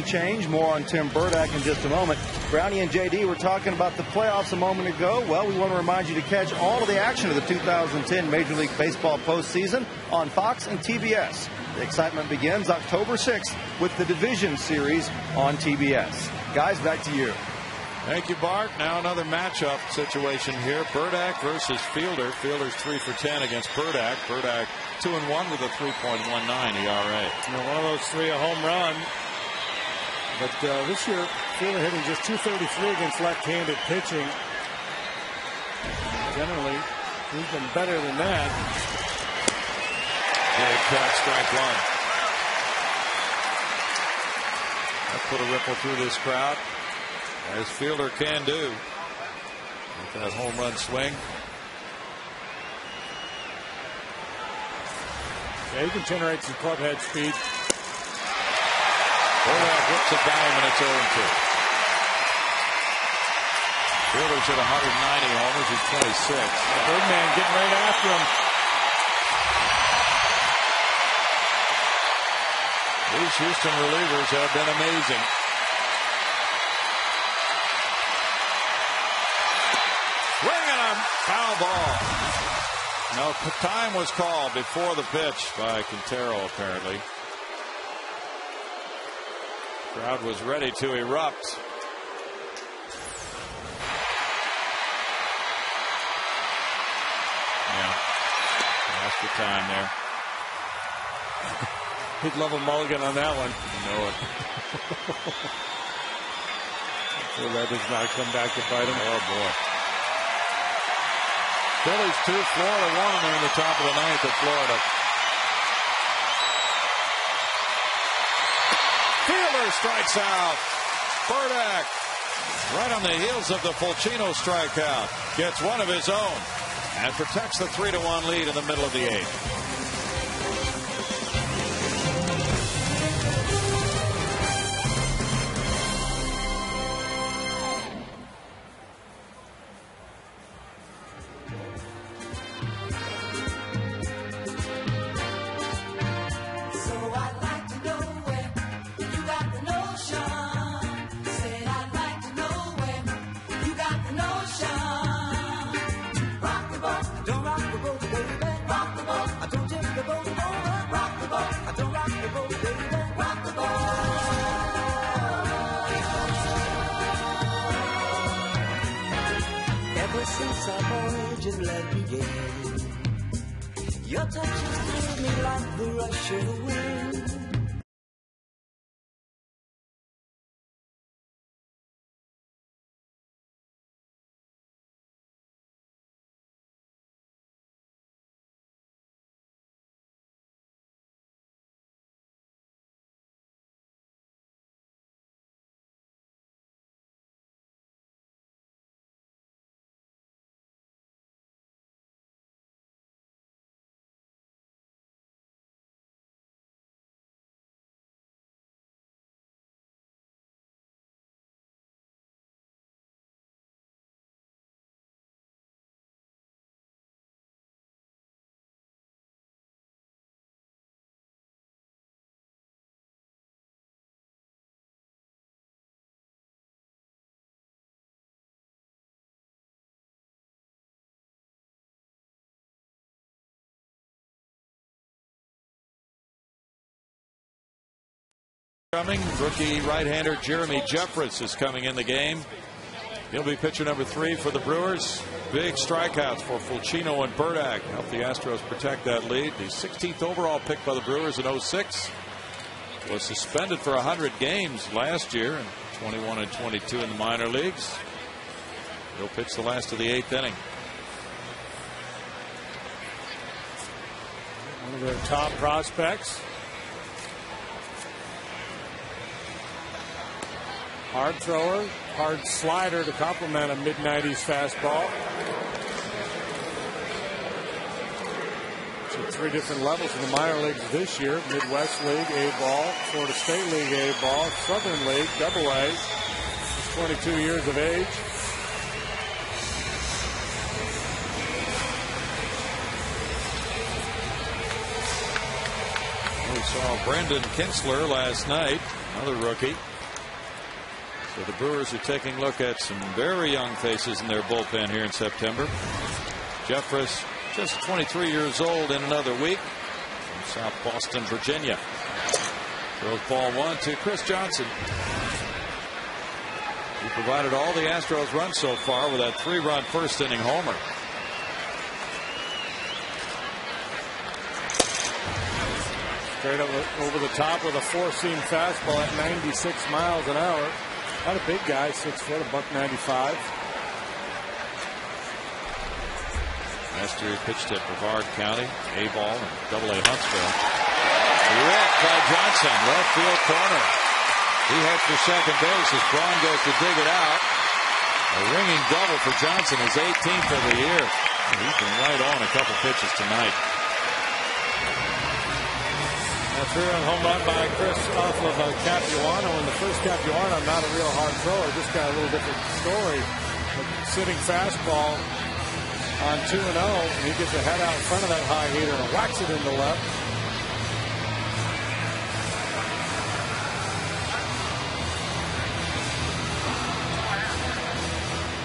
Change. More on Tim Burdack in just a moment. Brownie and JD were talking about the playoffs a moment ago. Well, we want to remind you to catch all of the action of the 2010 Major League Baseball postseason on Fox and TBS. The excitement begins October 6th with the Division Series on TBS. Guys, back to you. Thank you, Bart. Now another matchup situation here. Burdack versus Fielder. Fielder's 3 for 10 against Burdack. Burdack 2-1 with a 3.19 ERA. One of those 3 a home run. But this year, Fielder hitting just .233 against left-handed pitching. Generally, he's been better than that. Big cut, strike one. That put a ripple through this crowd, as Fielder can do. With that home run swing. Yeah, he can generate some club head speed. Bordak whips it by him, and it's 0-2. Fielder's at 190 homers. He's 26. Birdman getting right after him. These Houston relievers have been amazing. Swing and a foul ball. No, time was called before the pitch by Quintero, apparently. Crowd was ready to erupt. Yeah. Lost the time there. He'd love a mulligan on that one. You know it. Well, that does not come back to bite him. Oh, boy. Phillies 2, Florida 1, and they're in the top of the ninth at Florida. Fielder strikes out. Burdick, right on the heels of the Fulcino strikeout, gets one of his own and protects the 3-1 lead in the middle of the eighth. Since our voyage's led began, your touch has thrilled me like the rush of the wind. Coming, rookie right-hander Jeremy Jeffress is coming in the game. He'll be pitcher number 3 for the Brewers. Big strikeouts for Fulcino and Burdick help the Astros protect that lead. The 16th overall pick by the Brewers in 06 was suspended for 100 games last year, and 21 and 22 in the minor leagues. He'll pitch the last of the 8th inning. One of their top prospects. Hard thrower, hard slider to complement a mid-90s fastball. So 3 different levels in the minor leagues this year. Midwest League, A-ball. Florida State League, A-ball. Southern League, Double-A. He's 22 years of age. We saw Brandon Kinsler last night, another rookie. So the Brewers are taking a look at some very young faces in their bullpen here in September. Jeffress, just 23 years old in another week, from South Boston, Virginia. Throws ball 1 to Chris Johnson. He provided all the Astros runs so far with that 3-run first inning homer. Straight over the top with a 4-seam fastball at 96 miles an hour. Not a big guy, 6 foot, $195. Last year he pitched at Brevard County, A-ball, and Double-A Huntsville. Ripped by Johnson, left field corner. He heads for second base as Braun goes to dig it out. A ringing double for Johnson, his 18th of the year. He's been right on a couple pitches tonight. A 3-run home run by Chris off of Capuano. And the first Capuano, not a real hard thrower, just got a little different story. A sitting fastball on 2-0. He gets a head out in front of that high heater and whacks it into left.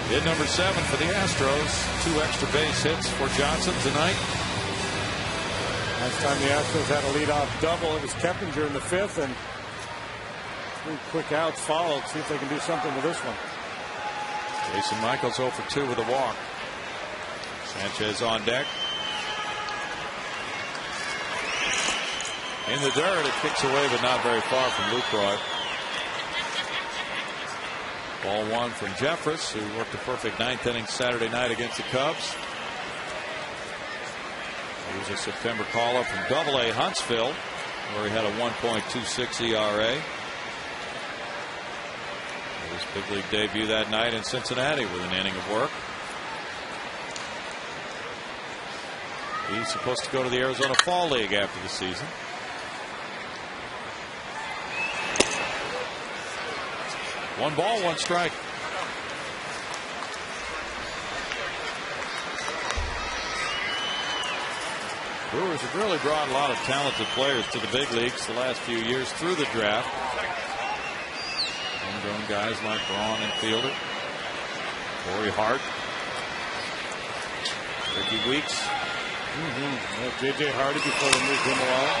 Hit number 7 for the Astros. 2 extra base hits for Johnson tonight. Last time the Astros had a leadoff double, it was Keppinger in the 5th, and 3 quick outs followed. See if they can do something with this one. Jason Michaels 0 for 2 with a walk. Sanchez on deck. In the dirt, it kicks away, but not very far from Lucroy. Ball 1 from Jeffress, who worked a perfect 9th inning Saturday night against the Cubs. He was a September call-up from AA Huntsville, where he had a 1.26 ERA. His big league debut that night in Cincinnati with an inning of work. He's supposed to go to the Arizona Fall League after the season. One ball, one strike. Brewers have really brought a lot of talented players to the big leagues the last few years through the draft. Homegrown guys like Braun and Fielder, Corey Hart, Ricky Weeks. J.J. Hardy before they moved him along.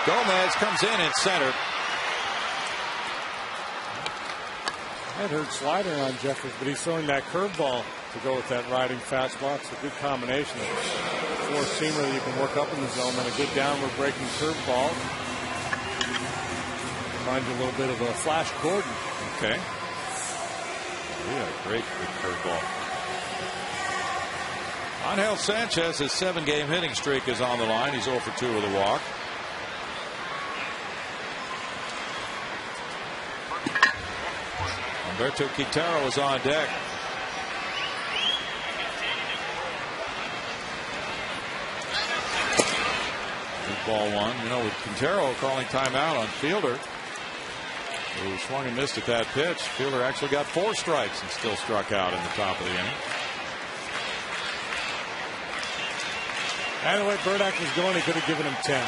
Gomez comes in center. I'd heard slider on Jeffers, but he's throwing that curveball to go with that riding fastball. It's a good combination of four-seamer that you can work up in the zone and a good downward breaking curveball. Reminds you a little bit of a Flash Gordon. Okay. Yeah, great curveball. Angel Sanchez, his 7-game hitting streak is on the line. He's 0 for 2 with a walk. Humberto Quintero is on deck. Good ball 1. You know, with Quintero calling timeout on Fielder, who swung and missed at that pitch, Fielder actually got 4 strikes and still struck out in the top of the inning. And the way Burdick was going, he could have given him 10.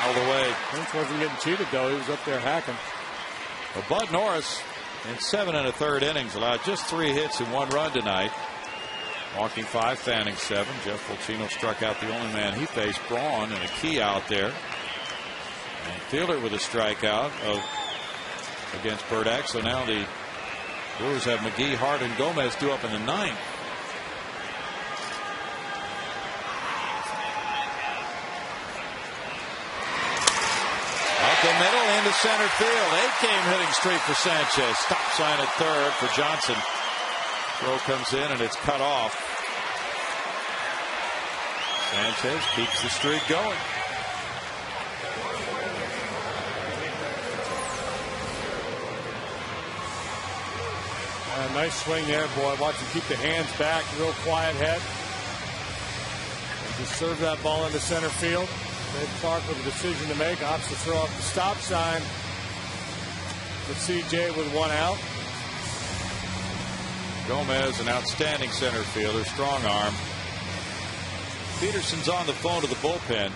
All the way. Prince wasn't getting cheated, though. He was up there hacking. Well, Bud Norris, in 7 1/3 innings, allowed just 3 hits and 1 run tonight. Walking 5, fanning 7. Jeff Fulcino struck out the only man he faced, Braun, and a key out there. And Fielder with a strikeout against Burdick. So now the Brewers have McGee, Hart, and Gomez due up in the 9th. Up the middle into center field. 8-game hitting streak for Sanchez. Stop sign at third for Johnson. Throw comes in and it's cut off. Sanchez keeps the streak going. Nice swing there, boy. Watch him keep the hands back. Real quiet head. And just serve that ball into center field. Dave Clark with a decision to make. Opts to throw up the stop sign with CJ with 1 out. Gomez, an outstanding center fielder, strong arm. Peterson's on the phone to the bullpen.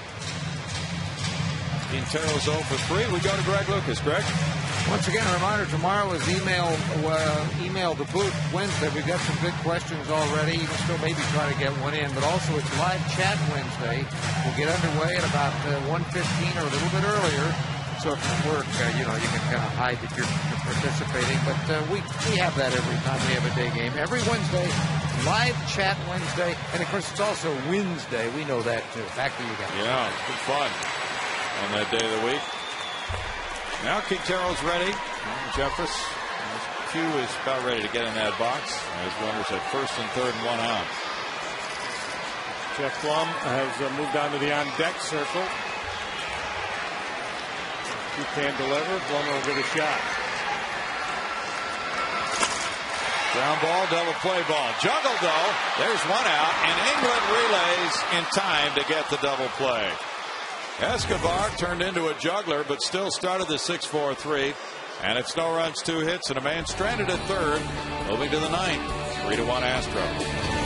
Quintero's 0 for 3. We go to Greg Lucas. Greg? Once again, a reminder, tomorrow is email the booth Wednesday. We've got some good questions already. You can still maybe try to get one in, but also it's live chat Wednesday. We'll get underway at about 1:15 or a little bit earlier. So if you work, you can kind of hide that you're participating. But we have that every time we have a day game. Every Wednesday, live chat Wednesday. And, of course, it's also Wednesday. We know that, too. Back to you guys. Yeah, good fun on that day of the week. Now Quintero's ready. Jeffress. Q is about ready to get in that box. As runners at first and third and 1 out. Jeff Blum has moved on to the on-deck circle. He can't deliver. Blummer will get a shot. Ground ball, double play ball. Juggled though. There's one out, and England relays in time to get the double play. Escobar turned into a juggler, but still started the 6-4-3. And it's no runs, 2 hits, and a man stranded at third. Moving to the ninth. 3-1 Astros.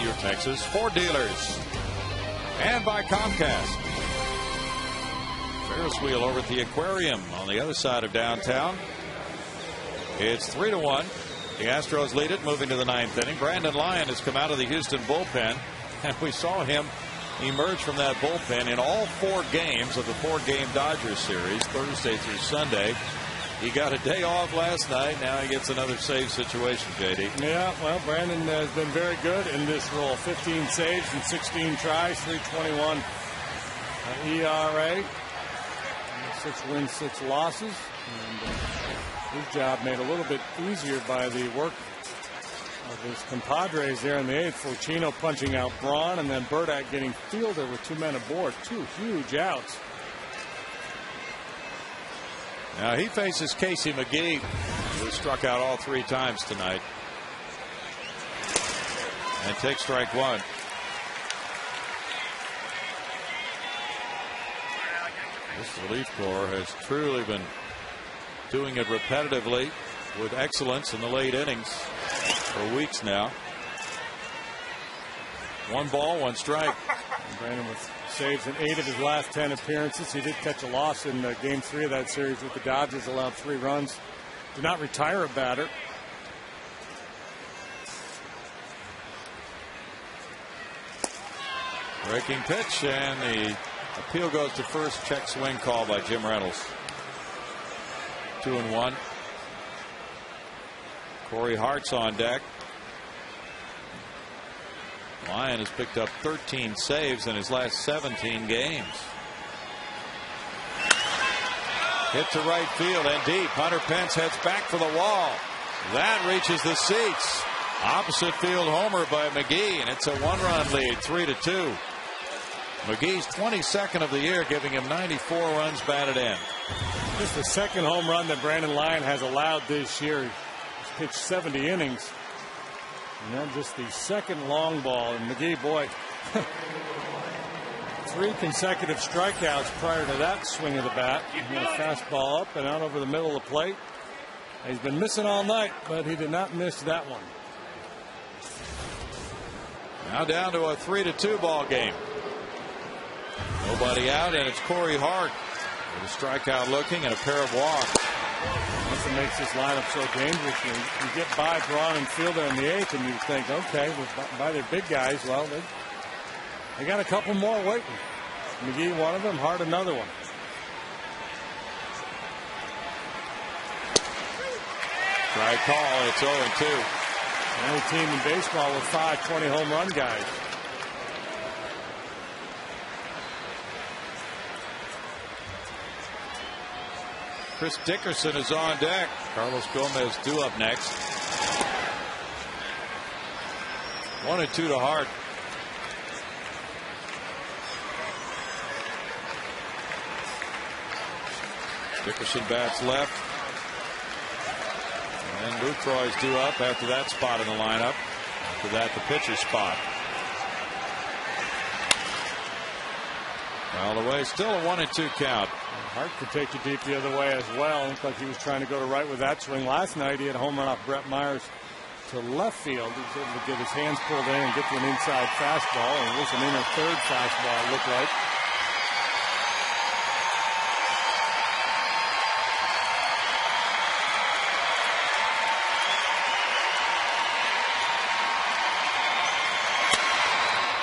Your Texas Ford dealers and by Comcast. Ferris wheel over at the aquarium on the other side of downtown. It's 3-1. The Astros lead it, moving to the ninth inning. Brandon Lyon has come out of the Houston bullpen, and we saw him emerge from that bullpen in all 4 games of the 4-game Dodgers series, Thursday through Sunday. He got a day off last night. Now he gets another save situation, JD. Yeah, well, Brandon has been very good in this role. 15 saves and 16 tries, 3.21 ERA. 6 wins, 6 losses. And his job made a little bit easier by the work of his compadres there in the 8th. Fortino punching out Braun, and then Burdack getting fielder with 2 men aboard. 2 huge outs. Now he faces Casey McGee, who struck out all 3 times tonight. And takes strike 1. This relief corps has truly been doing it repetitively with excellence in the late innings for weeks now. 1 ball, 1 strike. And Brandon with saves in 8 of his last 10 appearances. He did catch a loss in game 3 of that series with the Dodgers, allowed 3 runs. Did not retire a batter. Breaking pitch, and the appeal goes to first. Check swing call by Jim Reynolds. 2-1. Corey Hart's on deck. Lyon has picked up 13 saves in his last 17 games. Hit to right field and deep. Hunter Pence heads back for the wall. That reaches the seats. Opposite field homer by McGee, and it's a 1-run lead, 3-2. McGee's 22nd of the year, giving him 94 runs batted in. Just the 2nd home run that Brandon Lyon has allowed this year. He's pitched 70 innings. And then just the 2nd long ball. And McGee, boy, 3 consecutive strikeouts prior to that swing of the bat. He had a fastball up and out over the middle of the plate. He's been missing all night, but he did not miss that one. Now down to a 3-2 ball game. Nobody out, and it's Corey Hart with a strikeout looking and a pair of walks. That's what makes this lineup so dangerous. You get by Braun and Fielder in the 8th, and you think, okay, by their big guys, well, they got a couple more waiting. McGee, one of them, Hart, another one. Try call. It's 0-2. Only team in baseball with 5 20 home run guys. Chris Dickerson is on deck. Carlos Gomez due up next. 1-2 to Hart. Dickerson bats left. And Lucroy's due up after that spot in the lineup. After that, the pitcher's spot. Foul away. Still a 1-2 count. Hart could take you deep the other way as well. Looked like he was trying to go to right with that swing. Last night he had a home run off Brett Myers to left field. He was able to get his hands pulled in and get to an inside fastball. And it was an inner third fastball, it looked like.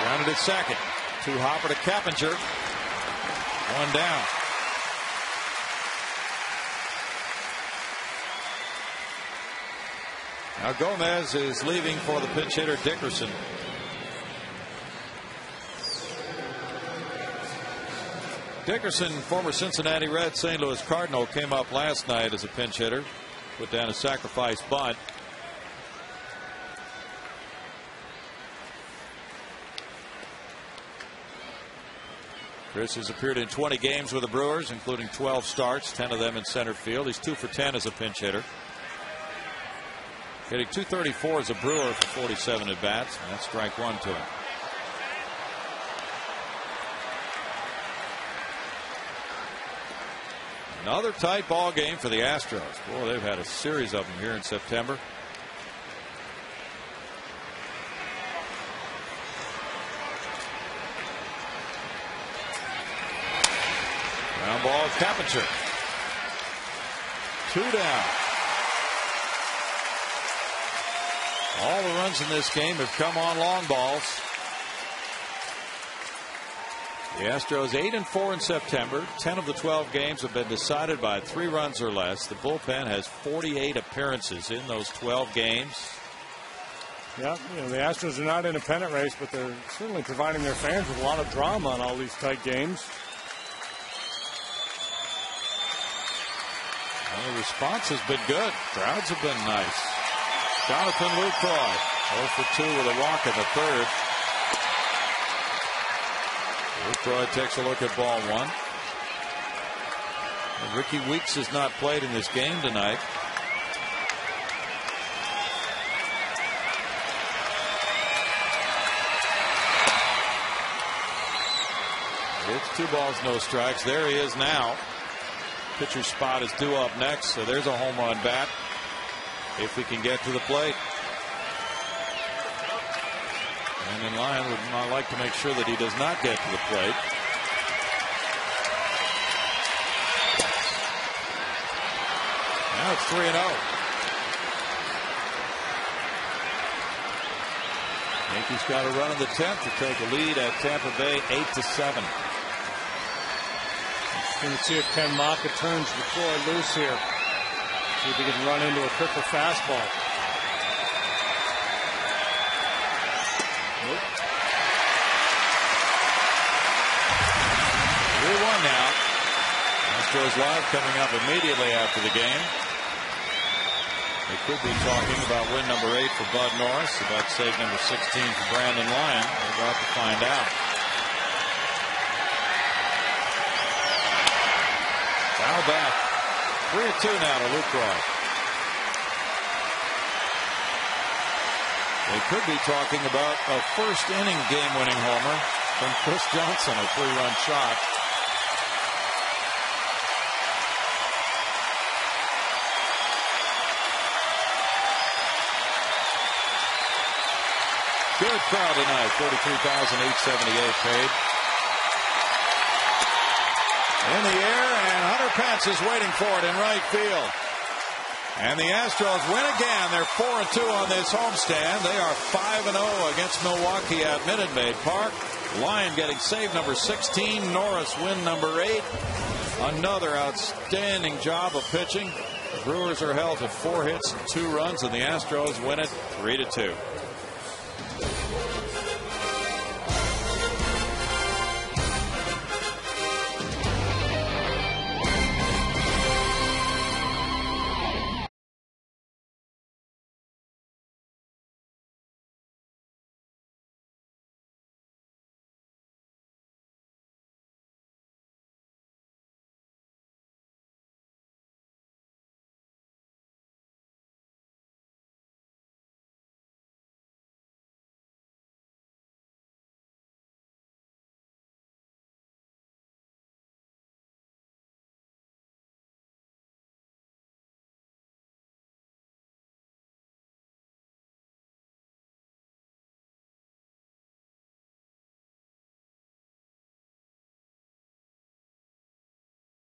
Grounded at second. To Hopper to Keppinger. One down. Now Gomez is leaving for the pinch hitter Dickerson. Dickerson, former Cincinnati Reds, St. Louis Cardinal, came up last night as a pinch hitter. Put down a sacrifice bunt. Chris has appeared in 20 games with the Brewers, including 12 starts, 10 of them in center field. He's 2 for 10 as a pinch hitter. Hitting .234 as a Brewer for 47 at bats. And that's strike one to him. Another tight ball game for the Astros. Boy, they've had a series of them here in September. Ground ball, Keppinger. 2 down. All the runs in this game have come on long balls. The Astros 8-4 in September. 10 of the 12 games have been decided by 3 runs or less. The bullpen has 48 appearances in those 12 games. Yeah, you know, the Astros are not in a pennant race, but they're certainly providing their fans with a lot of drama on all these tight games. Well, the response has been good. Crowds have been nice. Jonathan Lucroy 0 for 2 with a walk in the third. Lucroy takes a look at ball one. And Ricky Weeks has not played in this game tonight. It's 2 balls, no strikes. There he is now. Pitcher's spot is due up next, so there's a home run bat if he can get to the plate. And then Lyon would not like to make sure that he does not get to the plate. Now it's 3-0. Yankees got a run in the 10th to take a lead at Tampa Bay 8-7. Going to see if Ken Maka turns Lucroy loose here. See if he can run into a quicker fastball. Nope. 3-1 now. Astros Live coming up immediately after the game. They could be talking about win number 8 for Bud Norris, about save number 16 for Brandon Lyon. We're about to find out. Foul back. 3-2 now to Lucroy. They could be talking about a first inning game-winning homer from Chris Johnson, a 3-run shot. Good crowd tonight. 43,878 paid. In the air, and Hunter Pence is waiting for it in right field. And the Astros win again. They're 4-2 on this homestand. They are 5-0 against Milwaukee at Minute Maid Park. Lyon getting save number 16. Norris win number 8. Another outstanding job of pitching. The Brewers are held to 4 hits and 2 runs, and the Astros win it 3-2.